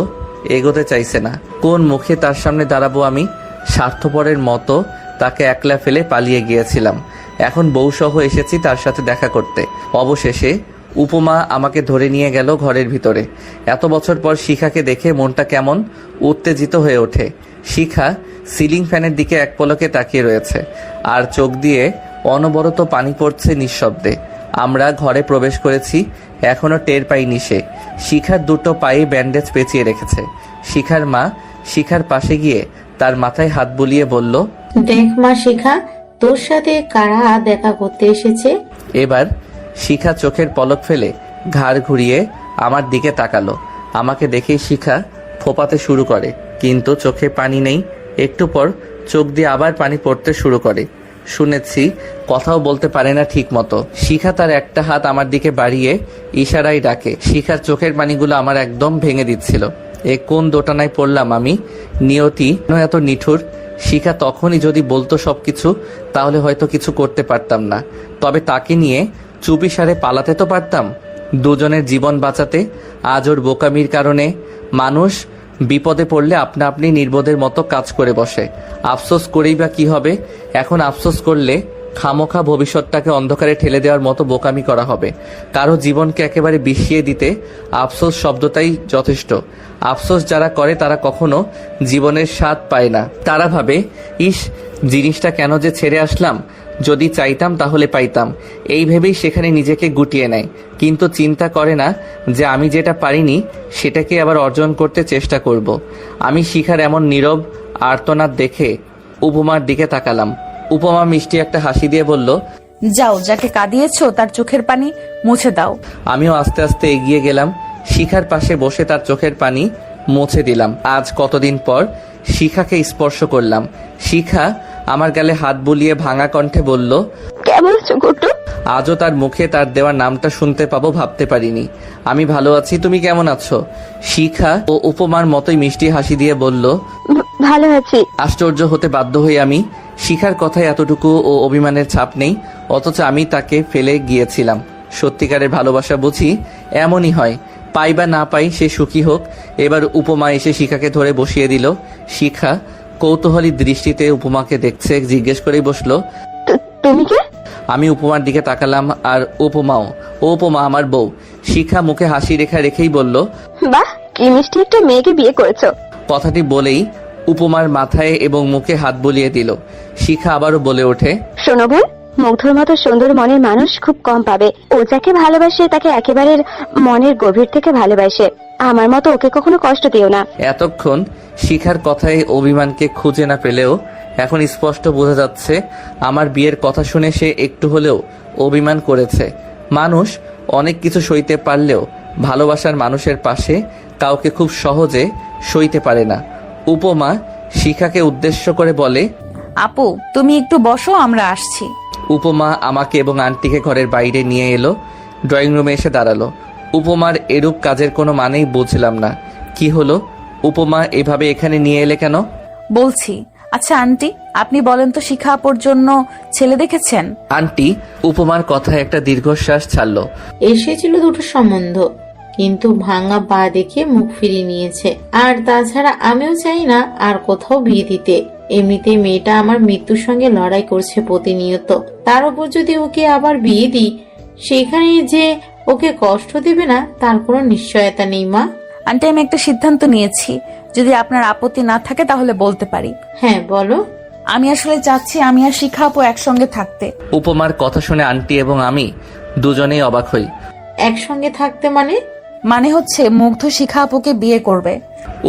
এগোতে চাইছে না। কোন মুখে তার সামনে দাঁড়াবো আমি? স্বার্থপরের মতো তাকে একলা ফেলে পালিয়ে গিয়েছিলাম। এখন বউসহ এসেছি তার সাথে দেখা করতে। অবশেষে উপমা আমাকে ধরে নিয়ে গেল ঘরের ভিতরে। এত বছর পর শিখাকে দেখে মনটা কেমন উত্তেজিত হয়ে ওঠে। শিখা সিলিং ফ্যানের দিকে এক পলকে তাকিয়ে রয়েছে আর চোখ দিয়ে অনবরত পানি পড়ছে নিঃশব্দে। আমরা ঘরে প্রবেশ করেছি, এখনো টের পাইনি সে। শিখার দুটো পায়ে ব্যান্ডেজ পেঁচিয়ে রেখেছে। শিখার মা শিখার পাশে গিয়ে তার মাথায় হাত বুলিয়ে বলল, দেখ মা শিখা, তোর সাথে কারা দেখা করতে এসেছে। এবার শিখা চোখের পলক ফেলে ঘাড় ঘুরিয়ে আমার দিকে তাকালো। আমাকে দেখেই শিখা ফোপাতে শুরু করে, কিন্তু চোখে পানি নেই। একটু পর চোখ দিয়ে আবার পানি পড়তে শুরু করে। শুনেছি কথাও বলতে পারে না ঠিক মতো। শিখা তার একটা হাত আমার দিকে বাড়িয়ে ইশারায় ডাকে। শিখার চোখের পানিগুলো আমার একদম ভেঙে দিচ্ছিল। এ কোন দোটানায় পড়লাম আমি? নিয়তি এত নিঠুর। শিখা তখনই যদি বলতো সবকিছু, তাহলে হয়তো কিছু করতে পারতাম না। তবে তাকে নিয়ে চুপিসারে পালাতে তো পারতাম, দুজনের জীবন বাঁচাতে। আজ ওর বোকামির কারণে মানুষ বিপদে পড়লে আপনা আপনি নির্বোধের মতো কাজ করে বসে। আফসোস করেই বা কি হবে? এখন আফসোস করলে খামোখা ভবিষ্যৎটাকে অন্ধকারে ঠেলে দেওয়ার মতো বোকামি করা হবে। কারো জীবনকে একেবারে বিষিয়ে দিতে আফসোস শব্দটাই যথেষ্ট। আফসোস যারা করে তারা কখনো জীবনের স্বাদ পায় না। তারা ভাবে, ইস, জিনিসটা কেন যে ছেড়ে আসলাম, যদি চাইতাম তাহলে পাইতাম। এই ভেবেই সেখানে নিজেকে গুটিয়ে নেয়, কিন্তু চিন্তা করে না যে আমি যেটা পারিনি সেটাকে আবার অর্জন করতে চেষ্টা করব। আমি শিখার এমন নীরব আর্তনাদ দেখে উপমার দিকে তাকালাম। উপমা মিষ্টি একটা হাসি দিয়ে বলল, যাও, যাকে কাঁদিয়েছো তার চোখের পানি মুছে দাও। আমিও আস্তে আস্তে এগিয়ে গেলাম। শিখার পাশে বসে তার চোখের পানি মুছে দিলাম। আজ কতদিন পর শিখাকে স্পর্শ করলাম। শিখা আমার গালে হাত বুলিয়ে ভাঙা কণ্ঠে বলল, কেমন আছো গুড্ডু? আজও তার মুখে তার দেওয়া নামটা শুনতে পাবো ভাবতে পারিনি। আমি ভালো আছি, তুমি কেমন আছো? শিখা ও উপমার মতোই মিষ্টি হাসি দিয়ে বলল, ভালো আছি। আশ্চর্য হতে বাধ্য হই আমি। শিখার কথায় এতটুকু ও অভিমানের ছাপ নেই, অথচ আমি তাকে ফেলে গিয়েছিলাম। সত্যিকারের ভালোবাসা বুঝি এমনই হয়, পাই বা না পাই সে সুখী হোক। এবার উপমা এসে শিখাকে ধরে বসিয়ে দিল। শিখা কৌতূহলী দৃষ্টিতে উপমাকে দেখছে, জিজ্ঞেস করেই বসলো, তুমি কে? আমি উপমার দিকে তাকালাম আর উপমাও। ও উপমা আমার বউ। শিখা মুখে হাসি রেখা রেখেই বলল, বাহ, কি মিষ্টি একটা মেয়েকে বিয়ে করেছো। কথাটি বলেই উপমার মাথায় এবং মুখে হাত বুলিয়ে দিল। শিখা আবারও বলে ওঠে, শোনো বোন, মুগ্ধর মতো সুন্দর মনের মানুষ খুব কম পাবে। ও যাকে ভালোবাসে তাকে একেবারে মনের গভীর থেকে ভালোবাসে। আমার মতো ওকে কখনো কষ্ট দিও না। এতক্ষণ শিখার কথায় অভিমানকে খুঁজে না পেলেও এখন স্পষ্ট বোঝা যাচ্ছে আমার বিয়ের কথা শুনে সে একটু হলেও অভিমান করেছে। মানুষ অনেক কিছু সইতে পারলেও ভালোবাসার মানুষের পাশে কাউকে খুব সহজে সইতে পারে না। উপমা শিখাকে উদ্দেশ্য করে বলে, আপু তুমি একটু বসো, আমরা আসছি। উপমা আমাকে এবং আন্টিকে ঘরের বাইরে নিয়ে এলো। ড্রয়িং রুমে এসে দাঁড়ালো। উপমার এরূপ কাজের কোনো মানেই বুঝলাম না। কি হলো, উপমা এভাবে এখানে নিয়ে এলে কেন? বলছি। আচ্ছা আন্টি, আপনি বলেন তো, শিখা আপুর জন্য ছেলে দেখেছেন? আন্টি উপমার কথায় একটা দীর্ঘশ্বাস ছাড়লো। এসেছিল দুটো সম্বন্ধ, কিন্তু ভাঙা পা দেখে মুখ ফিরিয়ে নিয়েছে। আর তাছাড়া আমিও চাই না আর কোথাও বিয়ে দিতে। এমনিতে মেয়েটা আমার মৃত্যুর সঙ্গে লড়াই করছে প্রতিনিয়ত। তার উপর যদি ওকে আবার বিয়ে দিই, সেখানে যে ওকে কষ্ট দেবে না তার কোনো নিশ্চয়তা নেই। মা, আন্টি আমি একটা সিদ্ধান্ত নিয়েছি, যদি আপনার আপত্তি না থাকে তাহলে বলতে পারি। হ্যাঁ বলো। আমি আসলে চাচ্ছি আমি আর শিখা আপু একসঙ্গে থাকতে। উপমার কথা শুনে আন্টি এবং আমি দুজনেই অবাক হই। একসঙ্গে থাকতে মানে হচ্ছে মুগ্ধ শিখা আপুকে বিয়ে করবে।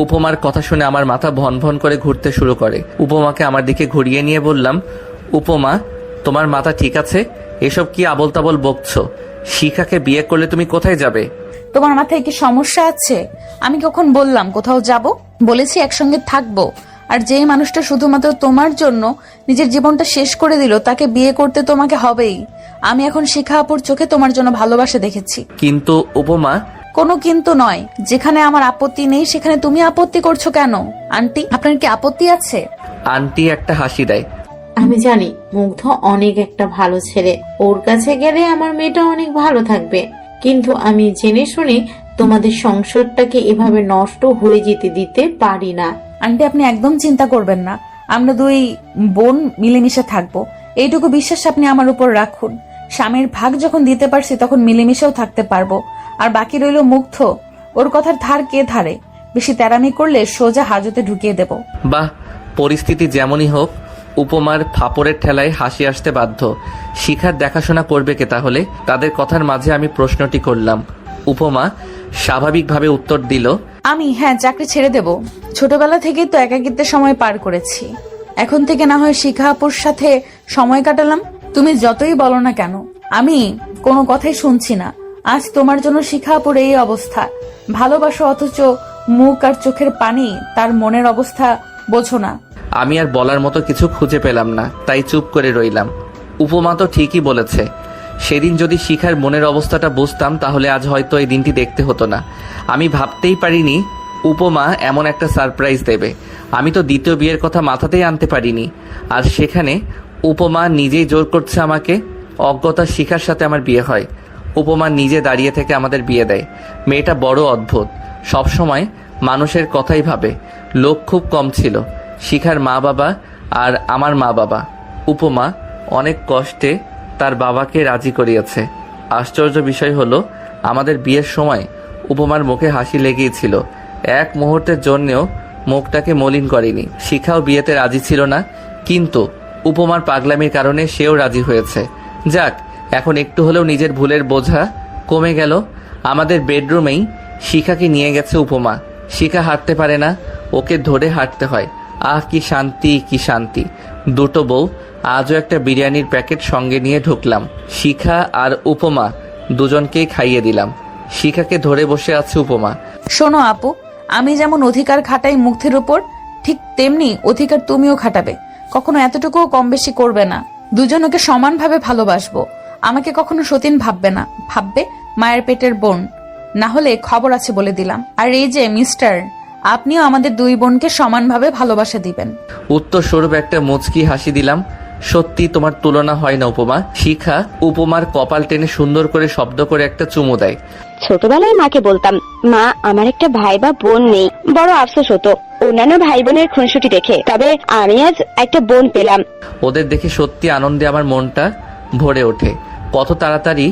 উপমার কথা শুনে আমার মাথা ভন ভন করে ঘুরতে শুরু করে। উপমাকে আমার দিকে ঘুরিয়ে নিয়ে বললাম, উপমা তোমার মাথা ঠিক আছে? এসব কি আবল তাবল বকছো? শিখাকে বিয়ে করলে তুমি কোথায় যাবে? তোমার মাথায় কি সমস্যা আছে? আমি কখন বললাম কোথাও যাব? বলেছি একসঙ্গে থাকবো। আর যে মানুষটা শুধুমাত্র তোমার জন্য নিজের জীবনটা শেষ করে দিল, তাকে বিয়ে করতে তোমাকে হবেই। আমি এখন শিখা আপুর চোখে তোমার জন্য ভালোবাসা দেখেছি। কিন্তু উপমা। কোনো কিন্তু নয়, যেখানে আমার আপত্তি নেই সেখানে তুমি আপত্তি করছো কেন? আন্টি আপনার কি আপত্তি আছে? আন্টি একটা হাসি দেয়। আমি জানি মুগ্ধ অনেক একটা ভালো ছেলে, ওর কাছে গেলে আমার মেয়েটা অনেক ভালো থাকবে। কিন্তু আমি জেনে শুনে তোমাদের সংসারটাকে এভাবে নষ্ট হয়ে যেতে দিতে পারি না। আন্টি আপনি একদম চিন্তা করবেন না, আমরা দুই বোন মিলেমিশে থাকবো, এইটুকু বিশ্বাস আপনি আমার উপর রাখুন। স্বামীর ভাগ যখন দিতে পারছি তখন মিলেমিশেও থাকতে পারবো। আর বাকি রইল মুগ্ধ, ওর কথার ধার কে ধারে? বেশি তেরামি করলে সোজা হাজতে ঢুকিয়ে দেব। বাহ, পরিস্থিতি যেমনই হোক উপমার ফাপড়ের ঠেলায় হাসি আসতে বাধ্য। শিখার দেখাশোনা করবে কে তাহলে? তাদের কথার মাঝে আমি প্রশ্নটি করলাম। উপমা স্বাভাবিকভাবে উত্তর দিল, আমি চাকরি ছেড়ে দেব। ছোটবেলা থেকেই তো একাকিত্বের সময় পার করেছি, এখন থেকে না হয় শিখা আপুর সাথে সময় কাটালাম। তুমি যতই বলো না কেন আমি কোনো কথাই শুনছি না। আজ তোমার জন্য শিখা আপুর এই অবস্থা। ভালোবাসো অথচ মুখ আর চোখের পানি তার মনের অবস্থা বোঝো না। আমি আর বলার মতো কিছু খুঁজে পেলাম না, তাই চুপ করে রইলাম। উপমা তো ঠিকই বলেছে। সেদিন যদি শিখার মনের অবস্থাটা বুঝতাম তাহলে আজ হয়তো এই দিনটি দেখতে হতো না। আমি ভাবতেই পারিনি উপমা এমন একটা সারপ্রাইজ দেবে। আমি তো দ্বিতীয় বিয়ের কথা মাথাতেই আনতে পারিনি। আর সেখানে উপমা নিজেই জোর করছে আমাকে। অজ্ঞতা শিখার সাথে আমার বিয়ে হয়। উপমা নিজে দাঁড়িয়ে থেকে আমাদের বিয়ে দেয়। মেয়েটা বড় অদ্ভুত, সবসময় মানুষের কথাই ভাবে। লোক খুব কম ছিল, শিখার মা বাবা আর আমার মা বাবা। উপমা অনেক কষ্টে তার বাবাকে রাজি করিয়েছে। আশ্চর্য বিষয় হলো আমাদের বিয়ের সময় উপমার মুখে হাসি লেগেছিল। এক মুহূর্তের জন্যেও মুখটাকে মলিন করেনি। শিখাও বিয়েতে রাজি ছিল না, কিন্তু উপমার পাগলামির কারণে সেও রাজি হয়েছে। যাক, এখন একটু হলেও নিজের ভুলের বোঝা কমে গেল। আমাদের বেডরুমেই শিখাকে নিয়ে গেছে উপমা। শিখা হাঁটতে পারে না, ওকে ধরে হাঁটতে হয়। আহ কি শান্তি, কি শান্তি। দুটো বউ, আজও একটা বিরিয়ানির প্যাকেট সঙ্গে নিয়ে ঢুকলাম। শিখা আর উপমা দুজনকেই খাইয়ে দিলাম। শিখাকে ধরে বসে আছে উপমা। শোনো আপু, আমি যেমন অধিকার খাটাই মুগ্ধের উপর, ঠিক তেমনি অধিকার তুমিও খাটাবে। কখনো এতটুকুও কম বেশি করবে না। দুজনকে সমানভাবে ভালোবাসবো। আমাকে কখনো সতীন ভাববে না, ভাববে মায়ের পেটের বোন। না হলে খবর আছে বলে দিলাম। আর এই যে মিস্টার, আপনিও আমাদের দুই বোনকে সমানভাবে ভালোবাসা দিবেন। উত্তর স্বরূপ একটা মুচকি হাসি দিলাম। সত্যি তোমার তুলনা হয় না উপমা। শিখা উপমার কপাল টেনে সুন্দর করে শব্দ করে একটা চুমু দেয়। ছোটবেলায় মাকে বলতাম, মা আমার একটা ভাই বা বোন নেই। বড় আফসোস হতো অন্যান্য ভাই বোনের খুনসুটি দেখে, তবে আমি আজ একটা বোন পেলাম। ওদের দেখে সত্যি আনন্দে আমার মনটা ভরে ওঠে। কত তাড়াতাড়ি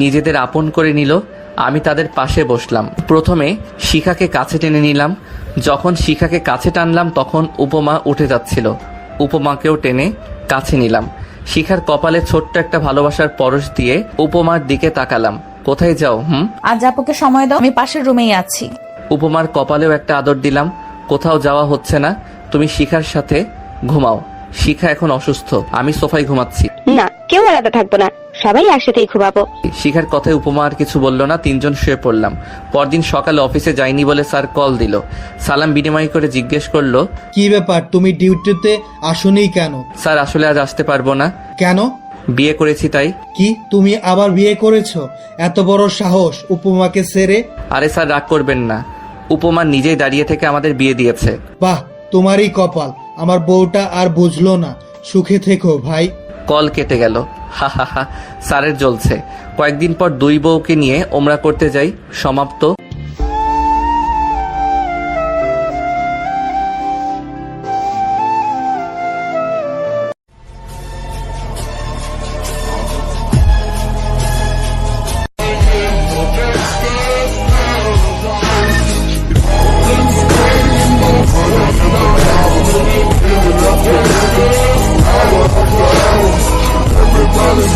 নিজেদের আপন করে নিল। আমি তাদের পাশে বসলাম। প্রথমে শিখাকে কাছে টেনে নিলাম। যখন শিখাকে কাছে টানলাম তখন উপমা উঠে যাচ্ছিল। উপমাকেও টেনে কাছে নিলাম। শিখার কপালে ছোট্ট একটা ভালোবাসার পরশ দিয়ে উপমার দিকে তাকালাম। কোথায় যাও? আজ আপুকে সময় দাও, আমি পাশের রুমেই আছি। উপমার কপালেও একটা আদর দিলাম। কোথাও যাওয়া হচ্ছে না, তুমি শিখার সাথে ঘুমাও। শিখা এখন অসুস্থ, আমি সোফায় ঘুমাচ্ছি। না, কেউ আলাদা থাকবো না, সবাই একসাথেই ঘুমাবো। শিখার কথায় উপমা আর কিছু বলল না। তিনজন শুয়ে পড়লাম। পরদিন সকালে অফিসে যাইনি বলে স্যার কল দিল। সালাম বিনিময় করে জিজ্ঞেস করলো, কি ব্যাপার, তুমি ডিউটিতে আসোনি কেন? স্যার আসলে আজ আসতে পারবো না। কেন? বিয়ে করেছি তাই। কি, তুমি আবার বিয়ে করেছো? এত বড় সাহস উপমাকে ছেড়ে? আরে স্যার রাগ করবেন না, উপমা নিজেই দাঁড়িয়ে থেকে আমাদের বিয়ে দিয়েছে। বাহ, তোমারই কপাল, আমার বউটা আর বুঝলো না। সুখে থেকো ভাই। কল কেটে গেল। হা হা হা, স্যারের জ্বলছে। কয়েকদিন পর দুই বউকে নিয়ে ওমরা করতে যাই। সমাপ্ত।